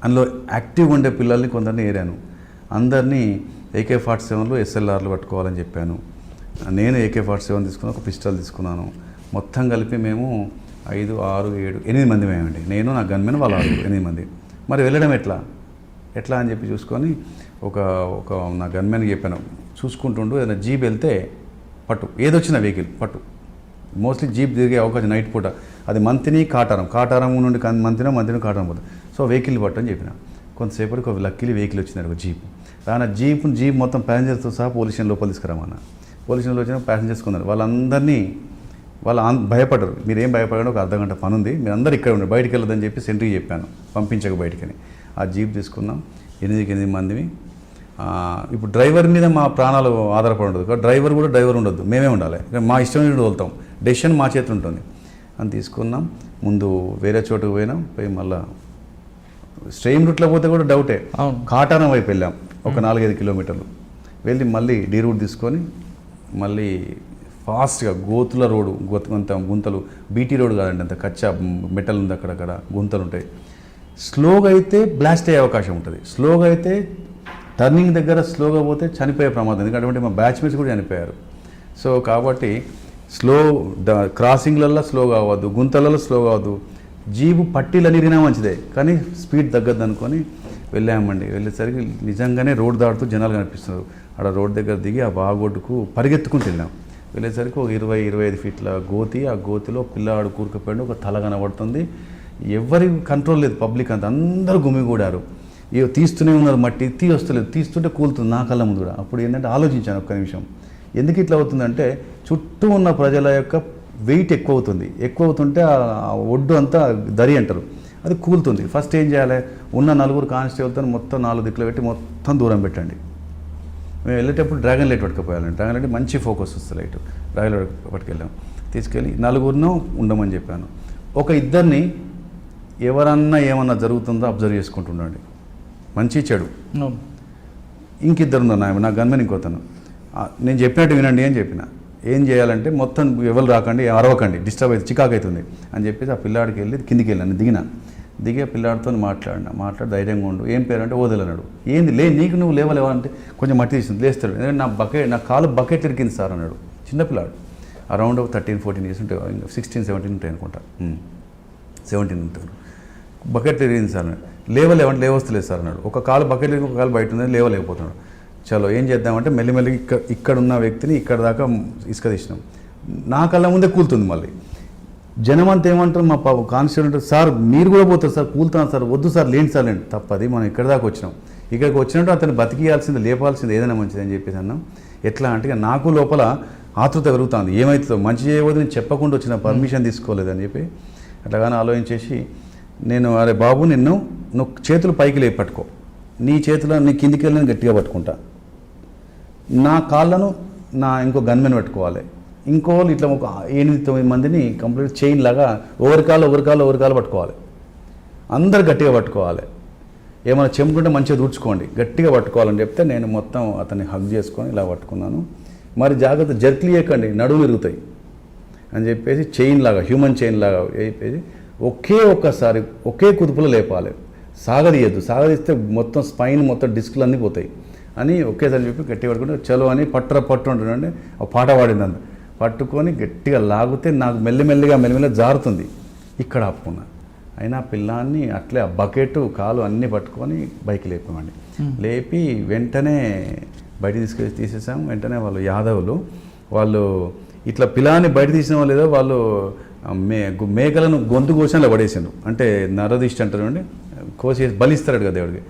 అందులో యాక్టివ్గా ఉండే పిల్లల్ని కొందరిని ఏరాను. అందరినీ AK-47లు SLRలు పట్టుకోవాలని చెప్పాను. నేను AK-47 తీసుకున్నాను, ఒక పిస్టల్ తీసుకున్నాను. మొత్తం కలిపి మేము 5, 6, 7, 8 మంది మేమండి. నేను నా గన్మెన్ వాళ్ళు 8 మంది. మరి వెళ్ళడం ఎట్లా అని చెప్పి చూసుకొని ఒక నా గన్మెన్కి చెప్పాను, చూసుకుంటుండు ఏదైనా జీప్ వెళ్తే పట్టు, ఏదొచ్చిన వెహికల్ పట్టు. మోస్ట్లీ జీప్ తిరిగే అవకాశం నైట్ పూట, అది మంతిని కాటారం నుండి మంతిని కాటారం పోతుంది. సో వెహికల్ పట్టు అని చెప్పిన. కొంతసేపటికి ఒక లక్కీలీ వెహికల్ వచ్చింది, ఒక జీప్. రాన జీప్ మొత్తం ప్యాసింజర్స్తో సహా పోలీస్ స్టేషన్ లోపల తీసుకురామన్న. పోలీస్ స్టేషన్లో వచ్చిన ప్యాసింజర్స్ కొందరు, వాళ్ళందరినీ భయపడరు. మీరేం భయపడండి, ఒక అర్ధగంట పని ఉంది, మీరు అందరు ఇక్కడ ఉండండి, బయటికి వెళ్ళదని చెప్పి సెంట్రీకి చెప్పాను, పంపించక బయటికని. ఆ జీప్ తీసుకున్నాం, 8 మందిని. ఇప్పుడు డ్రైవర్ మీద మా ప్రాణాలు ఆధారపడి ఉండదు, డ్రైవర్ ఉండొద్దు, మేమే ఉండాలి, మా ఇష్టం మీద వెళ్తాం, డెసిషన్ మా చేతిలో ఉంటుంది అని తీసుకున్నాం. ముందు వేరే చోటుకు పోయి మళ్ళీ స్ట్రెయిన్ రూట్లో పోతే కూడా డౌటే, కాటారం వైపు వెళ్ళాం ఒక 4-5 కిలోమీటర్లు వెళ్ళి మళ్ళీ డీ రూట్ తీసుకొని మళ్ళీ ఫాస్ట్గా గోతుల రోడ్డు, గుంతలు, బీటీ రోడ్ కాదండి, అంత కచ్చా మెటల్ ఉంది, అక్కడక్కడ గుంతలు ఉంటాయి. స్లోగా అయితే బ్లాస్ట్ అయ్యే అవకాశం ఉంటుంది, స్లోగా అయితే టర్నింగ్ దగ్గర స్లోగా పోతే చనిపోయే ప్రమాదం, ఎందుకంటే మా బ్యాచ్మేట్స్ కూడా చనిపోయారు. సో కాబట్టి స్లో క్రాసింగ్లలో స్లో కావద్దు, గుంతలలో స్లో కావద్దు, జీబు పట్టీలు తిరిగినా మంచిదే కానీ స్పీడ్ తగ్గద్దు అనుకొని వెళ్ళామండి. వెళ్ళేసరికి నిజంగానే రోడ్ దాటుతూ జనాలు కనిపిస్తున్నారు. అక్కడ రోడ్ దగ్గర దిగి ఆ బాగొడ్డుకు పరిగెత్తుకుంటూ వెళ్ళాం. వెళ్ళేసరికి ఒక 20-25 ఫీట్ల గోతి, ఆ గోతిలో పిల్లాడు కూరుకుపోయాడు, ఒక తల కనబడుతుంది. ఎవరి కంట్రోల్ లేదు, పబ్లిక్ అంతా అందరూ గుమిగూడారు. తీస్తూనే ఉన్నారు, మట్టి వస్తలేదు, తీస్తుంటే కూలుతుంది నా కళ్ళ ముందు కూడా. అప్పుడు ఏంటంటే ఆలోచించాను ఒక్క నిమిషం, ఎందుకు ఇట్లా అవుతుందంటే చుట్టూ ఉన్న ప్రజల యొక్క వెయిట్ ఎక్కువ అవుతుంటే ఆ ఒడ్డు అంతా దరి అంటారు, అది కూలుతుంది. ఫస్ట్ ఏం చేయాలి, ఉన్న 4 కానిస్టేబుల్తో మొత్తం 4 దిక్కులు పెట్టి మొత్తం దూరం పెట్టండి. మేము వెళ్ళేటప్పుడు డ్రాగన్ లైట్ పట్టుకుపోయాలండి. డ్రాగన్ లైట్ మంచి ఫోకస్ వస్తుంది లైట్. డ్రాగన్ లైట్ పట్టుకెళ్ళాం, తీసుకెళ్ళి 4 ఉండమని చెప్పాను. ఒక 2 ఎవరన్నా ఏమన్నా జరుగుతుందో అబ్జర్వ్ చేసుకుంటుండండి, మంచి చెడు. ఇంకిద్దరు ఉన్నారు, నా గన్మెన్ ఇంకోతను. నేను చెప్పినట్టు వినండి అని చెప్పిన. ఏం చేయాలంటే మొత్తం ఎవరు రాకండి, అరవకండి, డిస్టర్బ్ అయితే చికాకు అవుతుంది అని చెప్పేసి ఆ పిల్లాడికి వెళ్ళి కిందికి వెళ్ళాను. దిగే పిల్లాడితో మాట్లాడి ధైర్యంగా ఉండు. ఏం పేరు అంటే ఓదలన్నాడు. ఏంది నీకు నువ్వు లేవలేవా అంటే కొంచెం మట్టి తీసింది, లేస్తాడు. ఎందుకంటే నా కాలు బకెట్ ఇరికింది సార్ అన్నాడు. చిన్నపిల్లాడు, అరౌండ్ 13-14 ఇయర్స్ ఉంటాయి, 16-17 ఉంటాయి అనుకుంటా, 17 ఉంటారు. బకెట్ ఇరిగింది సార్ అన్నాడు. లేవస్తలేదు సార్ అన్నాడు. ఒక కాలు బకెట్ ఇరిగి ఒక కాలు బయట ఉంది, లేవలేకపోతున్నాడు. చలో ఏం చేద్దామంటే మెల్లిమెల్లిగా ఇక్కడ ఉన్న వ్యక్తిని ఇక్కడ దాకా ఇసుక తీసినాం. నా కళ్ళ ముందే కూలుతుంది. మళ్ళీ జనం అంతా ఏమంటారు, మా కానిస్టేబుల్ సార్ మీరు కూడా పోతారు సార్, కూలుతున్నారు సార్, వద్దు సార్ లేండి సార్ లేండి. తప్పది, మనం ఇక్కడ దాకా వచ్చినాం. ఇక్కడికి వచ్చినట్టు అతను బతికియాల్సింది, లేపాల్సింది ఏదైనా మంచిది అని చెప్పేసి అన్నాం. ఎట్లా అంటే నాకు లోపల ఆతృత పెరుగుతుంది, ఏమవుతుందో మంచి చేయవద్దు, నేను చెప్పకుండా వచ్చిన, పర్మిషన్ తీసుకోలేదని చెప్పి అట్లాగానే ఆలోచించేసి నేను, అరే బాబు నువ్వు చేతులు పైకి పట్టుకో, నీ చేతిలో నీ కిందికి వెళ్ళి నేను గట్టిగా పట్టుకుంటా, నా కాళ్ళను ఇంకో గన్మెన్ పెట్టుకోవాలి, ఇంకోళ్ళు ఇట్లా ఒక 8-9 మందిని కంప్లీట్ చైన్ లాగా ఒకరి కాళ్ళు పట్టుకోవాలి, అందరు గట్టిగా పట్టుకోవాలి. ఏమైనా చెంపుకుంటే మంచిగా దూడ్చుకోండి, గట్టిగా పట్టుకోవాలని చెప్తే నేను మొత్తం అతన్ని హగ్ చేసుకొని ఇలా పట్టుకున్నాను. మరి జాగ్రత్త, జర్క్లు చేయకండి, నడుము విరుగుతాయి అని చెప్పేసి చైన్ లాగా, హ్యూమన్ చైన్ లాగా చెప్పేసి ఒక్కసారి ఒకే కుదుపులో లేపాలి, సాగదీస్తే మొత్తం స్పైన్ మొత్తం డిస్కులు అన్నీ పోతాయి అని ఒకేసారి చెప్పి గట్టిగా పట్టుకుంటే చలో అని పట్టు ఉంటుందండి. ఒక పాట పాడింది అంత పట్టుకొని గట్టిగా లాగితే నాకు మెల్లిమెల్లిగా జారుతుంది. ఇక్కడ ఆపుకున్నా. అయినా పిల్లాన్ని అట్లే ఆ బకెట్ కాలు అన్నీ పట్టుకొని బైక్ లేపామండి. లేపి వెంటనే బయట తీసేసాం. వెంటనే వాళ్ళు యాదవులు వాళ్ళు ఇట్లా పిల్లాన్ని బయట తీసిన లేదో వాళ్ళు మేకలను గొంతు కోసంలో పడేసారు, అంటే నరదిష్టి అంటారు అండి, కోసేసి బలిస్తాడు కదా దేవుడికి,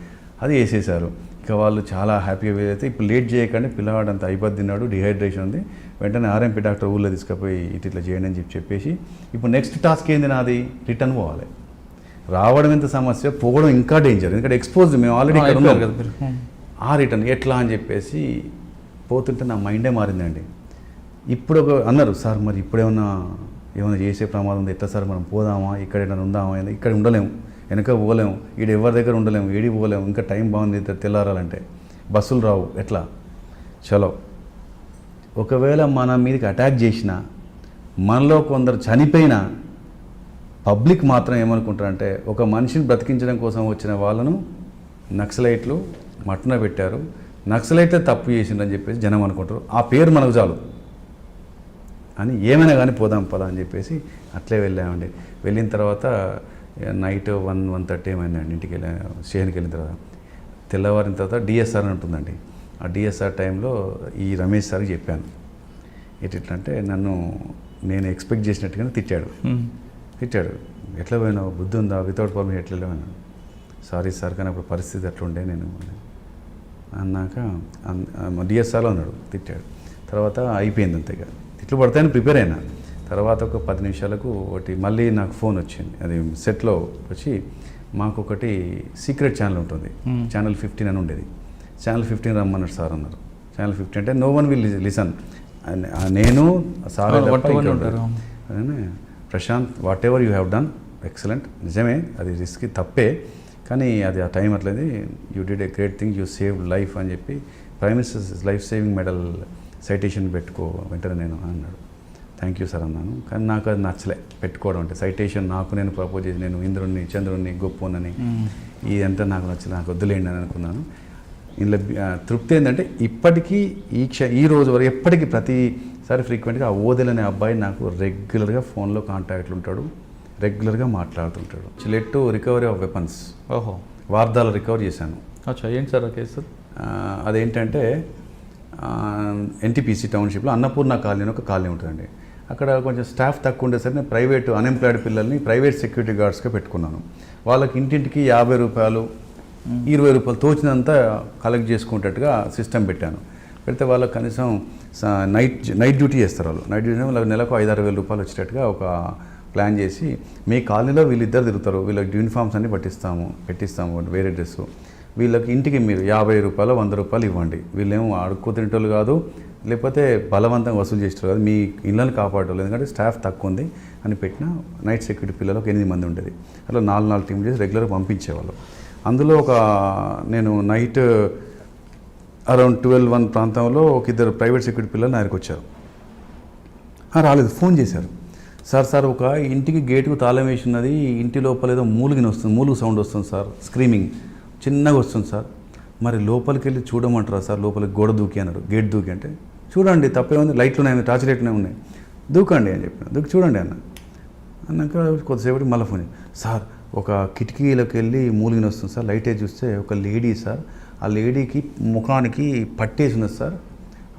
అది వేసేసారు. ఇక వాళ్ళు చాలా హ్యాపీగా వీలైతే ఇప్పుడు లేట్ చేయకండి, పిల్లవాడు అంత అయిపోద్ది తిన్నాడు, డిహైడ్రేషన్ ఉంది, వెంటనే ఆర్ఎంపీ డాక్టర్ ఊళ్ళో తీసుకుపోయి ఇట్లా చేయండి అని చెప్పేసి ఇప్పుడు నెక్స్ట్ టాస్క్ ఏంది నాది, రిటర్న్ పోవాలి. రావడం ఎంత సమస్య, పోవడం ఇంకా డేంజర్, ఎందుకంటే ఎక్స్పోజ్ మేము ఆల్రెడీ ఇక్కడ ఉన్నాం కదా. ఆ రిటర్న్ ఎట్లా అని చెప్పేసి పోతుంటే నా మైండే మారిందండి. ఇప్పుడు అన్నారు సార్ మరి ఇప్పుడేమన్నా చేసే ప్రమాదం ఉంది, ఎట్లా సార్ మనం పోదామా, ఇక్కడ ఏమైనా ఉందామా, ఇక్కడ ఉండలేము, వెనక పోలేము, ఈడు ఎవరి దగ్గర ఉండలేము, ఏడి పోలేము, ఇంకా టైం బాగుంది తెల్లారాలంటే, బస్సులు రావు, ఎట్లా చలో. ఒకవేళ మన మీదకి అటాక్ చేసినా, మనలో కొందరు చనిపోయినా పబ్లిక్ మాత్రం ఏమనుకుంటారంటే ఒక మనిషిని బ్రతికించడం కోసం వచ్చిన వాళ్ళను నక్సలైట్లు మట్టున పెట్టారు, నక్సలైట్లే తప్పు చేసిండ్రని చెప్పేసి జనం అనుకుంటారు, ఆ పేరు మనకు చాలు అని ఏమైనా కానీ పోదాం పదా అని చెప్పేసి అట్లే వెళ్ళామండి. వెళ్ళిన తర్వాత నైట్ 1-1:30 ఏమైందండి. ఇంటికి స్టేషన్కి వెళ్ళిన తర్వాత తెల్లవారిన తర్వాత డిఎస్ఆర్ అని ఉంటుందండి. ఆ డిఎస్ఆర్ టైంలో ఈ రమేష్ సార్కి చెప్పాను, ఎట్లా అంటే నేను ఎక్స్పెక్ట్ చేసినట్టుగానే తిట్టాడు. ఎట్లా పోయినావు, బుద్ధి ఉందా, వితౌట్ పర్మిషన్ ఎట్లా వెళ్ళాను. సారీ సార్ కానీ అప్పుడు పరిస్థితి అట్లుండే నేను అన్నాక డిఎస్ఆర్లో ఉన్నాడు, తిట్టాడు. తర్వాత అయిపోయింది అంతేగా, తిట్లు పడతాయని ప్రిపేర్ అయినా. తర్వాత ఒక 10 నిమిషాలకు మళ్ళీ నాకు ఫోన్ వచ్చింది, అది సెట్లో వచ్చి మాకు ఒకటి సీక్రెట్ ఛానల్ ఉంటుంది, ఛానల్ 15 అని ఉండేది, ఛానల్ 15 రమ్మన్నాడు సార్ అన్నారు. ఛానల్ 15 అంటే నో వన్ విల్ లిసన్, నేను సార్ అదే Prashant whatever you have done excellent, నిజమే అది రిస్క్ తప్పే, కానీ అది ఆ టైం అట్లది, you did a great thing, you save life అని చెప్పి prime minister life saving medal citation పెట్టుకో వెంటనే నేను అన్నాడు. థ్యాంక్ యూ సార్ అన్నాను. కానీ నాకు అది నచ్చలే పెట్టుకోవడం అంటే, సైటేషన్ నాకు నేను ప్రపోజ్ చేసి నేను ఇంద్రుణ్ణి చంద్రుణ్ణి గొప్పనని ఇదంతా నాకు నచ్చలే, నాకు వద్దులేండి అని అనుకున్నాను. ఇందులో తృప్తి ఏంటంటే ఇప్పటికీ ఈ రోజు వరకు ఎప్పటికీ ప్రతిసారి ఫ్రీక్వెంట్గా ఆ ఓదెల్ అనే అబ్బాయి నాకు రెగ్యులర్గా ఫోన్లో కాంటాక్ట్లు ఉంటాడు, రెగ్యులర్గా మాట్లాడుతుంటాడు. Let to recovery of weapons. ఓహో, వార్దాలు రికవర్ చేశాను. అచ్చా, ఏంటి సార్ ఆ కేసు? అదేంటంటే ఎన్టీపీసీ టౌన్షిప్లో అన్నపూర్ణ కాలనీ అని ఒక కాలనీ ఉంటుందండి. అక్కడ కొంచెం స్టాఫ్ తక్కువ ఉండేసరికి నేను ప్రైవేట్ అన్ఎంప్లాయిడ్ పిల్లల్ని ప్రైవేట్ సెక్యూరిటీ గార్డ్స్గా పెట్టుకున్నాను. వాళ్ళకి ఇంటింటికి 50 రూపాయలు 20 రూపాయలు తోచినంత కలెక్ట్ చేసుకునేటట్టుగా సిస్టమ్ పెట్టాను. పెడితే వాళ్ళకి కనీసం నైట్ డ్యూటీ చేస్తారు. వాళ్ళు నైట్ డ్యూటీ వాళ్ళకి నెలకు 5-6 వేల రూపాయలు వచ్చేటట్టుగా ఒక ప్లాన్ చేసి, మీ కాలనీలో వీళ్ళిద్దరు తిరుగుతారు, వీళ్ళకి యూనిఫామ్స్ అన్ని పెట్టిస్తాము వేరే డ్రెస్సు, వీళ్ళకి ఇంటికి మీరు 50 రూపాయలు 100 రూపాయలు ఇవ్వండి, వీళ్ళేమో అడుక్కు తింటోళ్ళు కాదు, లేకపోతే బలవంతంగా వసూలు చేసేవారు కాదు, మీ ఇళ్ళని కాపాడేవాళ్ళు, ఎందుకంటే స్టాఫ్ తక్కువ ఉంది అని పెట్టిన నైట్ సెక్యూరిటీ పిల్లలకు 8 మంది ఉండేది. అట్లా 4 టీం చేసి రెగ్యులర్గా పంపించేవాళ్ళు. అందులో నేను నైట్ అరౌండ్ 12-1 ప్రాంతంలో ఒక 2 ప్రైవేట్ సెక్యూరిటీ పిల్లలు నా దగ్గరికి వచ్చారు. రాలేదు, ఫోన్ చేశారు. సార్ ఒక ఇంటికి గేటుకు తాళం వేసి ఉన్నది, ఇంటి లోపల ఏదో మూలుగు సౌండ్ వస్తుంది సార్, స్క్రీమింగ్ చిన్నగా వస్తుంది సార్, మరి లోపలికి వెళ్ళి చూడమంటారా సార్, లోపలికి గోడ దూకి అన్నారు. గేట్ దూకి అంటే చూడండి తప్పే ఉంది, లైట్లు ఉన్నాయి, టార్చ్ లైట్లనే ఉన్నాయి, దూకండి అని చెప్పిన. దూకి చూడండి అన్నాక కొద్దిసేపటి మళ్ళీ ఫోన్, సార్ ఒక కిటికీలోకి వెళ్ళి మూలిగిన వస్తుంది సార్, లైట్ వేసి చూస్తే ఒక లేడీ సార్, ఆ లేడీకి ముఖానికి పట్టేసి ఉన్నది సార్,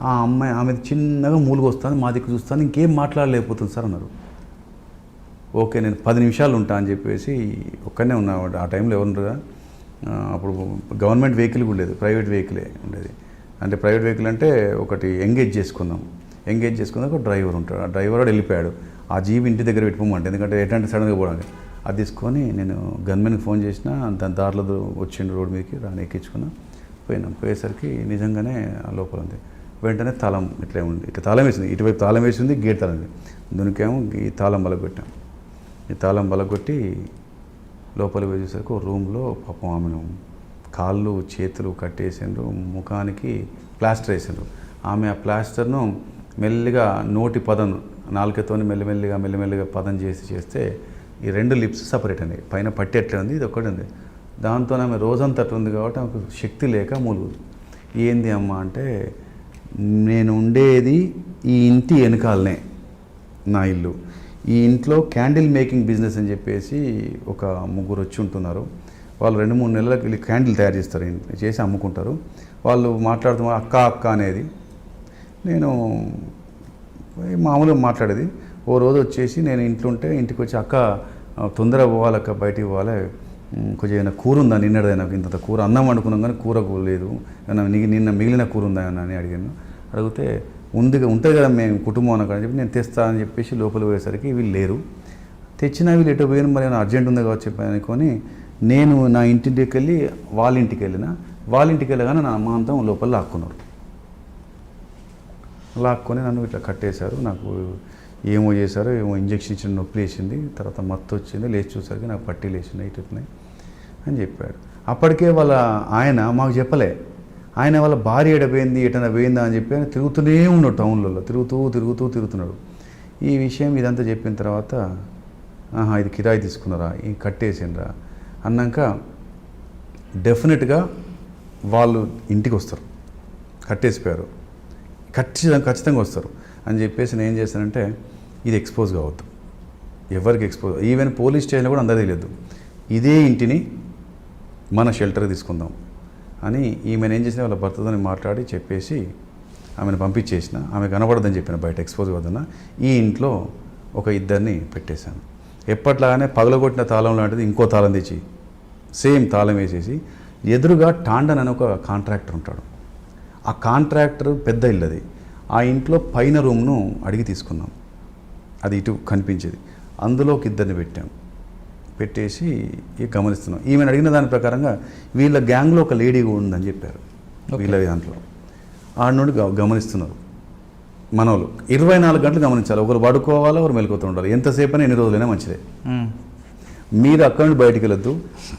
ఆ అమ్మాయి ఆమె చిన్నగా మూలుగు వస్తుంది, మా దిక్కు చూస్తాను, ఇంకేం మాట్లాడలేకపోతుంది సార్ అన్నారు. ఓకే, నేను 10 నిమిషాలు ఉంటా అని చెప్పేసి ఒక్కనే ఉన్నా. ఆ టైంలో ఎవరుగా అప్పుడు గవర్నమెంట్ వెహికల్ కూడా లేదు, ప్రైవేట్ వెహికలే ఉండేది. అంటే ప్రైవేట్ వెహికల్ అంటే ఒకటి ఎంగేజ్ చేసుకున్నాం ఒక డ్రైవర్ ఉంటాడు, ఆ డ్రైవర్ వాడు వెళ్ళిపోయాడు. ఆ జీబీ ఇంటి దగ్గర పెట్టుకోమంటే, ఎందుకంటే ఎట్లాంటి సడన్గా పోవడానికి, అది తీసుకొని నేను గన్మెన్కి ఫోన్ చేసిన, దాని దారిలో వచ్చిండు రోడ్ మీదకి, దాన్ని ఎక్కించుకున్నా, పోయేసరికి నిజంగానే ఆ లోపల ఉంది. వెంటనే తాళం ఇట్లా తాళం వేసింది, ఇటువైపు తాళం వేసింది, గేట్ తాళం ఉంది, దానికేమో ఈ తాళం బలగొట్టాం. ఈ తాళం బలగొట్టి లోపలికి పోయి చూసరికి ఒక రూమ్లో పాపం ఆమెను కాళ్ళు చేతులు కట్టేసిండ్రు, ముఖానికి ప్లాస్టర్ వేసిండ్రు. ఆమె ఆ ప్లాస్టర్ను మెల్లిగా నోటి పదం నాలుకతోని మెల్లిమెల్లిగా పదం చేస్తే ఈ 2 లిప్స్ సపరేట్ అండి, పైన పట్టి ఎట్లా ఉంది, ఇది ఒక్కటి ఉంది. దాంతో ఆమె రోజంతా అట్లా ఉంది కాబట్టి ఆమెకు శక్తి లేక మూలుగుదు. ఏంది అమ్మ అంటే, నేను ఉండేది ఈ ఇంటి వెనకాలనే నా ఇల్లు, ఈ ఇంట్లో క్యాండిల్ మేకింగ్ బిజినెస్ అని చెప్పేసి ఒక 3 వచ్చి ఉంటున్నారు. వాళ్ళు 2-3 నెలలకు వెళ్ళి క్యాండిల్ తయారు చేసి అమ్ముకుంటారు. వాళ్ళు మాట్లాడుతూ అక్క అనేది, నేను మామూలుగా మాట్లాడేది. ఓ రోజు వచ్చేసి నేను ఇంట్లో ఉంటే ఇంటికి వచ్చి, అక్క తొందరగా పోవాలక్క, బయటికి పోవాలి, కొంచెం ఏమైనా కూర ఉందా, నిన్నడైనా ఇంత కూర, అన్నం వండుకున్నాం కానీ కూర లేదు, నిన్న మిగిలిన కూర ఉందా అని అడిగితే ఉంటుంది కదా మేము కుటుంబం అన్న కానీ చెప్పి నేను తెస్తా అని చెప్పేసి లోపల పోయేసరికి వీళ్ళు లేరు. తెచ్చినా వీళ్ళు ఎటు పోయిన, మరి ఏమైనా అర్జెంట్ ఉంది కావచ్చు చెప్పి అనుకొని నేను నా ఇంటికి వెళ్ళి వాళ్ళ ఇంటికి వెళ్ళగానే నా అమ్మ అంతా లోపల లాక్కొని నన్ను ఇట్లా కట్టేశారు. నాకు ఏమో చేశారో ఏమో ఇంజక్షన్ ఇచ్చిన నొప్పి లేచింది, తర్వాత మత్తు వచ్చింది, లేచి చూసరికి నాకు పట్టీలు వేసినాయి ఇటున్నాయి అని చెప్పాడు. అప్పటికే వాళ్ళ ఆయన మాకు చెప్పలే, ఆయన వాళ్ళ భార్య ఎడపోయింది ఎటైనా పోయిందా అని చెప్పి ఆయన తిరుగుతూనే ఉన్నాడు, టౌన్లలో తిరుగుతున్నాడు. ఈ విషయం ఇదంతా చెప్పిన తర్వాత, ఇది కిరాయి తీసుకున్నారా, ఈ కట్టేసిండ్రా అన్నాక డెఫినెట్గా వాళ్ళు ఇంటికి వస్తారు, కట్టేసిపోయారు, ఖచ్చితంగా వస్తారు అని చెప్పేసి నేను ఏం చేశానంటే, ఇది ఎక్స్పోజ్ కావద్దు, ఎవరికి ఎక్స్పోజ్, ఈవెన్ పోలీస్ స్టేషన్లో కూడా అందరూ తెలియదు, ఇదే ఇంటిని మన షెల్టర్కి తీసుకుందాం అని ఈమెను ఏం చేసిన, వాళ్ళ భర్తతో మాట్లాడి చెప్పేసి ఆమెను పంపించేసిన. ఆమె కనబడదని చెప్పిన, బయట ఎక్స్పోజ్ కావద్దన్న. ఈ ఇంట్లో ఒక 2 పెట్టేశాను. ఎప్పట్లాగానే పగలగొట్టిన తాళం లాంటిది ఇంకో తాళం తెచ్చి సేమ్ తాళం వేసేసి, ఎదురుగా టాండన్ అని ఒక కాంట్రాక్టర్ ఉంటాడు, ఆ కాంట్రాక్టర్ పెద్ద ఇల్లు అది, ఆ ఇంట్లో పైన రూమ్ను అడిగి తీసుకున్నాం, అది ఇటు కనిపించేది, అందులో ఒక 2 పెట్టేసి గమనిస్తున్నాం. ఈమెను అడిగిన దాని ప్రకారంగా వీళ్ళ గ్యాంగ్లో ఒక లేడీ ఉందని చెప్పారు, వీళ్ళ దాంట్లో ఆడ నుండి గమనిస్తున్నారు మనోళ్ళు. 24 గంటలు గమనించాలి, ఒకరు పడుకోవాలా, ఒకరు మెలుకుతూ ఉండాలి, ఎంతసేపు అయినా ఎన్ని రోజులైనా మంచిదే. మీరు అక్కడి నుండి బయటికి వెళ్ళొద్దు,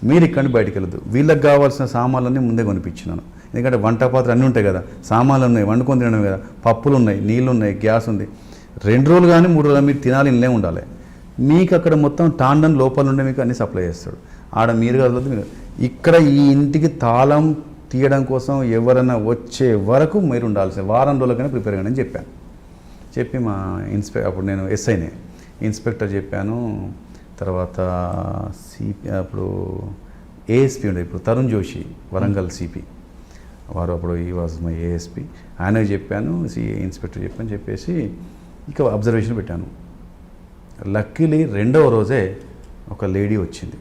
మీరు ఇక్కడి నుండి బయటికి వెళ్ళొద్దు. వీళ్ళకి కావాల్సిన సామాన్లన్నీ ముందే కొనిపించినాను, ఎందుకంటే వంట పాత్ర అన్నీ ఉంటాయి కదా, సామాన్లు ఉన్నాయి, వండుకొని తినడం కదా, పప్పులు ఉన్నాయి, నీళ్ళు ఉన్నాయి, గ్యాస్ ఉంది. 2 రోజులు కానీ 3 రోజులు మీరు తినాలి, ఇల్లే ఉండాలి. మీకు అక్కడ మొత్తం టాండన్ లోపల నుండి మీకు అన్ని సప్లై చేస్తాడు. ఆడ మీరు కదలదు, మీరు ఇక్కడ ఈ ఇంటికి తాళం తీయడం కోసం ఎవరైనా వచ్చే వరకు మీరు ఉండాల్సిన వారం రోజులకైనా ప్రిపేర్ అయ్యండి అని చెప్పాను. చెప్పి మా అప్పుడు నేను ఎస్ఐనే ఇన్స్పెక్టర్ చెప్పాను. తర్వాత సిపి అప్పుడు ఏఎస్పీ ఉండే ఇప్పుడు తరుణ్ జోషి వరంగల్ సిపి వారు అప్పుడు ఈ వాజ్ మై ఏఎస్పీ ఆయనకు చెప్పాను. ఇన్స్పెక్టర్ చెప్పేసి ఇక అబ్జర్వేషన్ పెట్టాను. లక్కీలీ రెండవ రోజే ఒక లేడీ వచ్చింది.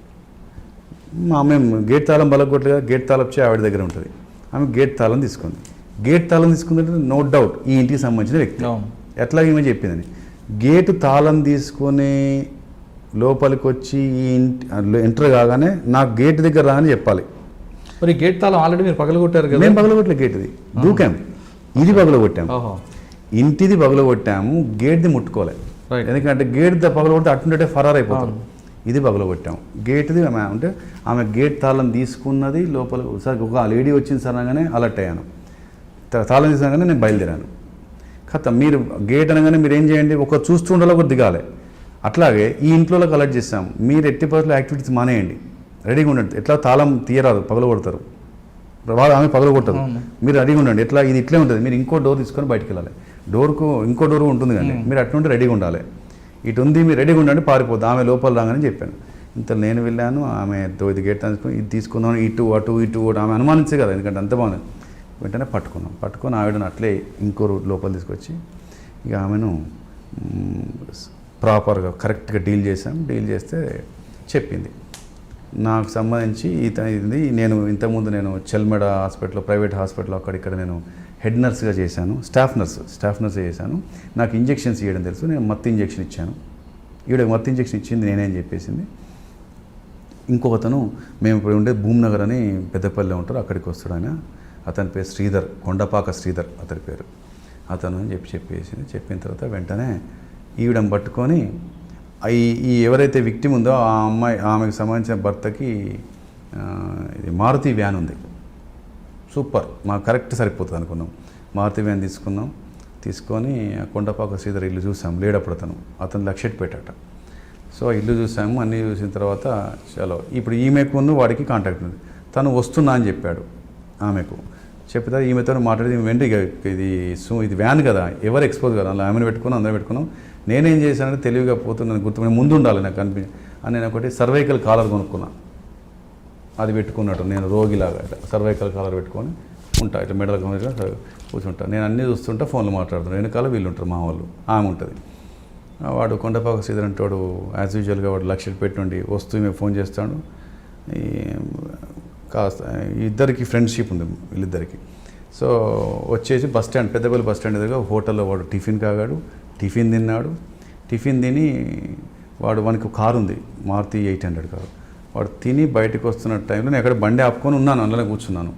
ఆమె గేట్ తాళం బలగొట్టగా గేట్ తాళం వచ్చి ఆవిడ దగ్గర ఉంటుంది. ఆమె గేట్ తాళం తీసుకుంది. గేట్ తాళం తీసుకుందంటే నో డౌట్ ఈ ఇంటికి సంబంధించిన వ్యక్తి. ఎట్లా ఏమో చెప్పిందని గేటు తాళం తీసుకొని లోపలికి వచ్చి ఈ ఇంటి ఎంటర్ కాగానే నాకు గేట్ దగ్గర రాని చెప్పాలి. మరి గేట్ తాళం ఆల్రెడీ మీరు పగలగొట్టారు కదా? మేము పగలగొట్టలే, గేట్ది దూకాం, ఇది పగలగొట్టాము, ఇంటిది పగలగొట్టాము, గేట్ది ముట్టుకోలే. ఎందుకంటే గేట్ పగలగొడితే అటుంటే ఫరార్ అయిపోతాం. ఇది పగలగొట్టాము. గేట్ది అంటే ఆమె గేట్ తాళం తీసుకున్నది లోపల. సార్ ఒక లేడీ వచ్చింది సార్ అనగానే అలర్ట్ అయ్యాను. తాళం తీసుకునగానే నేను బయలుదేరాను. ఖతం మీరు గేట్ అనగానే మీరు ఏం చేయండి, ఒక చూస్తుండలో కూడా దిగాలి. అట్లాగే ఈ ఇంట్లోకి అలర్ట్ చేస్తాం, మీరు ఎట్టి పరిస్థితుల్లో యాక్టివిటీస్ మానేయండి, రెడీగా ఉండండి. ఎట్లా తాళం తీయరాదు, పగలగొడతారు, వాళ్ళు ఆమె పగలగొట్టదు, మీరు రెడీగా ఉండండి. ఎట్లా ఇది ఇట్లే ఉంటుంది, మీరు ఇంకో డోర్ తీసుకొని బయటికి వెళ్ళాలి. డోర్కు ఇంకో డోర్ ఉంటుంది కానీ మీరు అట్నుండి రెడీగా ఉండాలి. ఇటు ఉంది మీరు రెడీగా ఉండండి, పారిపోద్దు ఆమె లోపల రాగానే చెప్పాను. ఇంత నేను వెళ్ళాను, ఆమె ఇది గేట్ తీసుకొని ఇది తీసుకుందాం, ఇటు అటు ఇటు ఆమె అనుమానించే కదా, ఎందుకంటే అంత బాగుంది. వెంటనే పట్టుకొని ఆవిడను అట్లే ఇంకో లోపల తీసుకొచ్చి ఇక ఆమెను ప్రాపర్గా కరెక్ట్గా డీల్ చేస్తే చెప్పింది నాకు సంబంధించి ఇది నేను ఇంతకుముందు నేను చెల్మెడ హాస్పిటల్లో ప్రైవేట్ హాస్పిటల్లో అక్కడిక్కడ నేను హెడ్ నర్స్గా చేశాను, స్టాఫ్ నర్స్ చేశాను. నాకు ఇంజెక్షన్స్ ఇవ్వడం తెలుసు, నేను మత్తు ఇంజెక్షన్ ఇచ్చాను. ఈవిడ మత్తు ఇంజెక్షన్ ఇచ్చింది నేనేం చెప్పేసింది. ఇంకొకతను మేము ఇప్పుడు ఉండే భూమినగర్ అని పెద్దపల్లిలో ఉంటారు, అక్కడికి వస్తాడు ఆయన. అతని పేరు శ్రీధర్, కొండపాక శ్రీధర్ అతని పేరు. అతను అని చెప్పేసింది. చెప్పిన తర్వాత వెంటనే ఈవిడని పట్టుకొని ఈ ఎవరైతే విక్టిమ్ ఉందో ఆ అమ్మాయి ఆమెకు సంబంధించిన భర్తకి ఇది మారుతి వ్యాన్ ఉంది, సూపర్ మాకు కరెక్ట్ సరిపోతుంది అనుకున్నాం. మారుతి వ్యాన్ తీసుకొని కొండపాక శ్రీధర్ ఇల్లు చూసాం. లేడప్పుడు అతను లక్షెట్పేట. సో ఇల్లు చూసాము, అన్నీ చూసిన తర్వాత చలో ఇప్పుడు ఈమెకు వాడికి కాంటాక్ట్ ఉంది. తను వస్తున్నా అని చెప్పాడు ఆమెకు. చెప్తే ఈమెతో మాట్లాడి వెంటనే ఇది వ్యాన్ కదా, ఎవరు ఎక్స్పోజ్ కదా, అలా ఆమెను పెట్టుకున్నాం, అందరూ పెట్టుకున్నాం. నేనేం చేశానంటే తెలివిగా పోతున్నాను, గుర్తు ముందు ఉండాలి నాకు అని నేను ఒకటి సర్వైకల్ కాలర్ కొనుక్కున్నా. అది పెట్టుకున్నట్టు నేను రోగిలాగా సర్వైకల్ కాలర్ పెట్టుకొని ఉంటా, ఇట్లా మెడల్ కూర్చుంటా. నేను అన్నీ చూస్తుంటా, ఫోన్లో మాట్లాడుతున్నాను. వెనకాల వీళ్ళు ఉంటారు, మా వాళ్ళు, ఆమె ఉంటుంది. వాడు కొండపాక శ్రీధర్ అంటే వాడు యాజ్ యూజువల్గా వాడు లక్షలు పెట్టుండి వస్తూ మేము ఫోన్ చేస్తాడు. కాస్త ఇద్దరికి ఫ్రెండ్షిప్ ఉంది వీళ్ళిద్దరికి. సో వచ్చేసి bus stand, Peddapalli bus stand దగ్గర హోటల్లో వాడు టిఫిన్ తిన్నాడు. టిఫిన్ తిని వానికి కారు ఉంది, మారుతి 800 కారు. వాడు తిని బయటకు వస్తున్న టైంలో నేను ఎక్కడ బండి ఆపుకొని ఉన్నాను, అందులోనే కూర్చున్నాను.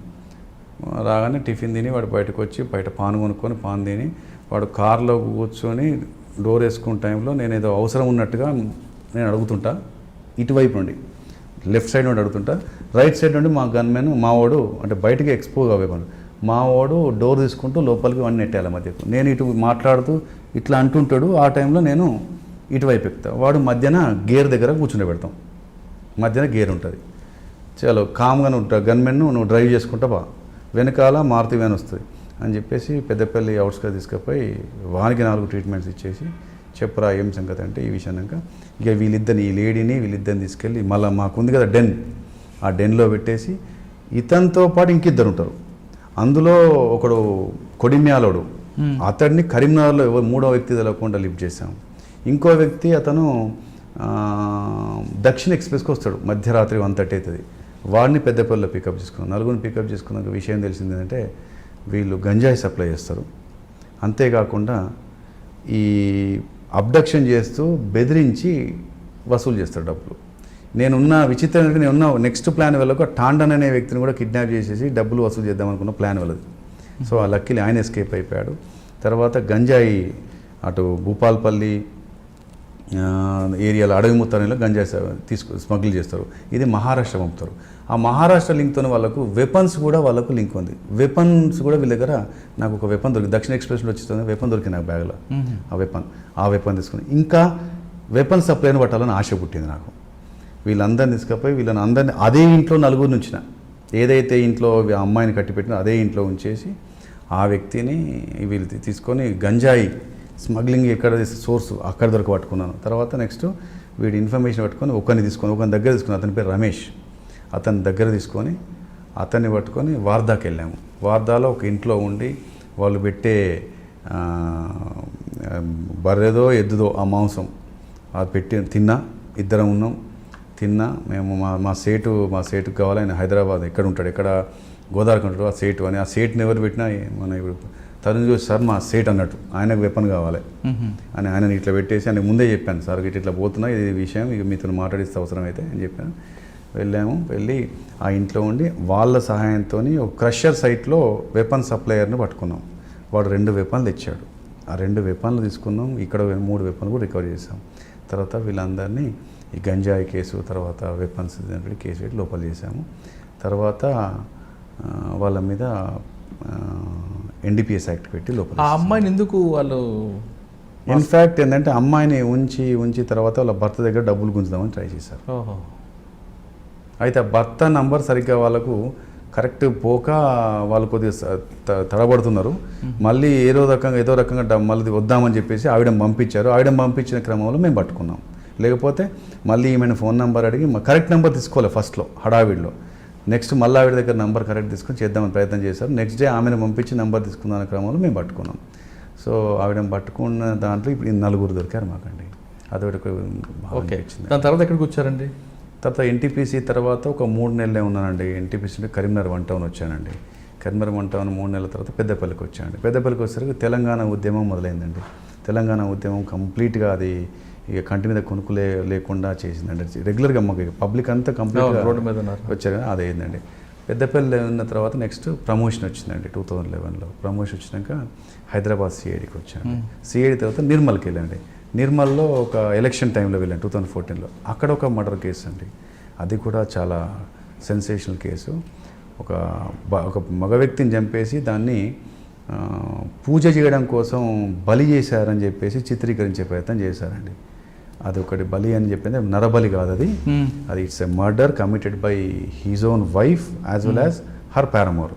రాగానే టిఫిన్ తిని వాడు బయటకు వచ్చి బయట పాన్ కొనుక్కొని పాన్ తిని వాడు కారులో కూర్చొని డోర్ వేసుకున్న టైంలో నేను ఏదో అవసరం ఉన్నట్టుగా నేను అడుగుతుంటా, ఇటువైపు నుండి లెఫ్ట్ సైడ్ నుండి అడుగుతుంటా. రైట్ సైడ్ నుండి మా గన్మెన్ మావాడు అంటే బయటికి ఎక్స్పోజ్ అవ్వకుండా మావాడు డోర్ తీసుకుంటూ లోపలికి వాడిని నెట్టాలి మధ్యకు. నేను ఇటు మాట్లాడుతూ ఇట్లా అంటుంటాడు. ఆ టైంలో నేను ఇటువైపు ఎక్కుతా, వాడు మధ్యన గేర్ దగ్గర కూర్చుని పెడతాం. మధ్యన గేర్ ఉంటుంది. చలో కామ్గా గన్మెన్ నువ్వు డ్రైవ్ చేసుకుంటా బా, వెనకాల మారుతి వ్యాన్ వస్తుంది అని చెప్పేసి పెద్దపల్లి అవుట్స్గా తీసుకుపోయి వానికి 4 ట్రీట్మెంట్స్ ఇచ్చేసి చెప్పురా ఏం సంగతి అంటే ఈ విషయం కనుక ఇక ఈ లేడీని తీసుకెళ్ళి మళ్ళీ మాకుంది కదా డెన్, ఆ డెన్లో పెట్టేసి ఇతనితో పాటు ఇంకిద్దరు ఉంటారు. అందులో ఒకడు కొడిమ్యాలోడు, అతడిని కరీంనగర్లో మూడో వ్యక్తి తెలవకుండా లిఫ్ట్ చేశాం. ఇంకో వ్యక్తి అతను దక్షిణ ఎక్స్ప్రెస్కి వస్తాడు, మధ్యరాత్రి 1:30 అవుతుంది. వాడిని పెద్దపల్లిలో పికప్ చేసుకున్నాం. 4 పికప్ చేసుకున్నాక విషయం తెలిసింది ఏంటంటే వీళ్ళు గంజాయి సప్లై చేస్తారు. అంతేకాకుండా ఈ అబ్డక్షన్ చేస్తూ బెదిరించి వసూలు చేస్తారు డబ్బులు. విచిత్రం ఏంటంటే నేనున్న నెక్స్ట్ ప్లాన్ వెళ్ళక టాండన్ అనే వ్యక్తిని కూడా కిడ్నాప్ చేసేసి డబ్బులు వసూలు చేద్దాం అనుకున్న ప్లాన్ వెళ్ళదు. సో ఆ లక్కీలి ఆయన ఎస్కేప్ అయిపోయాడు. తర్వాత గంజాయి అటు భూపాల్పల్లి ఏరియాలో అడవి ముత్తానిలో గంజాయి స్మగ్లింగ్ చేస్తారు. ఇది మహారాష్ట్ర పంపుతారు. ఆ మహారాష్ట్ర లింక్తో వాళ్ళకు వెపన్స్ కూడా వాళ్ళకు లింక్ ఉంది. వెపన్స్ కూడా వీళ్ళ దగ్గర నాకు ఒక వెపన్ దొరికి దక్షిణ ఎక్స్ప్రెస్లో వచ్చింది వెపన్ దొరికింది నాకు బ్యాగ్లో. ఆ వెపన్ తీసుకుని ఇంకా వెపన్ సప్లైని పట్టాలని ఆశ పుట్టింది నాకు. వీళ్ళందరినీ తీసుకుపోయి వీళ్ళని అందరినీ అదే ఇంట్లో 4 నుంచిన ఏదైతే ఇంట్లో ఆ అమ్మాయిని కట్టిపెట్టినా అదే ఇంట్లో ఉంచేసి ఆ వ్యక్తిని వీళ్ళు తీసుకొని గంజాయి స్మగ్లింగ్ ఎక్కడ సోర్స్ అక్కడ దొరికి పట్టుకున్నాను. తర్వాత నెక్స్ట్ వీడి ఇన్ఫర్మేషన్ పట్టుకొని ఒకరిని దగ్గర తీసుకుని అతని పేరు రమేష్, అతని దగ్గర తీసుకొని అతన్ని పట్టుకొని వార్దాకి వెళ్ళాము. వార్దాలో ఒక ఇంట్లో ఉండి వాళ్ళు పెట్టే బర్రెదో ఎద్దుదో ఆ మాంసం అది పెట్టి ఇద్దరం ఉన్నాం తిన్నా. మేము మా సేటుకు కావాలి, ఆయన హైదరాబాద్ ఎక్కడ ఉంటాడు, ఎక్కడ గోదావరికి ఉంటాడు ఆ సేటు అని. ఆ సేట్ని ఎవరు పెట్టినా మన ఇప్పుడు తరుణ్ చూసి సార్ మా సేట్ అన్నట్టు ఆయనకు వెపన్ కావాలి అని ఆయన ఇట్లా పెట్టేసి ఆయనకు ముందే చెప్పాను, సార్ ఇట్లా పోతున్నా ఇది విషయం ఇక మీతో మాట్లాడిస్తే అవసరం అయితే అని చెప్పాను. వెళ్ళి ఆ ఇంట్లో ఉండి వాళ్ళ సహాయంతో ఒక క్రషర్ సైట్లో వెపన్ సప్లయర్ని పట్టుకున్నాం. వాడు 2 వెపన్లు తెచ్చాడు. ఆ 2 వెపన్లు తీసుకున్నాం. ఇక్కడ 3 వెపన్లు కూడా రికవర్ చేసాం. తర్వాత వీళ్ళందరినీ ఈ గంజాయి కేసు తర్వాత వెపన్స్ కేసు పెట్టి లోపల చేసాము. తర్వాత వాళ్ళ మీద NDPS యాక్ట్ పెట్టి లోపల. ఆ అమ్మాయిని ఎందుకు వాళ్ళు ఇన్ఫ్యాక్ట్ ఏంటంటే అమ్మాయిని ఉంచి తర్వాత వాళ్ళ భర్త దగ్గర డబ్బులు గుంజుదామని ట్రై చేశారు. అయితే ఆ భర్త నంబర్ సరిగ్గా వాళ్ళకు కరెక్ట్ పోక వాళ్ళు కొద్దిగా తడబడుతున్నారు. మళ్ళీ ఏదో రకంగా మళ్ళీ వద్దామని చెప్పేసి ఆవిడని పంపించారు. ఆవిడని పంపించిన క్రమంలో మేము పట్టుకున్నాం. లేకపోతే మళ్ళీ ఈమెను ఫోన్ నెంబర్ అడిగి కరెక్ట్ నెంబర్ తీసుకోవాలి ఫస్ట్లో హడావిడిలో. నెక్స్ట్ మళ్ళీ ఆవిడ దగ్గర నెంబర్ కరెక్ట్ తీసుకొని చేద్దామని ప్రయత్నం చేశారు. నెక్స్ట్ డే ఆమెను పంపించి నెంబర్ తీసుకున్న క్రమంలో మేము పట్టుకున్నాం. సో ఆవిడని పట్టుకున్న దాంట్లో ఇప్పుడు 4 దొరికారు మాకండి. అదొకటి ఓకే. దాని తర్వాత ఎక్కడికి వచ్చారండి? తర్వాత NTPC తర్వాత ఒక 3 నెలలే ఉన్నానండి. NTPC అంటే కరీంనగర్ 1 టౌన్ వచ్చానండి. కరీంనగర్ 1 టౌన్ 3 నెలల తర్వాత పెద్దపల్లికి వచ్చానండి. పెద్దపల్లికి వచ్చేసరికి తెలంగాణ ఉద్యమం మొదలైందండి. తెలంగాణ ఉద్యమం కంప్లీట్గా అది ఇక కంటి మీద కొనుక్కు లేకుండా చేసిందండి. రెగ్యులర్గా మాకు పబ్లిక్ అంతా కంప్లీట్గా రోడ్డు మీద వచ్చారు. అది అయిందండి. పెద్దపల్లి ఉన్న తర్వాత నెక్స్ట్ ప్రమోషన్ వచ్చిందండి 2011లో. ప్రమోషన్ వచ్చినాక హైదరాబాద్ CIDకి వచ్చాను. CID తర్వాత నిర్మల్కి వెళ్ళండి. నిర్మల్లో ఒక ఎలక్షన్ టైంలో వెళ్ళాను 2014లో. అక్కడ ఒక మర్డర్ కేసు అండి. అది కూడా చాలా సెన్సేషనల్ కేసు. ఒక మగ వ్యక్తిని చంపేసి దాన్ని పూజ చేయడం కోసం బలి చేశారని చెప్పేసి చిత్రీకరించే ప్రయత్నం చేశారండి. అది ఒకటి బలి అని చెప్పింది నరబలి కాదు అది. It's a murder committed by his own wife as well as her paramour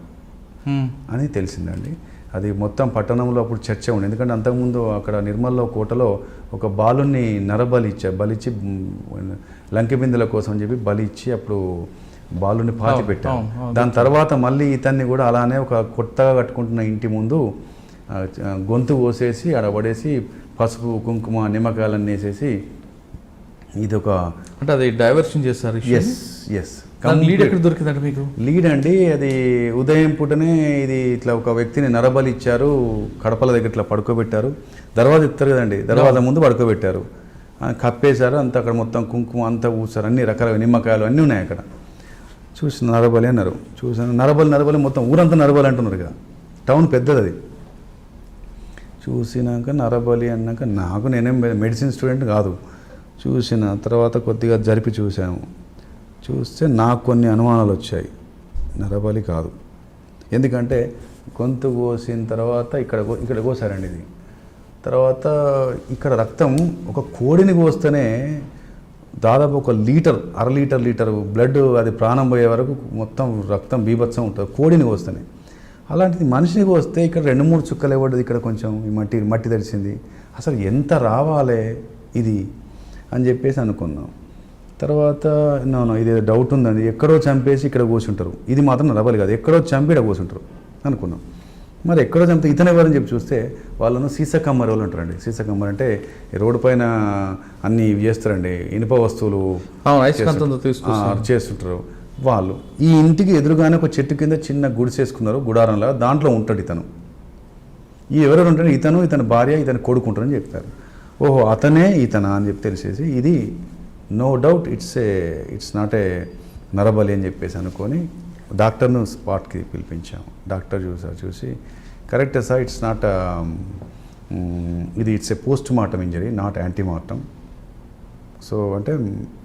అని తెలిసిందండి. అది మొత్తం పట్టణంలో అప్పుడు చర్చ ఉంది. ఎందుకంటే అంతకుముందు అక్కడ నిర్మల్లో కోటలో ఒక బాలుని బలిచ్చి లంకెబిందుల కోసం అని చెప్పి బలి ఇచ్చి అప్పుడు బాలుని పాతి పెట్టారు. దాని తర్వాత మళ్ళీ ఇతన్ని కూడా అలానే ఒక కొత్తగా కట్టుకుంటున్న ఇంటి ముందు గొంతు కోసేసి ఆడ పడేసి పసుపు కుంకుమ నిమ్మకాయలన్నీ వేసేసి ఇది ఒక అంటే అది డైవర్షన్ చేస్తారు. ఎస్ లీడ్ ఎక్కడ దొరికిందంటే మీకు? లీడ్ అండి అది ఉదయం పూటనే ఇది ఇట్లా ఒక వ్యక్తిని నరబలి ఇచ్చారు. కడపల దగ్గర ఇట్లా పడుకోబెట్టారు. దర్వాజా ఇస్తారు కదండి, దర్వాజా ముందు పడుకోబెట్టారు. కప్పేశారు. అంతా అక్కడ మొత్తం కుంకుమ అంతా పూసారు. అన్ని రకాల నిమ్మకాయలు అన్నీ ఉన్నాయి అక్కడ. చూసిన నరబలి అన్నారు. చూసాను నరబలి మొత్తం ఊరంతా నరబలి అంటున్నారు ఇక. టౌన్ పెద్దది అది. చూసినాక నరబలి అన్నాక నేనేం మెడిసిన్ స్టూడెంట్ కాదు. చూసిన తర్వాత కొద్దిగా జరిపి చూస్తే నాకు కొన్ని అనుమానాలు వచ్చాయి. నరబలి కాదు, ఎందుకంటే గొంతు కోసిన తర్వాత ఇక్కడ కోసారండి ఇది. తర్వాత ఇక్కడ రక్తం ఒక కోడిని కోస్తేనే దాదాపు 1 లీటర్ 1/2 లీటర్ బ్లడ్ అది ప్రాణం పోయే వరకు మొత్తం రక్తం బీభత్సం ఉంటుంది కోడిని కోస్తేనే. అలాంటిది మనిషిని కోస్తే ఇక్కడ 2-3 చుక్కలు ఇవ్వడదు. ఇక్కడ కొంచెం ఈ మట్టి తెలిసింది. అసలు ఎంత రావాలే ఇది అని చెప్పేసి అనుకున్నాం. తర్వాత ఇది డౌట్ ఉందండి, ఎక్కడో చంపేసి ఇక్కడ కూర్చుంటారు, ఇది మాత్రం నరబలి కాదు, ఎక్కడో చంపి ఇక్కడ కూర్చుంటారు అనుకున్నాం. మరి ఎక్కడో చంపితే ఇతను ఎవరని చెప్పి చూస్తే వాళ్ళను సీసకమ్మర్ వాళ్ళు ఉంటారండి. సీసకమ్మర్ అంటే రోడ్డు పైన అన్ని చేస్తారండి, ఇనుప వస్తువులు చేస్తుంటారు వాళ్ళు. ఈ ఇంటికి ఎదురుగానే ఒక చెట్టు కింద చిన్న గుడిసేసుకున్నారు, గుడారంలాగా. దాంట్లో ఉంటాడు ఇతను. ఈ ఎవరెవరు ఉంటారు, ఇతని భార్య, ఇతని కొడుకుంటారని చెప్పారు. ఓహో అతనే ఇతనా అని చెప్పి తెలిసేసి ఇది no doubt it's not a నరబలి అని చెప్పేసి అనుకొని డాక్టర్ను స్పాట్కి పిలిపించాము. డాక్టర్ చూసి కరెక్టే sir, it's not it's a post mortem injury, not antemortem. So అంటే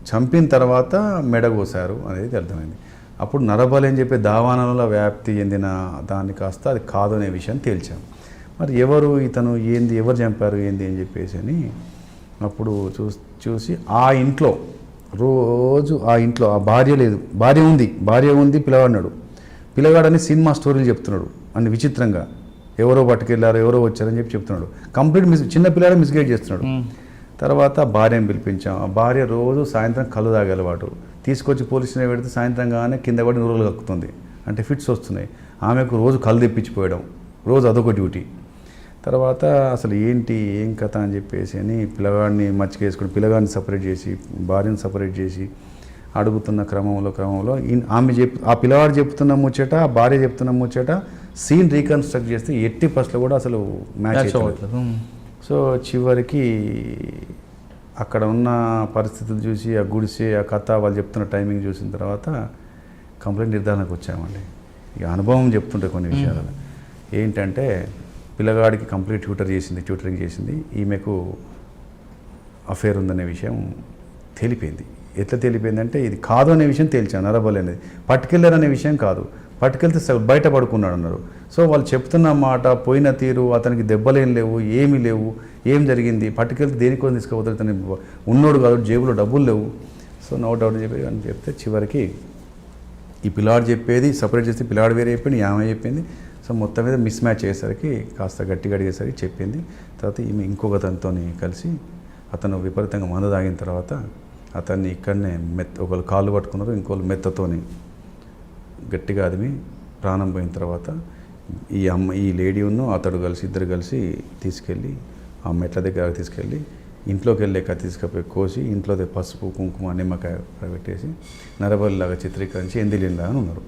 చంపిన తర్వాత మెడ కోసారు అనేది అర్థమైంది. అప్పుడు నరబలి అని చెప్పి దావానంలో వ్యాప్తి చెందిన దాన్ని కాస్త అది కాదు అనే విషయం తేల్చాము. మరి ఎవరు ఇతను, ఎవరు చంపారు అని చెప్పేసి అని అప్పుడు చూసి ఆ ఇంట్లో రోజు ఆ భార్య లేదు, భార్య ఉంది పిల్లవాడినాడు. పిల్లగాడని సినిమా స్టోరీలు చెప్తున్నాడు అన్ని విచిత్రంగా, ఎవరో పట్టుకెళ్ళారు ఎవరో వచ్చారని చెప్పి చెప్తున్నాడు. కంప్లీట్ చిన్న పిల్లాడే మిస్గైడ్ చేస్తున్నాడు. తర్వాత భార్యను పిలిపించాం. ఆ భార్య రోజు సాయంత్రం కళ్ళు తాగే అలవాటు, తీసుకొచ్చి పోలీస్ స్టేషన్ పెడితే సాయంత్రం కానీ కింద పడి నూరులు కక్కుతుంది, అంటే ఫిట్స్ వస్తున్నాయి. ఆమెకు రోజు కళ్ళు తెప్పించిపోయడం, రోజు అదొక డ్యూటీ. తర్వాత అసలు ఏంటి ఏం కథ అని చెప్పేసి అని పిల్లగాడిని మచ్చికేసుకుని పిల్లగాడిని సపరేట్ చేసి భార్యను సపరేట్ చేసి అడుగుతున్న క్రమంలో ఆ పిల్లవాడు చెప్తున్న ముచ్చట, ఆ భార్య చెప్తున్న ముచ్చట సీన్ రీకన్స్ట్రక్ట్ చేస్తే ఎట్టి ఫస్ట్లో కూడా అసలు మ్యాచ్ అవుతుంది. సో చివరికి అక్కడ ఉన్న పరిస్థితులు చూసి ఆ గుడిసె ఆ కథ వాళ్ళు చెప్తున్న టైమింగ్ చూసిన తర్వాత కంప్లైంట్ నిర్ధారణకు వచ్చామండి. ఇక అనుభవం చెప్తుంటే కొన్ని విషయాలు ఏంటంటే, పిల్లగాడికి కంప్లీట్ ట్యూటరింగ్ చేసింది, ఈమెకు అఫేర్ ఉందనే విషయం తెలిపింది. ఎట్లా తెలిపిందంటే, ఇది కాదు అనే విషయం తేల్చాను. నరబలి అనేది పట్టుకెళ్ళారనే విషయం కాదు, పట్టుకెళ్తే బయట పడుకున్నాడు అన్నారు. సో వాళ్ళు చెప్తున్న మాట, పోయిన తీరు, అతనికి దెబ్బలేం లేవు, ఏమీ లేవు, ఏం జరిగింది, పట్టుకెళ్తే దేనికోసం తీసుకుపోతారు, తను ఉన్నోడు కాదు, జేబులో డబ్బులు లేవు. సో నో డౌట్ అని చెప్తే చివరికి ఈ పిల్లాడు చెప్పేది సపరేట్ చేస్తే పిల్లాడు వేరే చెప్పింది, ఆమె చెప్పింది. సో మొత్తం మీద మిస్ మ్యాచ్ అయ్యేసరికి కాస్త గట్టిగా అడిగేసరికి చెప్పింది. తర్వాత ఈమె ఇంకొక అతనితో కలిసి అతను విపరీతంగా మందు తాగిన తర్వాత అతన్ని ఇక్కడనే ఒకళ్ళు కాళ్ళు పట్టుకున్నారు, ఇంకోళ్ళు మెత్తతోని గట్టిగా అదిమి ప్రాణం పోయిన తర్వాత ఈ లేడీ అతడు ఇద్దరు కలిసి తీసుకెళ్ళి ఆ మెట్ల దగ్గర తీసుకెళ్ళి ఇంట్లోకి వెళ్ళాక తీసుకుపోయి కోసి ఇంట్లో పసుపు కుంకుమ నిమ్మకాయ పెట్టేసి నరబలిలాగా చిత్రీకరించి ఎందిలిలాగా ఉన్నారు.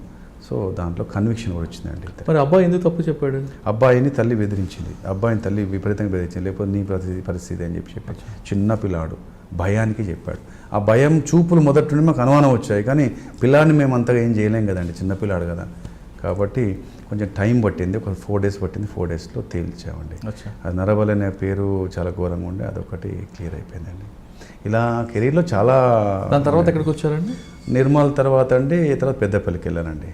సో దాంట్లో కన్విక్షన్ కూడా వచ్చిందండి. మరి అబ్బాయి ఎందుకు తప్పు చెప్పాడు? అబ్బాయిని తల్లి బెదిరించింది, అబ్బాయిని తల్లి విపరీతంగా బెదిరించింది, లేకపోతే నీ పరిస్థితి అని చెప్పాడు. చిన్న పిల్లాడు భయానికి చెప్పాడు. ఆ భయం చూపులు మొదటి నుండి మాకు అనుమానం వచ్చాయి, కానీ పిల్లాడిని మేము అంతగా ఏం చేయలేం కదండి, చిన్నపిల్లాడు కదా. కాబట్టి కొంచెం టైం పట్టింది, ఒక 4 days పట్టింది. 4 daysలో తేల్చామండి. అది నరబలి అనే పేరు చాలా ఘోరంగా ఉండే, అదొకటి క్లియర్ అయిపోయిందండి. ఇలా కెరీర్లో చాలా. దాని తర్వాత ఎక్కడికి వచ్చారండి? నిర్మల్ తర్వాత తర్వాత పెద్దపల్లికి వెళ్ళానండి.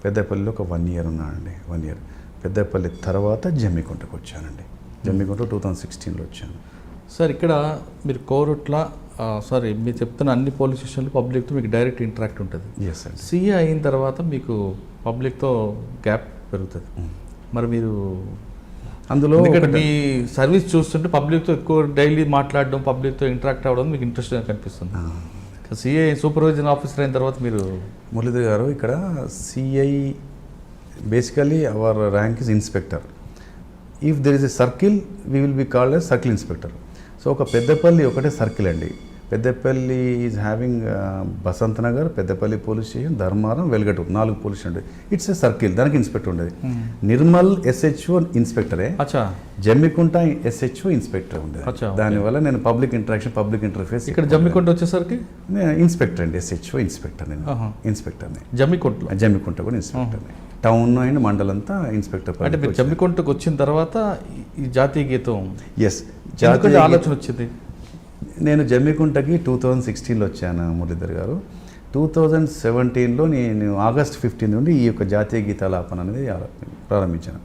పెద్దపల్లిలో ఒక 1 year ఉన్నానండి. 1 year. పెద్దపల్లి తర్వాత జమ్మికుంటకు వచ్చానండి. జమ్మికుంట 2016లో వచ్చాను. సార్ ఇక్కడ మీరు కోరుట్ల మీరు చెప్తున్న అన్ని పోలీస్ స్టేషన్లు పబ్లిక్తో మీకు డైరెక్ట్ ఇంటరాక్ట్ ఉంటుంది. ఎస్ అండి. సీఏ అయిన తర్వాత మీకు పబ్లిక్తో గ్యాప్ పెరుగుతుంది. మరి మీరు అందులో మీ సర్వీస్ చూస్తుంటే పబ్లిక్తో ఎక్కువ డైలీ మాట్లాడడం, పబ్లిక్తో ఇంటరాక్ట్ అవ్వడం మీకు ఇంట్రెస్ట్గా కనిపిస్తుంది. సిఐ సూపర్వైజన్ ఆఫీసర్ అయిన తర్వాత మీరు మురళీధర్ గారు ఇక్కడ CI basically our rank is inspector. If there is a circle we will be called a circle inspector. So ఒక పెద్దపల్లి ఒకటే సర్కిల్ అండి. Peddapalli is having Basant Nagar, Peddapalli police station, Dharmaram, Velgatur 4 police station ఉండేది. ఇట్స్ ఏ సర్కిల్, దానికి inspector ఉండేది. నిర్మల్ ఎస్హెచ్ఓ ఇన్స్పెక్టరే, Jammikunta SHO inspector ఉండేది. దానివల్ల నేను పబ్లిక్ ఇంటరాక్షన్, పబ్లిక్ ఇంటర్ఫేస్. ఇక్కడ జమ్మికుంట వచ్చేసరికి ఇన్స్పెక్టర్ అండి, ఎస్హెచ్ఓ ఇన్స్పెక్టర్. నేను ఇన్స్పెక్టర్ని జమ్మికుంట కూడా ఇన్స్పెక్టర్ని. టౌన్ అండ్ మండలంతా ఇన్స్పెక్టర్. అంటే మీరు జమ్మికుంటకు వచ్చిన తర్వాత ఈ జాతీయ గీతం జాతీయ ఆలోచన వచ్చింది. నేను జమ్మికుంటకి 2016లో వచ్చాను మురళీధర్ గారు. 2017లో నేను August 15 నుండి ఈ యొక్క జాతీయ గీతాలాపన అనేది ప్రారంభించాను.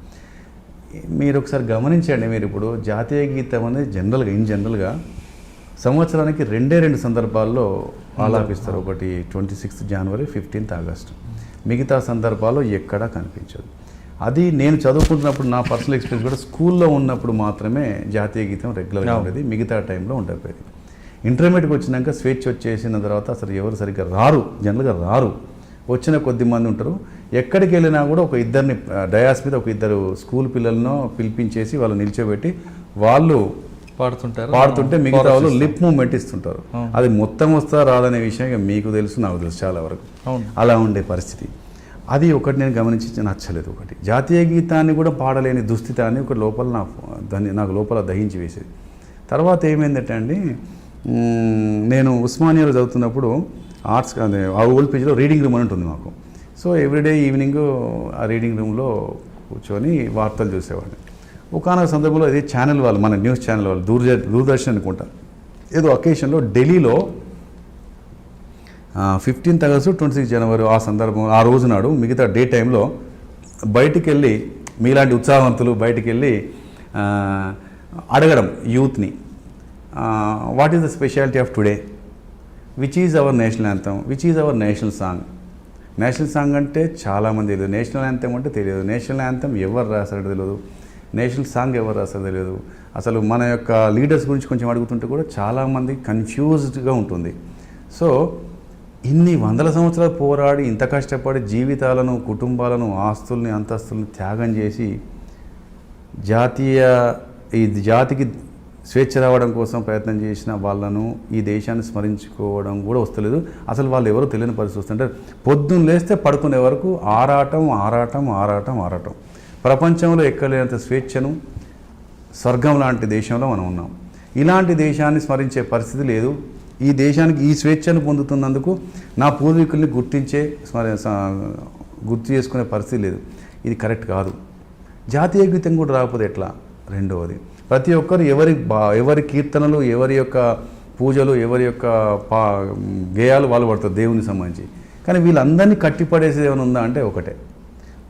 మీరు ఒకసారి గమనించండి, మీరు ఇప్పుడు జాతీయ గీతం అనేది జనరల్గా సంవత్సరానికి 2 సందర్భాల్లో ఆలాపిస్తారు. ఒకటి 26th January, 15th August. మిగతా సందర్భాల్లో ఎక్కడా కనిపించదు. అది నేను చదువుకుంటున్నప్పుడు నా పర్సనల్ ఎక్స్పీరియన్స్ కూడా స్కూల్లో ఉన్నప్పుడు మాత్రమే జాతీయ గీతం రెగ్యులర్గా ఉండేది, మిగతా టైంలో ఉండకపోయేది. ఇంటర్మీడియట్కి వచ్చినాక స్వేచ్ఛ వచ్చేసిన తర్వాత అసలు ఎవరు సరిగ్గా రారు, జనరల్గా రారు. వచ్చిన కొద్ది మంది ఉంటారు. ఎక్కడికి వెళ్ళినా కూడా ఒక ఇద్దరిని డయాస్ మీద ఒక 2 స్కూల్ పిల్లలను పిలిపించేసి వాళ్ళు నిల్చోబెట్టి వాళ్ళు పాడుతుంటే మిగతా వాళ్ళు లిప్ మూవ్మెంట్ ఇస్తుంటారు. అది మొత్తం వస్తా రాదనే విషయం ఇక మీకు తెలుసు, నాకు తెలుసు చాలా వరకు. అలా ఉండే పరిస్థితి. అది ఒకటి నేను గమనించి నచ్చలేదు. ఒకటి జాతీయ గీతాన్ని కూడా పాడలేని దుస్థితాన్ని ఒక లోపల నాకు లోపల దహించి వేసేది. తర్వాత ఏమైందంటే అండి, నేను ఉస్మానియాలో చదువుతున్నప్పుడు ఆర్ట్స్ ఆ ఓల్డ్ పేజ్లో రీడింగ్ రూమ్ అని ఉంటుంది మాకు. సో ఎవ్రీడే ఈవినింగ్ ఆ రీడింగ్ రూమ్లో కూర్చొని వార్తలు చూసేవాడిని. ఒకనొక సందర్భంలో అదే ఛానల్ వాళ్ళు, మన న్యూస్ ఛానల్ వాళ్ళు, దూరదర్శన్ అనుకుంటా, ఏదో అకేషన్లో ఢిల్లీలో 15th August, 26th January ఆ సందర్భం, ఆ రోజు నాడు మిగతా డే టైంలో బయటికి వెళ్ళి మీలాంటి ఉత్సాహవంతులు బయటికి వెళ్ళి అడగడం యూత్ని, what is the speciality of today, which is our national anthem, which is our national song, national song అంటే చాలామంది తెలియదు, నేషనల్ యాంథమ్ అంటే తెలియదు, నేషనల్ యాంథమ్ ఎవరు రాశారో తెలియదు, నేషనల్ సాంగ్ ఎవరు రాశారో తెలియదు. అసలు మన యొక్క లీడర్స్ గురించి కొంచెం అడుగుతుంటే కూడా చాలామంది కన్ఫ్యూజ్డ్గా ఉంటుంది. సో ఇన్ని వందల సంవత్సరాలు పోరాడి ఇంత కష్టపడి జీవితాలను, కుటుంబాలను, ఆస్తుల్ని, అంతస్తుల్ని త్యాగం చేసి ఈ జాతికి స్వేచ్ఛ రావడం కోసం ప్రయత్నం చేసిన వాళ్ళను ఈ దేశాన్ని స్మరించుకోవడం కూడా వస్తలేదు. అసలు వాళ్ళు ఎవరో తెలియని పరిస్థితి వస్తుంటే పొద్దున్న లేస్తే పడుకునే వరకు ఆరాటం ఆరాటం ఆరాటం ఆరాటం. ప్రపంచంలో ఎక్కలేనంత స్వేచ్ఛను, స్వర్గం లాంటి దేశంలో మనం ఉన్నాం. ఇలాంటి దేశాన్ని స్మరించే పరిస్థితి లేదు. ఈ దేశానికి ఈ స్వేచ్ఛను పొందుతున్నందుకు నా పూర్వీకుల్ని గుర్తు చేసుకునే పరిస్థితి లేదు. ఇది కరెక్ట్ కాదు. జాతీయ గీతం కూడా రాకపోతే ఎట్లా? రెండవది, ప్రతి ఒక్కరు ఎవరి కీర్తనలు, ఎవరి యొక్క పూజలు, ఎవరి యొక్క గేయాలు వాళ్ళు పడతారు దేవునికి సంబంధించి. కానీ వీళ్ళందరినీ కట్టిపడేసేది ఏమైనా ఉందా అంటే ఒకటే,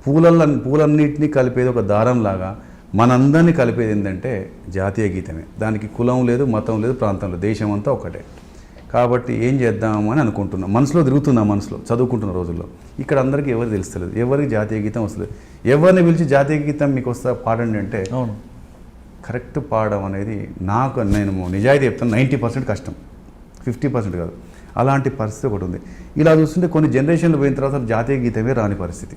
పూలన్నింటినీ కలిపేది ఒక దారంలాగా మనందరినీ కలిపేది ఏంటంటే జాతీయ గీతమే. దానికి కులం లేదు, మతం లేదు, ప్రాంతం లేదు, దేశం అంతా ఒకటే. కాబట్టి ఏం చేద్దాము అని అనుకుంటున్నాం, మనసులో తిరుగుతున్నా, మనసులో చదువుకుంటున్న రోజుల్లో. ఇక్కడ అందరికీ ఎవరు తెలుస్తలేదు, ఎవరికి జాతీయ గీతం వస్తలేదు. ఎవరిని పిలిచి జాతీయ గీతం మీకు వస్తా పాడండి అంటే కరెక్ట్ పాడడం అనేది నేను నిజాయితీ చెప్తాను 90% కష్టం, 50% కాదు. అలాంటి పరిస్థితి ఒకటి ఉంది. ఇలా చూస్తుంటే కొన్ని జనరేషన్లు పోయిన తర్వాత జాతీయ గీతమే రాని పరిస్థితి.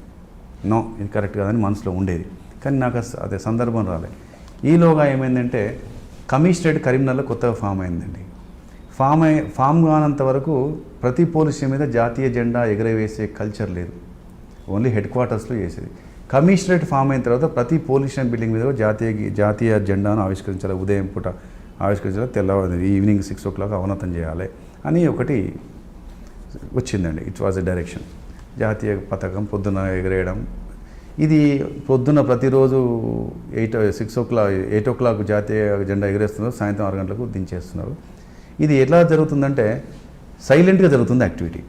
ఇది కరెక్ట్ కాదని మనసులో ఉండేది, కానీ నాకు అదే సందర్భం రాలే. ఈలోగా ఏమైందంటే కమిషనరేట్ కరీంనగర్లో కొత్తగా ఫామ్ అయిందండి. ఫామ్ కానంత వరకు ప్రతి పోలీస్ స్టేషన్ మీద జాతీయ జెండా ఎగరవేసే కల్చర్ లేదు, ఓన్లీ హెడ్ క్వార్టర్స్లో చేసేది. కమిషనరేట్ ఫామ్ అయిన తర్వాత ప్రతి పోలీస్ స్టేషన్ బిల్డింగ్ మీద జాతీయ జెండాను ఆవిష్కరించాలి, ఉదయం పూట ఆవిష్కరించాలి, ఈవినింగ్ 6 o'clock అవనతం చేయాలి అని ఒకటి వచ్చిందండి. It was a direction. జాతీయ పతాకం పొద్దున ఎగరేయడం, ఇది పొద్దున ప్రతిరోజు 8 o'clock జాతీయ జెండా ఎగరేస్తున్నారు, సాయంత్రం 6 గంటలకు దించేస్తున్నారు. ఇది ఎలా జరుగుతుందంటే సైలెంట్గా జరుగుతుంది యాక్టివిటీ.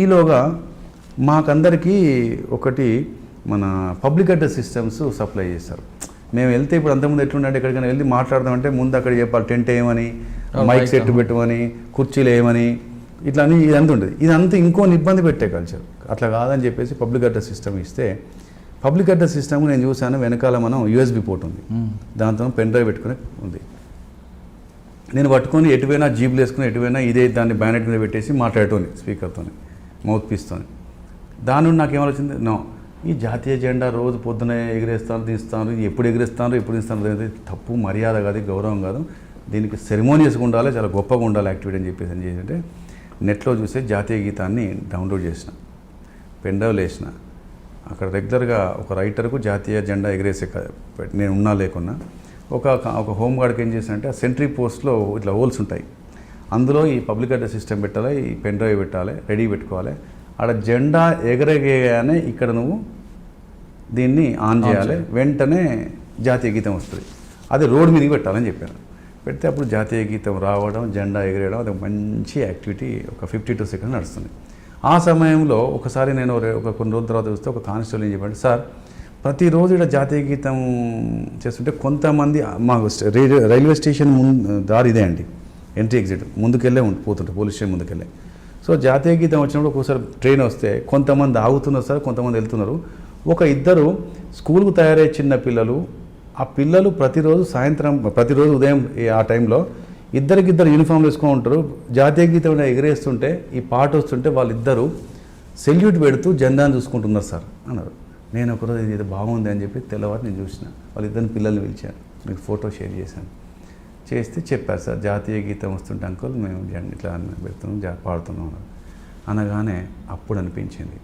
ఈలోగా మాకందరికీ ఒకటి మన పబ్లిక్ అడ్రస్ సిస్టమ్స్ సప్లై చేస్తారు. మేము వెళ్తే ఇప్పుడు అంతకుముందు ఎట్లుండే, ఎక్కడికైనా వెళ్ళి మాట్లాడదామంటే ముందు అక్కడ చెప్పాలి, టెంట్ వేయమని, మైక్ సెట్ పెట్టమని, కుర్చీలు వేయమని, ఇట్లా అని ఇదంతా ఉంటుంది. ఇదంతా ఇంకోని ఇబ్బంది పెట్టే కల్చర్. అట్లా కాదని చెప్పేసి పబ్లిక్ అడ్రస్ సిస్టమ్ ఇస్తే, పబ్లిక్ అడ్రస్ సిస్టమ్ నేను చూశాను, వెనకాల మనం USB పోర్ట్ ఉంది, దాంతో పెన్ డ్రైవ్ పెట్టుకుని ఉంది. నేను పట్టుకొని ఎటువైనా జీబులు వేసుకుని ఎటువైనా ఇదే దాన్ని బ్యానెట్ మీద పెట్టేసి మాట్లాడటోని స్పీకర్తో, మౌత్ పీస్తో. దాని నుండి నాకేమొచ్చింది, ఈ జాతీయ జెండా రోజు పొద్దున ఎగిరేస్తాను, తీస్తాను, ఎప్పుడు ఎగిరేస్తాను, ఎప్పుడు తీస్తాను అనేది తప్పు, మర్యాద కాదు, గౌరవం కాదు, దీనికి సెరిమోనియస్గా ఉండాలి, చాలా గొప్పగా ఉండాలి యాక్టివిటీ అని చెప్పేసి ఏం చేసింటే నెట్లో చూసే జాతీయ గీతాన్ని డౌన్లోడ్ చేసిన, పెన్ డ్రైవ్లు వేసిన. అక్కడ రెగ్యులర్గా ఒక రైటర్కు జాతీయ జెండా ఎగిరేసే నేను ఉన్నా లేకున్నా ఒక హోంగార్డ్కి ఏం చేసినంటే ఆ సెంట్రీ పోస్ట్లో ఇట్లా హోల్స్ ఉంటాయి, అందులో ఈ పబ్లిక్ అడ్రస్ సిస్టమ్ పెట్టాలి, ఈ పెన్ డ్రైవ్ పెట్టాలి, రెడీ పెట్టుకోవాలి. ఆడ జెండా ఎగరగానే ఇక్కడ నువ్వు దీన్ని ఆన్ చేయాలి, వెంటనే జాతీయ గీతం వస్తుంది. అది రోడ్ మీదకి పెట్టాలని చెప్పాను. పెడితే అప్పుడు జాతీయ గీతం రావడం, జెండా ఎగరేయడం, అది మంచి యాక్టివిటీ. ఒక 52 seconds నడుస్తుంది. ఆ సమయంలో ఒకసారి నేను కొన్ని రోజుల తర్వాత చూస్తే ఒక కానిస్టేబుల్ ఏం చెప్పాడు, సార్ ప్రతిరోజు ఇక్కడ జాతీయ గీతం చేస్తుంటే కొంతమంది మాకు రైల్వే స్టేషన్ దారి ఇదే అండి, ఎంట్రీ ఎగ్జిట్ ముందుకెళ్ళే పోతుంటారు, పోలీస్ స్టేషన్ ముందుకెళ్ళే. సో జాతీయ గీతం వచ్చినప్పుడు ఒక్కోసారి ట్రైన్ వస్తే కొంతమంది ఆగుతున్నారు సార్, కొంతమంది వెళ్తున్నారు. ఇద్దరు స్కూల్కు తయారయ్యే చిన్న పిల్లలు, ఆ పిల్లలు ప్రతిరోజు ఉదయం ఆ టైంలో ఇద్దరికిద్దరు యూనిఫామ్లు వేసుకొని ఉంటారు. జాతీయ గీతం ఎగరేస్తుంటే ఈ పాట వస్తుంటే వాళ్ళిద్దరూ సెల్యూట్ పెడుతూ జెండాను చూసుకుంటున్నారు సార్ అన్నారు. నేను ఒకరోజు ఇది బాగుంది అని చెప్పి తెల్లవారు నేను చూసిన, వాళ్ళిద్దరిని పిల్లల్ని పిలిచాను, మీకు ఫోటో షేర్ చేశాను. చేస్తే చెప్పారు, సార్ జాతీయ గీతం వస్తుంటే అంకుల్ మేము ఇట్లా పెడుతున్నాం, పాడుతున్నాం అనగానే అప్పుడు అనిపించింది,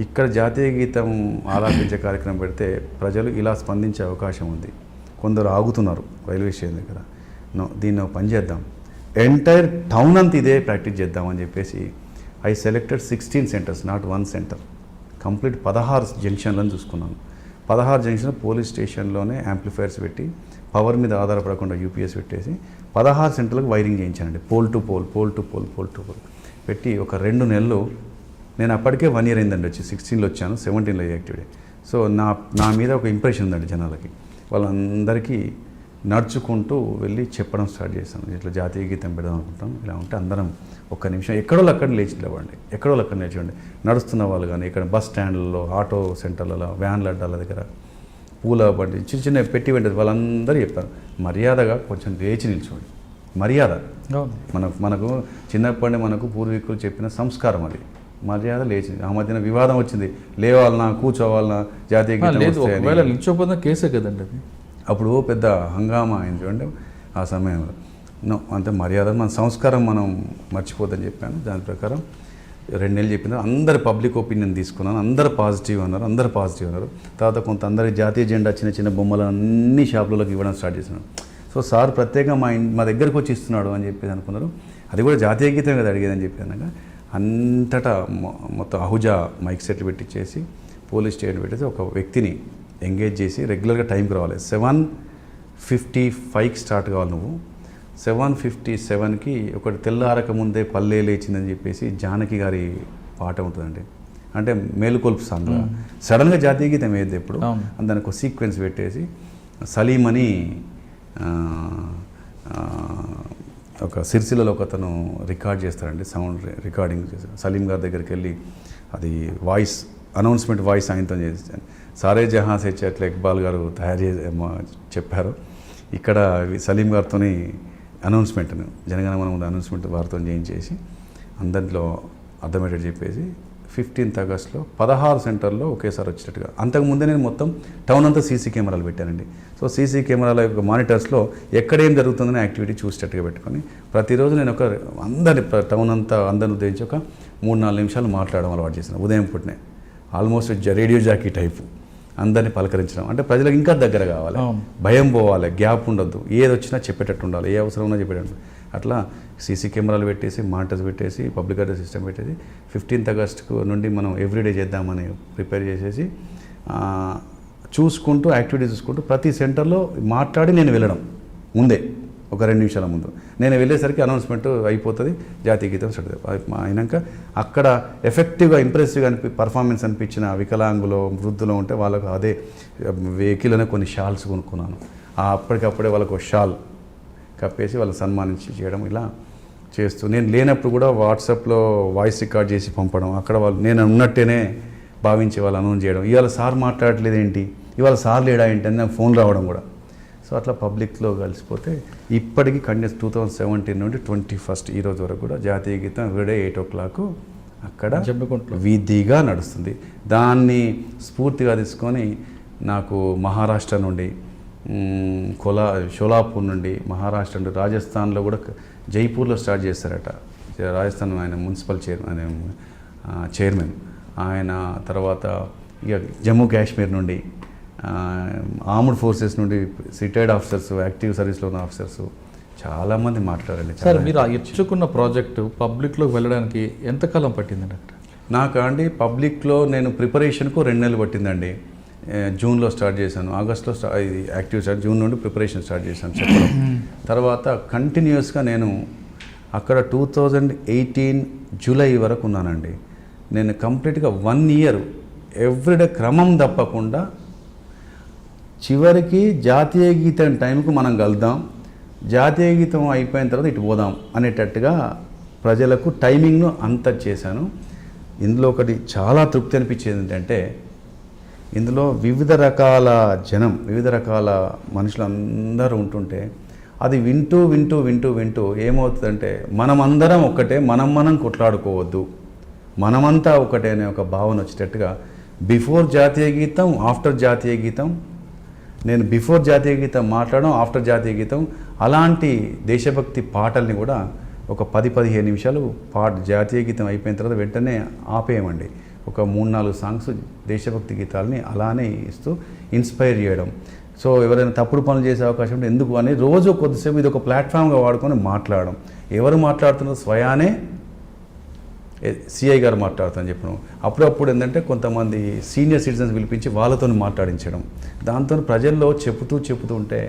ఇక్కడ జాతీయ గీతం ఆలాపించే కార్యక్రమం పెడితే ప్రజలు ఇలా స్పందించే అవకాశం ఉంది. కొందరు ఆగుతున్నారు రైల్వే స్టేషన్ దగ్గర, దీన్ని పని చేద్దాం, ఎంటైర్ టౌన్ అంతా ఇదే ప్రాక్టీస్ చేద్దామని చెప్పేసి I selected 16 centers, not 1 center. Complete 16 జంక్షన్లను చూసుకున్నాను. 16 జంక్షన్ పోలీస్ స్టేషన్లోనే యాంప్లిఫైర్స్ పెట్టి పవర్ మీద ఆధారపడకుండా UPS పెట్టేసి 16 సెంటర్లకు వైరింగ్ చేయించానండి. పోల్ టు పోల్ పెట్టి ఒక 2 నెలలు. నేను అప్పటికే 1 year అయిందండి వచ్చి, 16లో వచ్చాను, 17లో యాక్టివిటీ. సో నా మీద ఒక ఇంప్రెషన్ ఉందండి జనాలకి. వాళ్ళందరికీ నడుచుకుంటూ వెళ్ళి చెప్పడం స్టార్ట్ చేశాను. ఇట్లా జాతీయ గీతం పెడదాం అనుకుంటాం, ఇలా ఉంటే అందరం ఒక్క నిమిషం ఎక్కడో అక్కడ లేచి లేవండి, ఎక్కడో అక్కడ లేచివ్వండి. నడుస్తున్న వాళ్ళు కానీ ఇక్కడ బస్ స్టాండ్లలో, ఆటో సెంటర్లలో, వ్యాన్ల అడ్డాల దగ్గర, పూల బండి చిన్న చిన్న పెట్టి వెంటది వాళ్ళందరూ చెప్పారు, మర్యాదగా కొంచెం లేచి నిల్చోండి. మర్యాద మనకు చిన్నప్పటి మనకు పూర్వీకులు చెప్పిన సంస్కారం అది. మర్యాద లేచి, ఆ మధ్యన వివాదం వచ్చింది, లేవాలన్నా కూర్చోవాలన్నా జాతీయ గీతం ఒకవేళ నిల్చోపోతే కేసే కదండి అది. అప్పుడు పెద్ద హంగామా అయింది చూడండి ఆ సమయంలో. అంతే మర్యాద, మన సంస్కారం మనం మర్చిపోద్దని చెప్పాను. దాని ప్రకారం 2 నెలలు చెప్పిన అందరు పబ్లిక్ ఒపీనియన్ తీసుకున్నాను, అందరు పాజిటివ్ అన్నారు. తర్వాత కొంత అందరి జాతీయ జెండా చిన్న చిన్న బొమ్మలు అన్ని షాపులలోకి ఇవ్వడం స్టార్ట్ చేసినాను. సో సార్ ప్రత్యేకంగా మా దగ్గరకు వచ్చి ఇస్తున్నాడు అని చెప్పేసి అనుకున్నారు. అది కూడా జాతీయ గీతం కదా అడిగేదని చెప్పాను. అంతటా మొత్తం అహుజా మైక్ సెట్లు పెట్టించేసి, పోలీస్ స్టేషన్ పెట్టేసి ఒక వ్యక్తిని ఎంగేజ్ చేసి రెగ్యులర్గా టైంకి రావాలి. 7:55కి స్టార్ట్ కావాలి నువ్వు. 7:57కి ఒకటి తెల్లారక ముందే పల్లె లేచిందని చెప్పేసి జానకి గారి పాట ఉంటుందండి, అంటే మేలుకొల్పు సాంగ్. సడన్గా జాతీయ గీతం ఏది ఎప్పుడు దానికి ఒక సీక్వెన్స్ పెట్టేసి సలీం అని ఒక సిరిసిల్లలో ఒక అతను రికార్డ్ చేస్తారండి, సౌండ్ రికార్డింగ్ చేస్తారు. సలీం గారి దగ్గరికి వెళ్ళి అది వాయిస్ అనౌన్స్మెంట్ వాయిస్ ఆయనతో చేసి సారే జహాं से అట్లా ఇక్బాల్ గారు తయారు చెప్పారు. ఇక్కడ సలీం గారితో అనౌన్స్మెంట్ను జనగణమన అనౌన్స్మెంట్ వారితో చేయించేసి అందరిలో అర్థమయ్యేటట్టు చెప్పేసి 15th ఆగస్టులో 16 సెంటర్లో ఒకేసారి వచ్చేటట్టుగా. అంతకుముందే నేను మొత్తం టౌన్ అంతా సీసీ కెమెరాలు పెట్టానండి. సో సీసీ కెమెరాల యొక్క మానిటర్స్లో ఎక్కడేం జరుగుతుందని యాక్టివిటీ చూసేటట్టుగా పెట్టుకొని ప్రతిరోజు నేను ఒక టౌన్ అంతా అందరిని ఉద్దేశించి ఒక 3-4 నిమిషాలు మాట్లాడడం అలవాటు చేశాను. ఉదయం పుట్టినే ఆల్మోస్ట్ రేడియో జాకీ టైపు అందరినీ పలకరించడం, అంటే ప్రజలకు ఇంకా దగ్గర కావాలి, భయం పోవాలి, గ్యాప్ ఉండొద్దు, ఏది వచ్చినా చెప్పేటట్టు ఉండాలి, ఏ అవసరం ఉన్నా చెప్పేటట్టు. అట్లా సీసీ కెమెరాలు పెట్టేసి, మానిటర్స్ పెట్టేసి, పబ్లిక్ అడ్రస్ సిస్టమ్ పెట్టేసి 15th ఆగస్టు నుండి మనం ఎవ్రీడే చేద్దామని ప్రిపేర్ చేసేసి చూసుకుంటూ యాక్టివిటీ చూసుకుంటూ ప్రతి సెంటర్లో మాట్లాడి నేను వెళ్ళడం ముందే ఒక 2 నిమిషాల ముందు. నేను వెళ్ళేసరికి అనౌన్స్మెంట్ అయిపోతుంది, జాతీయ గీతం స్టార్ట్ అయినాక అక్కడ ఎఫెక్టివ్గా ఇంప్రెసివ్గా పర్ఫార్మెన్స్ అనిపించిన వికలాంగులో, వృద్ధులో ఉంటే వాళ్ళకు అదే వెహికల్లోనే కొన్ని షాల్స్ కొనుక్కున్నాను. అప్పటికప్పుడే వాళ్ళకు షాల్ కప్పేసి వాళ్ళని సన్మానించి చేయడం, ఇలా చేస్తూ నేను లేనప్పుడు కూడా వాట్సాప్లో వాయిస్ రికార్డ్ చేసి పంపడం, అక్కడ వాళ్ళు నేను ఉన్నట్టేనే భావించి వాళ్ళు అనౌన్స్ చేయడం. ఇవాళ సార్ మాట్లాడట్లేదు ఏంటి, ఇవాళ సార్ లేడా ఏంటి అని నాకు ఫోన్ రావడం కూడా. సో అట్లా పబ్లిక్లో కలిసిపోతే ఇప్పటికీ కంటిన్యూస్ 2017 నుండి 21st ఈ రోజు వరకు కూడా జాతీయ గీతం ఎవ్రీడే 8 o'clock అక్కడ వీధిగా నడుస్తుంది. దాన్ని స్ఫూర్తిగా తీసుకొని నాకు మహారాష్ట్ర నుండి, షోలాపూర్ నుండి, మహారాష్ట్ర నుండి, రాజస్థాన్లో కూడా జైపూర్లో స్టార్ట్ చేస్తారట. రాజస్థాన్ ఆయన మున్సిపల్ చైర్మన్ ఆయన, తర్వాత ఇక జమ్మూ కాశ్మీర్ నుండి, ఆర్మ్డ్ ఫోర్సెస్ నుండి రిటైర్డ్ ఆఫీసర్స్, యాక్టివ్ సర్వీస్లో ఉన్న ఆఫీసర్స్ చాలామంది మాట్లాడాలి. సార్ మీరు ఎంచుకున్న ప్రాజెక్టు పబ్లిక్లోకి వెళ్ళడానికి ఎంతకాలం పట్టిందండి అక్కడ? నాకు అండి పబ్లిక్లో నేను ప్రిపరేషన్కు 2 నెలలు పట్టిందండి. జూన్లో స్టార్ట్ చేశాను, ఆగస్ట్లో ఇది యాక్టివ్ స్టార్ట్, జూన్ నుండి ప్రిపరేషన్ స్టార్ట్ చేశాను చెప్పడం. తర్వాత కంటిన్యూస్గా నేను అక్కడ 2018 జూలై వరకు ఉన్నానండి. నేను కంప్లీట్గా 1 year ఎవ్రీడే క్రమం తప్పకుండా చివరికి జాతీయ గీతం టైంకు మనం కలుద్దాం, జాతీయ గీతం అయిపోయిన తర్వాత ఇటు పోదాం అనేటట్టుగా ప్రజలకు టైమింగ్ను అంత చేశాను. ఇందులో ఒకటి చాలా తృప్తి అనిపించేది ఏంటంటే, ఇందులో వివిధ రకాల జనం, వివిధ రకాల మనుషులు అందరూ ఉంటుంటే అది వింటూ వింటూ వింటూ వింటూ ఏమవుతుందంటే మనమందరం ఒక్కటే, మనం కొట్లాడుకోవద్దు, మనమంతా ఒకటే అనే ఒక భావన వచ్చేటట్టుగా బిఫోర్ జాతీయ గీతం, ఆఫ్టర్ జాతీయ గీతం, నేను బిఫోర్ జాతీయ గీతం మాట్లాడడం, ఆఫ్టర్ జాతీయ గీతం, అలాంటి దేశభక్తి పాటల్ని కూడా ఒక 10-15 నిమిషాలు జాతీయ గీతం అయిపోయిన తర్వాత వెంటనే ఆపేయమండి. ఒక 3-4 సాంగ్స్ దేశభక్తి గీతాలని అలానే ఇస్తూ ఇన్స్పైర్ చేయడం. సో ఎవరైనా తప్పుడు పనులు చేసే అవకాశం ఉంటే ఎందుకు అని రోజు కొద్దిసేపు ఇది ఒక ప్లాట్ఫామ్గా వాడుకొని మాట్లాడడం. ఎవరు మాట్లాడుతున్నారో స్వయానే సిఐ గారు మాట్లాడుతాను చెప్పడం. అప్పుడప్పుడు ఏంటంటే కొంతమంది సీనియర్ సిటిజన్స్ పిలిపించి వాళ్ళతో మాట్లాడించడం. దాంతో ప్రజల్లో చెబుతూ ఉంటే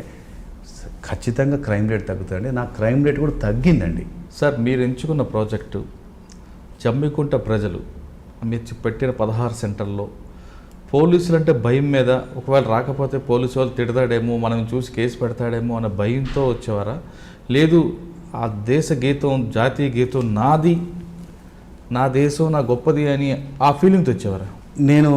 ఖచ్చితంగా క్రైమ్ రేట్ తగ్గుతుందండి. నా క్రైమ్ రేట్ కూడా తగ్గిందండి. సార్ మీరు ఎంచుకున్న ప్రాజెక్టు జమ్మికుంట ప్రజలు మీరు పెట్టిన 16 సెంటర్లో పోలీసులు అంటే భయం మీద, ఒకవేళ రాకపోతే పోలీసు వాళ్ళు తిడతాడేమో, మనం చూసి కేసు పెడతాడేమో అన్న భయంతో వచ్చేవారా? లేదు ఆ దేశ గీతం, జాతీయ గీతం నాది, నా దేశం నా గొప్పది అని ఆ ఫీలింగ్తో వచ్చేవారా? నేను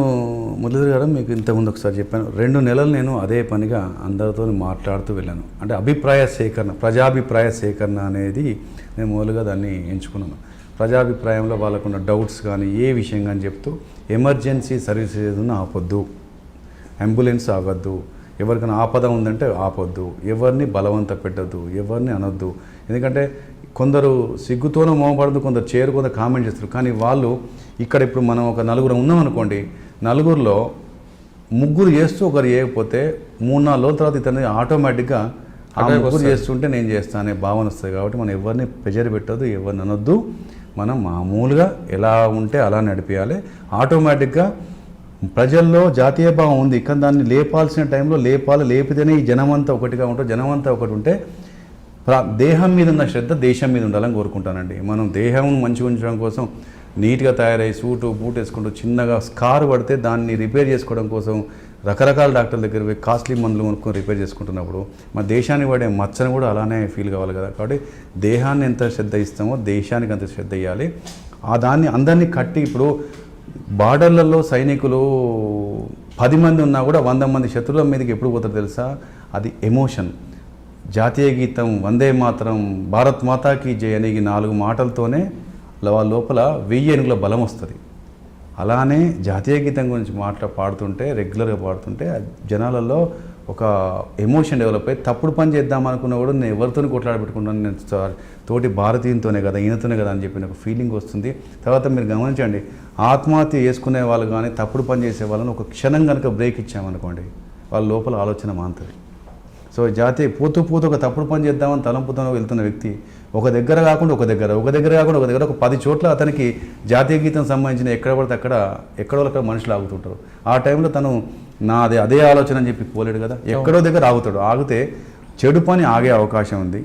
మురళీధర్ గారు మీకు ఇంతకుముందు ఒకసారి చెప్పాను, 2 నెలలు నేను అదే పనిగా అందరితో మాట్లాడుతూ వెళ్ళాను. అంటే అభిప్రాయ సేకరణ, ప్రజాభిప్రాయ సేకరణ అనేది నేను మొదలుగా దాన్ని ఎంచుకున్నాను. ప్రజాభిప్రాయంలో వాళ్ళకున్న డౌట్స్ కానీ ఏ విషయం కానీ చెప్తూ, ఎమర్జెన్సీ సర్వీసెస్ ఏదైనా ఆపొద్దు, అంబులెన్స్ ఆగొద్దు, ఎవరికైనా ఆపద ఉందంటే ఆపొద్దు, ఎవరిని బలవంత పెట్టద్దు, ఎవరిని అనొద్దు. ఎందుకంటే కొందరు సిగ్గుతోనూ మోపడదు, కొందరు కొందరు కామెంట్ చేస్తారు. కానీ వాళ్ళు ఇక్కడ ఇప్పుడు మనం ఒక 4 ఉన్నాం అనుకోండి, 4లో 3 చేస్తూ ఒకరు చేయకపోతే 3-4 రోజుల తర్వాత ఇతన్ని ఆటోమేటిక్గా ఆ 3 చేస్తుంటే నేను చేస్తాను అనే భావన వస్తుంది. కాబట్టి మనం ఎవరిని ప్రెజర్ పెట్టద్దు, ఎవరిని అనొద్దు. మనం మామూలుగా ఎలా ఉంటే అలా నడిపించాలి. ఆటోమేటిక్గా ప్రజల్లో జాతీయ భావం ఉంది, కానీ దాన్ని లేపాల్సిన టైంలో లేపాలి. లేపితేనే ఈ జనమంతా ఒకటిగా ఉంటారు. జనమంతా ఒకటి ఉంటే దేహం మీద ఉన్న శ్రద్ధ దేశం మీద ఉండాలని కోరుకుంటానండి. మనం దేహం మంచిగా ఉంచడం కోసం నీట్గా తయారై సూటు బూట్ వేసుకుంటూ, చిన్నగా స్కార్ పడితే దాన్ని రిపేర్ చేసుకోవడం కోసం రకరకాల డాక్టర్ల దగ్గర పోయి కాస్ట్లీ మందులు కొనుక్కొని రిపేర్ చేసుకుంటున్నప్పుడు మన దేశాన్ని పడే మచ్చను కూడా అలానే ఫీల్ కావాలి కదా. కాబట్టి దేహాన్ని ఎంత శ్రద్ధ ఇస్తామో దేశానికి అంత శ్రద్ధ ఇవ్వాలి. దాన్ని అందరినీ కట్టి, ఇప్పుడు బార్డర్లలో సైనికులు 10 మంది ఉన్నా కూడా 100 మంది శత్రువుల మీదకి ఎప్పుడు పోతారు తెలుసా? అది ఎమోషన్. జాతీయ గీతం, వందే మాతరం, భారత్ మాతాకి జై అనే 4 మాటలతోనే వాళ్ళ లోపల 1000 ఏనుగుల బలం వస్తుంది. అలానే జాతీయ గీతం గురించి పాడుతుంటే, రెగ్యులర్గా పాడుతుంటే జనాలలో ఒక ఎమోషన్ డెవలప్ అయ్యి తప్పుడు పని చేద్దాం అనుకున్నా కూడా నేను ఎవరితో కొట్లాడబెట్టుకున్నాను, నేను తోటి భారతీయునితోనే కదా, ఈయనతోనే కదా అని చెప్పిన ఒక ఫీలింగ్ వస్తుంది. తర్వాత మీరు గమనించండి, ఆత్మహత్య చేసుకునే వాళ్ళు కానీ తప్పుడు పని చేసే వాళ్ళని ఒక క్షణం కనుక బ్రేక్ ఇచ్చామనుకోండి, వాళ్ళ లోపల ఆలోచన మాంతుంది. సో జాతీయ పోతూ ఒక తప్పుడు పని చేద్దామని తలంపుతో వెళ్తున్న వ్యక్తి ఒక దగ్గర కాకుండా ఒక దగ్గర ఒక 10 చోట్ల అతనికి జాతీయ గీతం సంబంధించిన ఎక్కడ పడితే అక్కడ మనుషులు ఆగుతుంటారు. ఆ టైంలో తను అదే ఆలోచన అని చెప్పి పోలేడు కదా, ఎక్కడో దగ్గర ఆగుతాడు. ఆగితే చెడు పని ఆగే అవకాశం ఉంది.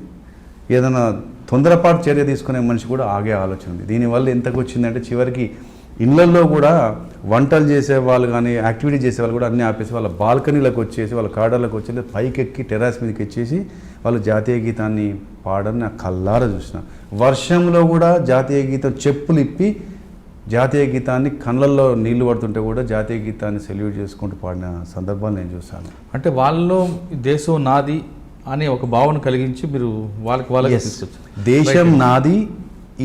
ఏదైనా తొందరపాటు చర్య తీసుకునే మనిషి కూడా ఆగే ఆలోచన ఉంది. దీనివల్ల ఎంతకు వచ్చిందంటే చివరికి ఇళ్లల్లో కూడా వంటలు చేసేవాళ్ళు కానీ యాక్టివిటీ చేసేవాళ్ళు కూడా అన్నీ ఆపేసి వాళ్ళ బాల్కనీలకు వచ్చేసి, వాళ్ళ కార్డర్లకు వచ్చేసి పైకెక్కి టెర్రాస్ మీదకి వచ్చేసి వాళ్ళు జాతీయ గీతాన్ని పాడని నా కళ్ళారా చూసిన. వర్షంలో కూడా జాతీయ గీతం చెప్పులు ఇప్పి జాతీయ గీతాన్ని కళ్ళల్లో నీళ్లు పడుతుంటే కూడా జాతీయ గీతాన్ని సెల్యూట్ చేసుకుంటూ పాడిన సందర్భాలు నేను చూశాను. అంటే వాళ్ళలో దేశం నాది అనే ఒక భావన కలిగించి మీరు వాళ్ళకి తీసుకొచ్చారు. దేశం నాది,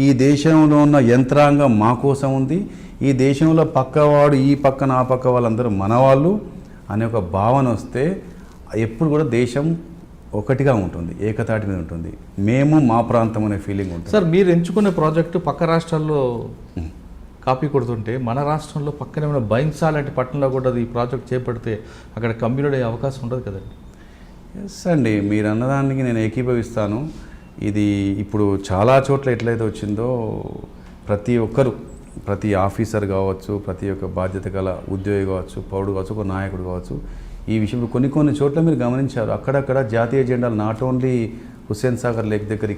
ఈ దేశంలో ఉన్న యంత్రాంగం మా కోసం ఉంది, ఈ దేశంలో పక్కవాడు ఈ పక్కన ఆ పక్క వాళ్ళందరూ మనవాళ్ళు అనే ఒక భావన వస్తే ఎప్పుడు కూడా దేశం ఒకటిగా ఉంటుంది, ఏకతాటి మీద ఉంటుంది. మేము మా ప్రాంతం అనే ఫీలింగ్ ఉంటుంది. సార్, మీరు ఎంచుకునే ప్రాజెక్టు పక్క రాష్ట్రాల్లో కాపీ కొడుతుంటే మన రాష్ట్రంలో పక్కనే ఉన్న బైన్సా లాంటి పట్టణంలో కూడా ఈ ప్రాజెక్ట్ చేపడితే అక్కడ కమ్యూనిటీ అయ్యే అవకాశం ఉండదు కదండి? ఎస్ అండి, మీరు అన్నదానికి నేను ఏకీభవిస్తాను. ఇది ఇప్పుడు చాలా చోట్ల ఎట్లయితే వచ్చిందో ప్రతి ఒక్కరు, ప్రతి ఆఫీసర్ కావచ్చు, ప్రతి ఒక్క బాధ్యత గల ఉద్యోగి కావచ్చు, పౌరుడు కావచ్చు, ఒక నాయకుడు కావచ్చు, ఈ విషయంలో కొన్ని చోట్ల మీరు గమనించారు, అక్కడక్కడ జాతీయ జెండాలు not only Hussain Sagar lake దగ్గర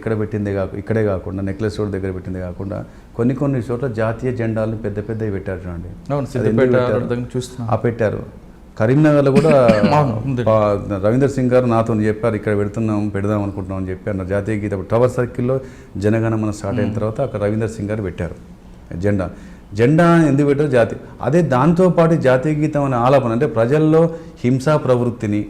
ఇక్కడే కాకుండా నెక్లెస్ రోడ్ దగ్గర పెట్టిందే కాకుండా కొన్ని చోట్ల జాతీయ జెండాలను పెద్దవి పెట్టారు చూడండి. పెట్టారు. కరీంనగర్లో కూడా రవీందర్ సింగ్ గారు నాతో చెప్పారు, ఇక్కడ పెడదాం అనుకుంటున్నాం అని చెప్పారు. జాతీయ గీత టవర్ సర్కిల్లో జనగణమన స్టార్ట్ అయిన తర్వాత అక్కడ రవీందర్ సింగ్ గారు పెట్టారు జెండా ఎందుకు పెట్టారు? జాతీయ అదే దాంతోపాటు జాతీయ గీతం అనే ఆలాపన అంటే ప్రజల్లో హింసా ప్రవృత్తిని,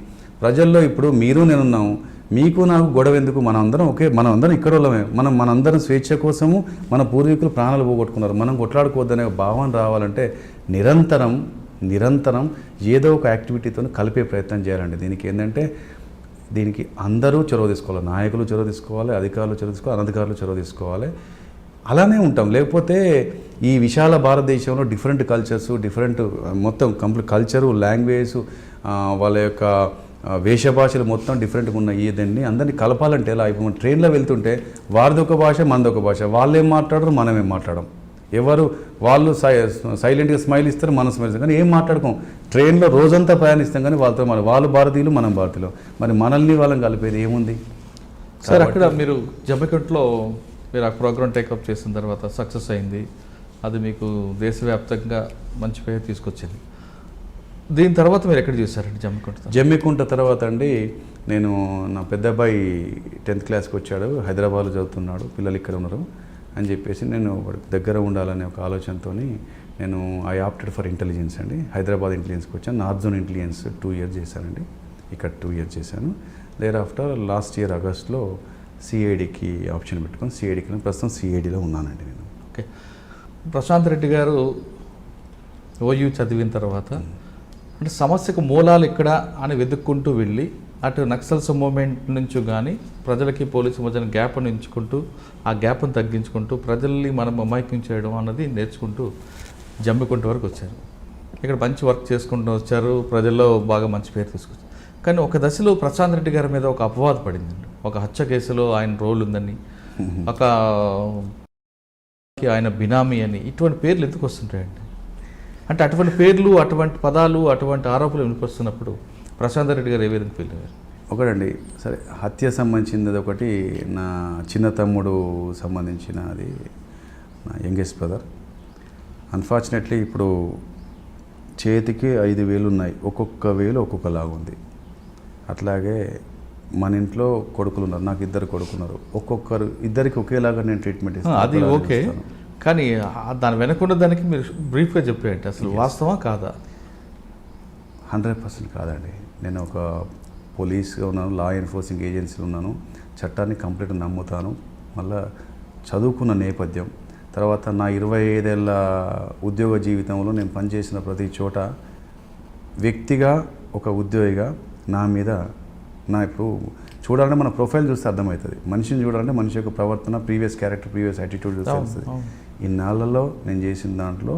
ప్రజల్లో ఇప్పుడు మీరు నేనున్నాము, మీకు నాకు గొడవ ఎందుకు, మనందరం ఇక్కడ వాళ్ళమే, మనందరం స్వేచ్ఛ కోసము మన పూర్వీకులు ప్రాణాలు పోగొట్టుకున్నారు, మనం కొట్లాడుకోవద్దనే భావన రావాలంటే నిరంతరం ఏదో ఒక యాక్టివిటీతో కలిపే ప్రయత్నం చేయాలండి. దీనికి అందరూ చొరవ తీసుకోవాలి, నాయకులు చొరవ తీసుకోవాలి, అధికారులు చొరవ తీసుకోవాలి, అనధికారులు చొరవ తీసుకోవాలి. అలానే ఉంటాం. లేకపోతే ఈ విశాల భారతదేశంలో డిఫరెంట్ కల్చర్స్, మొత్తం కంప్లీట్ కల్చరు, లాంగ్వేజ్, వాళ్ళ యొక్క వేషభాషలు మొత్తం డిఫరెంట్గా ఉన్న ఇదండి అందరినీ కలపాలంటే ఎలా? ఇప్పుడు మనం ట్రైన్లో వెళ్తుంటే వారిదొక భాష, మనదొక భాష, వాళ్ళు ఏం మాట్లాడరు, మనం ఏం మాట్లాడడం, వాళ్ళు సైలెంట్గా స్మైల్ ఇస్తారు, మనం స్మైల్ ఇస్తాం, కానీ ఏం మాట్లాడుకోం. ట్రైన్లో రోజంతా ప్రయాణిస్తాం కానీ వాళ్ళు భారతీయులు, మనం భారతీయులు, మరి మనల్ని వాళ్ళని కలిపేది ఏముంది? సార్, అక్కడ మీరు జమ్మికుంటలో మీరు ఆ ప్రోగ్రామ్ టేకప్ చేసిన తర్వాత సక్సెస్ అయింది, అది మీకు దేశవ్యాప్తంగా మంచి పేరు తీసుకొచ్చింది. దీని తర్వాత మీరు ఎక్కడ చేశారండి జమ్మికుంట? జమ్మికుంట తర్వాత అండి నేను నా పెద్ద అబ్బాయి 10th క్లాస్కి వచ్చాడు, హైదరాబాద్లో చదువుతున్నాడు, పిల్లలు ఇక్కడ ఉన్నారు అని చెప్పేసి నేను వాడికి దగ్గర ఉండాలనే ఒక ఆలోచనతో నేను ఐ ఆప్టెడ్ ఫర్ ఇంటెలిజెన్స్ అండి. హైదరాబాద్ ఇంటెలిజెన్స్కి వచ్చాను. నార్త్ జోన్ ఇంటెలిజెన్స్ 2 years చేశానండి. ఇక్కడ 2 years చేశాను. దేర్ ఆఫ్టర్ లాస్ట్ ఇయర్ ఆగస్ట్లో సిఐడికి ఆప్షన్ పెట్టుకొని సిఐడికి ప్రస్తుతం సిఐడిలో ఉన్నానండి నేను. ఓకే. ప్రశాంత్ రెడ్డి గారు ఓయూ చదివిన తర్వాత అంటే సమస్యకు మూలాలు ఇక్కడ అని వెతుక్కుంటూ వెళ్ళి అటు నక్సల్స్ మూమెంట్ నుంచి కానీ ప్రజలకి పోలీసు మధ్యన గ్యాప్ను ఎంచుకుంటూ ఆ గ్యాప్ను తగ్గించుకుంటూ ప్రజల్ని మనం అమాయకం చేయడం అన్నది నేర్చుకుంటూ జమ్మికుంట వరకు వచ్చారు. ఇక్కడ మంచి వర్క్ చేసుకుంటూ వచ్చారు, ప్రజల్లో బాగా మంచి పేరు తీసుకొచ్చారు. కానీ ఒక దశలో ప్రశాంత్ రెడ్డి గారి మీద ఒక అపవాదం పడిందండి. ఒక హత్య కేసులో ఆయన రోల్ ఉందని, ఒక ఆయన బినామీ అని, ఇటువంటి పేర్లు ఎందుకు వస్తుంటాయండి? అంటే అటువంటి పేర్లు, అటువంటి పదాలు, అటువంటి ఆరోపణలు వినిపిస్తున్నప్పుడు ప్రశాంత్ రెడ్డి గారు ఏ విధంగా ఫీల్ అయ్యారు? ఒకటండి, సరే ఒకటి సంబంధించింది ఒకటి నా చిన్న తమ్ముడు సంబంధించిన అది నా యంగెస్ట్ బ్రదర్. అన్ఫార్చునేట్లీ ఇప్పుడు చేతికి 5,000 ఉన్నాయి, ఒక్కొక్క వేలు ఒక్కొక్కలాగా ఉంది. అట్లాగే మన ఇంట్లో కొడుకులు ఉన్నారు, నాకు 2 కొడుకున్నారు, ఇద్దరికి ఒకేలాగా నేను ట్రీట్మెంట్ ఇస్తాను. అది ఓకే, కానీ దాని వెనకున్న దానికి మీరు బ్రీఫ్గా చెప్పేయండి, అసలు వాస్తవా కాదా? 100% కాదండి. నేను ఒక పోలీస్గా ఉన్నాను, లా ఎన్ఫోర్సింగ్ ఏజెన్సీలో ఉన్నాను, చట్టాన్ని కంప్లీట్గా నమ్ముతాను. మళ్ళా చదువుకున్న నేపథ్యం తర్వాత నా 25 ఏళ్ళ ఉద్యోగ జీవితంలో నేను పనిచేసిన ప్రతి చోట వ్యక్తిగా ఒక ఉద్యోగిగా నా మీద ఇప్పుడు చూడాలంటే మన ప్రొఫైల్ చూస్తే అర్థమవుతుంది. మనిషిని చూడాలంటే మనిషి యొక్క ప్రవర్తన, ప్రీవియస్ క్యారెక్టర్, ప్రీవియస్ యాటిట్యూడ్ చూస్తే తెలుస్తుంది. ఇన్నాళ్ళలో నేను చేసిన దాంట్లో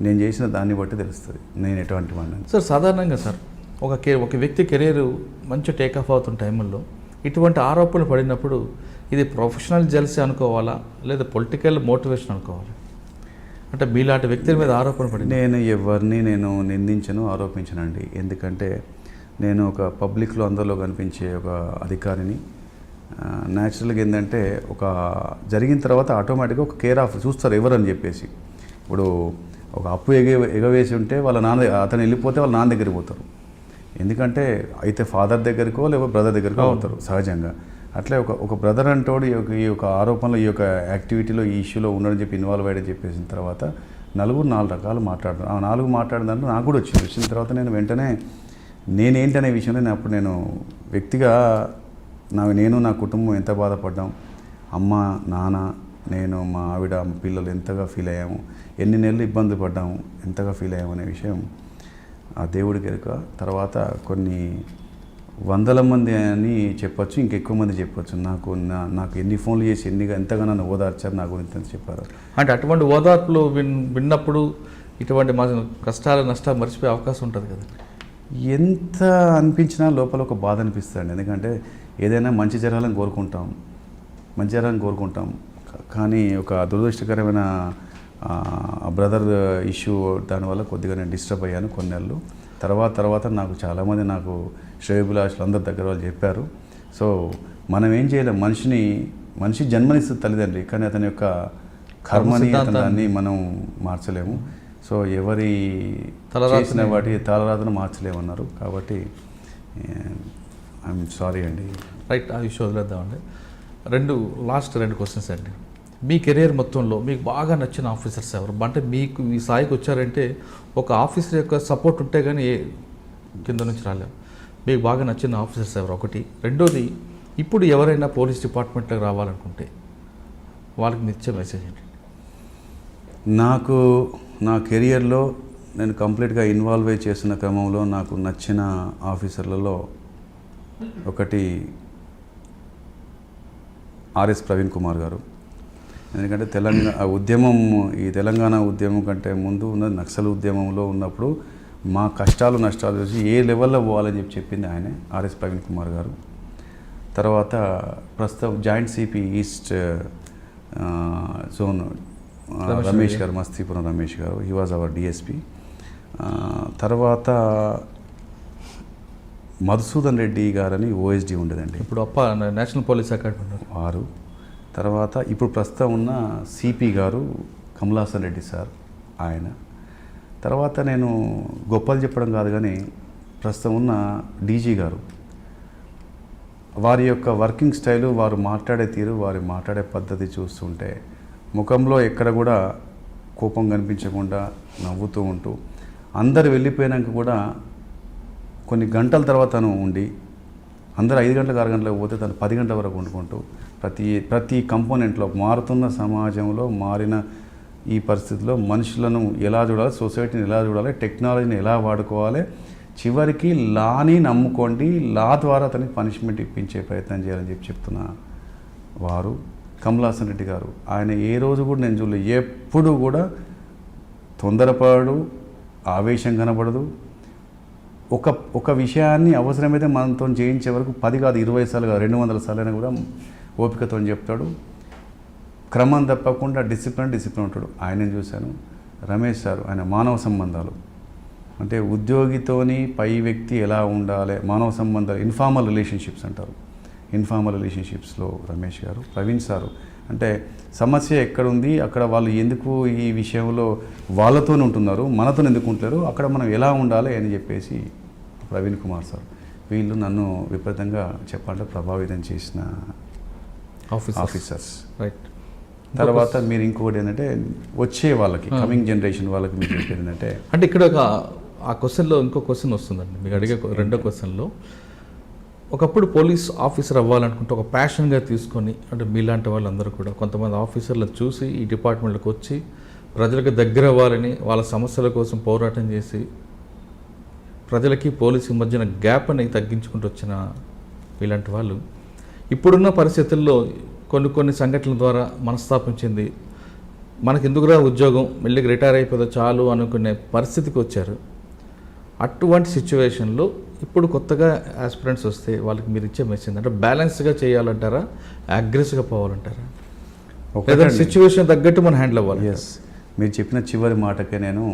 నేను చేసిన దాన్ని బట్టి తెలుస్తుంది నేను ఎటువంటి వాడిని. సార్ సాధారణంగా సార్ ఒక వ్యక్తి కెరీర్ మంచి టేకాఫ్ అవుతున్న టైంలో ఇటువంటి ఆరోపణలు పడినప్పుడు ఇది ప్రొఫెషనల్ జెల్సీ అనుకోవాలా లేదా పొలిటికల్ మోటివేషన్ అనుకోవాలా? అంటే మీలాంటి వ్యక్తుల మీద ఆరోపణ పడింది. నేను ఎవరిని నిందించను, ఆరోపించనండి. ఎందుకంటే నేను ఒక పబ్లిక్లో అందరిలో కనిపించే ఒక అధికారిని. న్యాచురల్గా ఏంటంటే ఒక జరిగిన తర్వాత ఆటోమేటిక్గా ఒక కేర్ ఆఫ్ చూస్తారు ఎవరని చెప్పేసి. ఇప్పుడు ఒక అప్పు ఎగవేసి ఉంటే వాళ్ళ నాన్న అతను వెళ్ళిపోతే వాళ్ళ నాన్న దగ్గరికి పోతారు. ఎందుకంటే అయితే ఫాదర్ దగ్గరికో లేకపోతే బ్రదర్ దగ్గరికో పోతారు సహజంగా. అట్లే ఒక బ్రదర్ అంటోడు ఈ యొక్క ఆరోపణలో, ఈ యొక్క యాక్టివిటీలో, ఈ ఇష్యూలో ఉండని చెప్పి ఇన్వాల్వ్ అయ్యని చెప్పేసిన తర్వాత 4 రకాలు మాట్లాడతారు. ఆ 4 మాట్లాడిన దాంట్లో నాకు కూడా వచ్చిన తర్వాత నేను వెంటనే నేనేంటనే విషయంలో అప్పుడు నేను వ్యక్తిగా నేను నా కుటుంబం ఎంత బాధపడ్డాం, అమ్మ నాన్న నేను మా ఆవిడ మా పిల్లలు ఎంతగా ఫీల్ అయ్యాము, ఎన్ని నెలలు ఇబ్బంది పడ్డాము, ఎంతగా ఫీల్ అయ్యాము అనే విషయం ఆ దేవుడికి ఎరుక. తర్వాత కొన్ని 100 మంది అని చెప్పొచ్చు, ఇంకెక్కువ మంది చెప్పొచ్చు. నాకు ఎన్ని ఫోన్లు చేసి ఎంతగా నన్ను ఓదార్చారు, నా గురించి చెప్పారు. అంటే అటువంటి ఓదార్పులు విన్నప్పుడు ఇటువంటి మా కష్టాలు నష్టాలు మర్చిపోయే అవకాశం ఉంటుంది కదా? ఎంత అనిపించినా లోపల ఒక బాధ అనిపిస్తుంది. ఎందుకంటే ఏదైనా మంచి జరగాలని కోరుకుంటాం, కానీ ఒక దురదృష్టకరమైన బ్రదర్ ఇష్యూ దానివల్ల కొద్దిగా నేను డిస్టర్బ్ అయ్యాను కొన్ని నెలలు. తర్వాత నాకు చాలామంది నాకు శ్రేయోభిలాషులు అందరి దగ్గర వాళ్ళు చెప్పారు. సో మనం ఏం చేయలేం, మనిషి జన్మనిస్తుంది తల్లిదండ్రి, కానీ అతని యొక్క కర్మని దాన్ని మనం మార్చలేము. సో ఎవరి చేసిన వాటి తలరాతను మార్చలేమన్నారు. కాబట్టి ఐఎమ్ సారీ అండి. రైట్, ఆ విషయం వదిలేద్దామండి. లాస్ట్ రెండు క్వశ్చన్స్ అండి. మీ కెరీర్ మొత్తంలో మీకు బాగా నచ్చిన ఆఫీసర్స్ ఎవరు? అంటే మీకు ఈ స్థాయికి వచ్చారంటే ఒక ఆఫీసర్ యొక్క సపోర్ట్ ఉంటే కానీ కింద నుంచి రాలేము. మీకు బాగా నచ్చిన ఆఫీసర్స్ ఎవరు? ఒకటి. రెండోది, ఇప్పుడు ఎవరైనా పోలీస్ డిపార్ట్మెంట్లోకి రావాలనుకుంటే వాళ్ళకి నిత్య మెసేజ్ ఏంటి? నాకు నా కెరియర్లో నేను కంప్లీట్గా ఇన్వాల్వ్ అయి చేసిన క్రమంలో నాకు నచ్చిన ఆఫీసర్లలో ఒకటి ఆర్ఎస్ ప్రవీణ్ కుమార్ గారు. ఎందుకంటే తెలంగాణ ఉద్యమం కంటే ముందు ఉన్న నక్సల్ ఉద్యమంలో ఉన్నప్పుడు మా కష్టాలు నష్టాలు చూసి ఏ లెవెల్లో పోవాలని చెప్పింది ఆయనే, ఆర్ఎస్ ప్రవీణ్ కుమార్ గారు. తర్వాత ప్రస్తుతం joint CP east zone Ramesh గారు, మస్తీపురం రమేష్ గారు, హీ వాజ్ అవర్ డిఎస్పి. తర్వాత మధుసూదన్ రెడ్డి గారని ఓఎస్డి ఉండేదండి, ఇప్పుడు నేషనల్ పోలీస్ అకాడమీ వారు. తర్వాత ఇప్పుడు ప్రస్తుతం ఉన్న సిపి గారు కమలాసన్ రెడ్డి సార్ ఆయన. తర్వాత నేను గొప్పలు చెప్పడం కాదు కానీ ప్రస్తుతం ఉన్న డీజీ గారు వారి యొక్క వర్కింగ్ స్టైలు, వారు మాట్లాడే తీరు, వారి మాట్లాడే పద్ధతి చూస్తుంటే ముఖంలో ఎక్కడ కూడా కోపం కనిపించకుండా నవ్వుతూ ఉంటూ, అందరు వెళ్ళిపోయినాక కూడా కొన్ని గంటల తర్వాత తను ఉండి, అందరూ 5 గంటలకు 6 గంటలకు పోతే తను 10 గంటల వరకు వండుకుంటూ ప్రతి కంపోనెంట్లో మారుతున్న సమాజంలో, మారిన ఈ పరిస్థితిలో మనుషులను ఎలా చూడాలి, సొసైటీని ఎలా చూడాలి, టెక్నాలజీని ఎలా వాడుకోవాలి, చివరికి లాని నమ్ముకోండి, లా ద్వారా అతనికి పనిష్మెంట్ ఇప్పించే ప్రయత్నం చేయాలని చెప్తున్న వారు కమలాసన్ రెడ్డి గారు. ఆయన ఏ రోజు కూడా నేను చూడలేదు, ఎప్పుడు కూడా తొందరపడు, ఆవేశం కనబడదు. ఒక విషయాన్ని అవసరమైతే మనతో చేయించే వరకు 10 కాదు 20 సార్లు కాదు 200 సార్లు అయినా కూడా ఓపికతో చెప్తాడు. క్రమం తప్పకుండా డిసిప్లిన్ ఉంటాడు. ఆయనని చూశాను. రమేష్ సార్, ఆయన మానవ సంబంధాలు అంటే ఉద్యోగితోని పై వ్యక్తి ఎలా ఉండాలి, మానవ సంబంధాలు, ఇన్ఫార్మల్ రిలేషన్షిప్స్ అంటారు. ఇన్ఫార్మల్ రిలేషన్షిప్స్లో రమేష్ గారు. ప్రవీణ్ సారు అంటే సమస్య ఎక్కడుంది, అక్కడ వాళ్ళు ఎందుకు ఈ విషయంలో వాళ్ళతోనే ఉంటున్నారు, మనతో ఎందుకు ఉంటున్నారు, అక్కడ మనం ఎలా ఉండాలి అని చెప్పేసి ప్రవీణ్ కుమార్ సార్. వీళ్ళు నన్ను విపరీతంగా చెప్పాలంటే ప్రభావితం చేసిన ఆఫీసర్స్. రైట్. తర్వాత మీరు ఇంకొకటి ఏంటంటే వచ్చే వాళ్ళకి, కమింగ్ జనరేషన్ వాళ్ళకి మీరు చెప్పేది ఏంటంటే, అంటే ఇక్కడ ఆ క్వశ్చన్లో ఇంకో క్వశ్చన్ వస్తుందండి. మీకు అడిగే రెండో క్వశ్చన్లో, ఒకప్పుడు పోలీస్ ఆఫీసర్ అవ్వాలనుకుంటే ఒక ప్యాషన్గా తీసుకొని, అంటే మీలాంటి వాళ్ళందరూ కూడా కొంతమంది ఆఫీసర్లను చూసి ఈ డిపార్ట్మెంట్లోకి వచ్చి ప్రజలకు దగ్గర అవ్వాలని, వాళ్ళ సమస్యల కోసం పోరాటం చేసి ప్రజలకి పోలీసు మధ్యన గ్యాప్ అని తగ్గించుకుంటూ వచ్చిన ఇలాంటి వాళ్ళు ఇప్పుడున్న పరిస్థితుల్లో కొన్ని సంఘటనల ద్వారా మనస్తాపం చెంది మనకి ఎందుకురా ఉద్యోగం, మెల్లిగా రిటైర్ అయిపోతే చాలు అనుకునే పరిస్థితికి వచ్చారు. అటువంటి సిచ్యువేషన్లో ఇప్పుడు కొత్తగా ఆస్పిరెంట్స్ వస్తే వాళ్ళకి మీరు ఇచ్చే మెసేజ్ అంటే బ్యాలెన్స్గా చేయాలంటారా, అగ్రెసివ్గా పోవాలంటారా, లేదా సిచ్యువేషన్ తగ్గట్టు మనం హ్యాండిల్ అవ్వాలి? ఎస్, మీరు చెప్పిన చివరి మాటకే నేను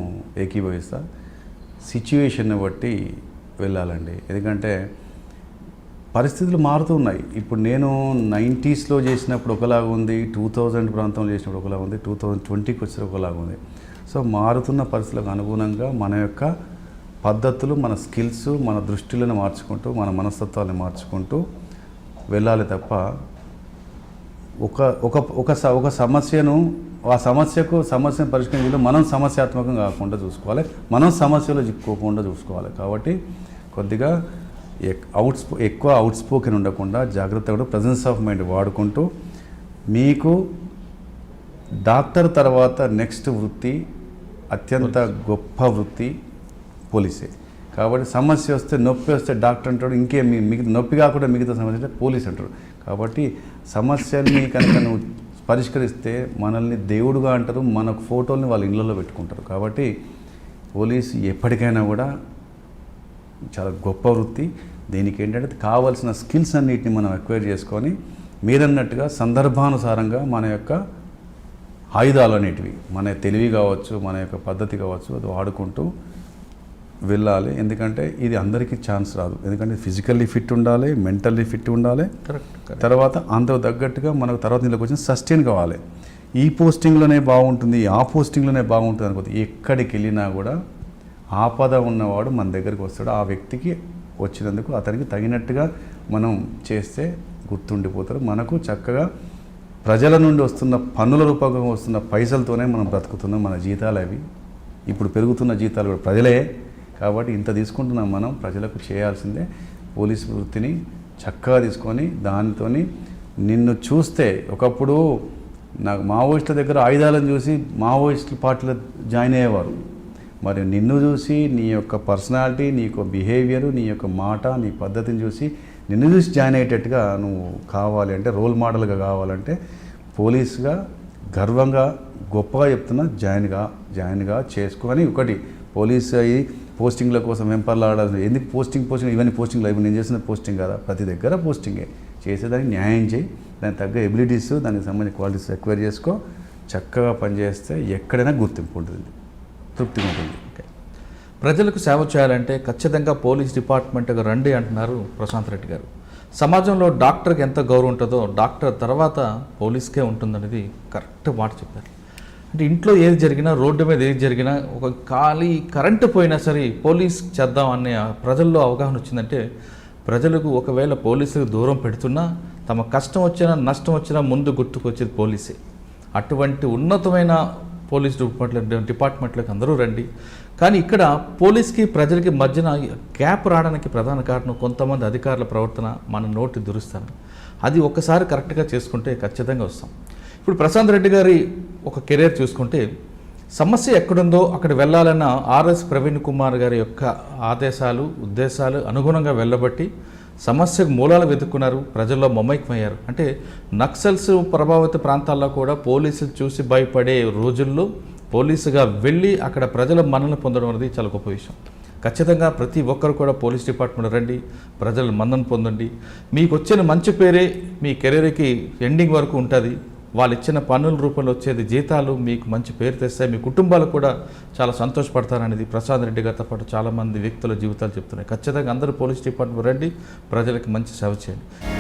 ఏకీభవిస్తా. సిచ్యువేషన్ని బట్టి వెళ్ళాలండి. ఎందుకంటే పరిస్థితులు మారుతున్నాయి. ఇప్పుడు నేను 90స్లో చేసినప్పుడు ఒకలాగా ఉంది, 2000 ప్రాంతంలో చేసినప్పుడు ఒకలాగా ఉంది, 2020కి వచ్చిన ఒకలాగా ఉంది. సో మారుతున్న పరిస్థితులకు అనుగుణంగా మన యొక్క పద్ధతులు, మన స్కిల్స్, మన దృష్టిలను మార్చుకుంటూ, మన మనస్తత్వాన్ని మార్చుకుంటూ వెళ్ళాలి తప్ప ఒక సమస్యను పరిష్కరించడం మనం సమస్యాత్మకంగా కాకుండా చూసుకోవాలి, మనం సమస్యలో చిక్కుకోకుండా చూసుకోవాలి. కాబట్టి కొద్దిగా ఎక్కువ అవుట్స్పోకెన్ ఉండకుండా జాగ్రత్తగా ప్రజెన్స్ ఆఫ్ మైండ్ వాడుకుంటూ, మీకు డాక్టర్ తర్వాత నెక్స్ట్ వృత్తి, అత్యంత గొప్ప వృత్తి పోలీసే. కాబట్టి సమస్య వస్తే, నొప్పి వస్తే డాక్టర్ అంటాడు, మిగతా నొప్పి కాకుండా మిగతా సమస్య అంటే పోలీస్ అంటారు. కాబట్టి సమస్యల్ని కనుక నువ్వు పరిష్కరిస్తే మనల్ని దేవుడుగా అంటారు, మన ఫోటోల్ని వాళ్ళ ఇళ్ళల్లో పెట్టుకుంటారు. కాబట్టి పోలీసు ఎప్పటికైనా కూడా చాలా గొప్ప వృత్తి. దీనికి ఏంటంటే కావాల్సిన స్కిల్స్ అన్నిటిని మనం ఎక్వైర్ చేసుకొని, మీరన్నట్టుగా సందర్భానుసారంగా మన యొక్క ఆయుధాలు అనేటివి, మన తెలివి కావచ్చు, మన యొక్క పద్ధతి కావచ్చు, అది వాడుకుంటూ వెళ్ళాలి. ఎందుకంటే ఇది అందరికీ ఛాన్స్ రాదు. ఎందుకంటే ఫిజికల్లీ ఫిట్ ఉండాలి, మెంటల్లీ ఫిట్ ఉండాలి. తర్వాత అందుకు తగ్గట్టుగా మనకు తర్వాత నీళ్ళకి వచ్చిన సస్టైన్ కావాలి. ఈ పోస్టింగ్లోనే బాగుంటుంది, ఆ పోస్టింగ్లోనే బాగుంటుంది అనుకోదు. ఎక్కడికి వెళ్ళినా కూడా ఆపద ఉన్నవాడు మన దగ్గరికి వస్తాడు. ఆ వ్యక్తికి వచ్చినందుకు అతనికి తగినట్టుగా మనం చేస్తే గుర్తుండిపోతారు. మనకు చక్కగా ప్రజల నుండి వస్తున్న పన్నుల రూపంగా వస్తున్న పైసలతోనే మనం బ్రతుకుతున్నాం. మన జీతాలు అవి, ఇప్పుడు పెరుగుతున్న జీతాలు కూడా ప్రజలే. కాబట్టి ఇంత తీసుకుంటున్నాం మనం, ప్రజలకు చేయాల్సిందే. పోలీసు వృత్తిని చక్కగా తీసుకొని దానితోని నిన్ను చూస్తే, ఒకప్పుడు నాకు మావోయిస్టుల దగ్గర ఆయుధాలను చూసి మావోయిస్టు పార్టీలో జాయిన్ అయ్యేవారు. మరి నిన్ను చూసి, నీ యొక్క పర్సనాలిటీ, నీ యొక్క బిహేవియరు, నీ యొక్క మాట, నీ పద్ధతిని చూసి నిన్ను చూసి జాయిన్ అయ్యేటట్టుగా నువ్వు కావాలి అంటే, రోల్ మోడల్గా కావాలంటే పోలీసుగా గర్వంగా గొప్పగా చెప్తున్నా, జాయిన్గా చేసుకొని ఒకటి పోలీస్ అయ్యి పోస్టింగ్ల కోసం వెంపర్లాడాలి. ఎందుకు పోస్టింగ్ ఇవన్నీ పోస్టింగ్లు ఇవి నేను చేసిన పోస్టింగ్ కదా, ప్రతి దగ్గర పోస్టింగే. చేసేదానికి న్యాయం చేయి, దానికి తగ్గ ఎబిలిటీస్, దానికి సంబంధించిన క్వాలిటీస్ ఎక్వైర్ చేసుకో, చక్కగా పనిచేస్తే ఎక్కడైనా గుర్తింపు ఉంటుంది, తృప్తిగా ఉంటుంది. ప్రజలకు సేవ చేయాలంటే ఖచ్చితంగా పోలీస్ డిపార్ట్మెంట్గా రండి అంటున్నారు ప్రశాంత్ రెడ్డి గారు. సమాజంలో డాక్టర్కి ఎంత గౌరవం ఉంటుందో డాక్టర్ తర్వాత పోలీస్కే ఉంటుందనేది కరెక్ట్ మాట చెప్పారు. అంటే ఇంట్లో ఏది జరిగినా, రోడ్డు మీద ఏది జరిగినా, ఒక ఖాళీ కరెంటు పోయినా సరే పోలీస్ చేద్దాం అనే ప్రజల్లో అవగాహన వచ్చిందంటే, ప్రజలకు ఒకవేళ పోలీసులకు దూరం పెడుతున్నా తమ కష్టం వచ్చినా నష్టం వచ్చినా ముందు గుర్తుకొచ్చేది పోలీసే. అటువంటి ఉన్నతమైన పోలీస్ డిపార్ట్మెంట్లకు అందరూ రండి. కానీ ఇక్కడ పోలీస్కి ప్రజలకి మధ్యన గ్యాప్ రావడానికి ప్రధాన కారణం కొంతమంది అధికారుల ప్రవర్తన, మన నోటి దురుస్తాను. అది ఒక్కసారి కరెక్ట్గా చేసుకుంటే ఖచ్చితంగా వస్తాం. ఇప్పుడు ప్రశాంత్ రెడ్డి గారి ఒక కెరీర్ చూసుకుంటే, సమస్య ఎక్కడుందో అక్కడ వెళ్ళాలన్న ఆర్ఎస్ ప్రవీణ్ కుమార్ గారి యొక్క ఆదేశాలు, ఉద్దేశాలు అనుగుణంగా వెళ్ళబట్టి సమస్యకు మూలాలు వెతుక్కున్నారు, ప్రజల్లో మమైకమయ్యారు. అంటే నక్సల్స్ ప్రభావిత ప్రాంతాల్లో కూడా పోలీసులు చూసి భయపడే రోజుల్లో పోలీసుగా వెళ్ళి అక్కడ ప్రజల మన్నన పొందడం అనేది చాలా గొప్ప విషయం. ఖచ్చితంగా ప్రతి ఒక్కరు కూడా పోలీస్ డిపార్ట్మెంట్ రండి, ప్రజల మన్నన పొందండి. మీకు వచ్చిన మంచి పేరే మీ కెరీర్కి ఎండింగ్ వరకు ఉంటుంది. వాళ్ళు ఇచ్చిన పన్నుల రూపంలో వచ్చేది జీతాలు మీకు మంచి పేరు తెస్తాయి, మీ కుటుంబాలు కూడా చాలా సంతోషపడతారనేది ప్రశాంత్ రెడ్డి గారితో పాటు చాలామంది వ్యక్తుల జీవితాలు చెప్తున్నాయి. ఖచ్చితంగా అందరూ పోలీస్ డిపార్ట్మెంట్ రండి, ప్రజలకు మంచి సేవ చేయండి.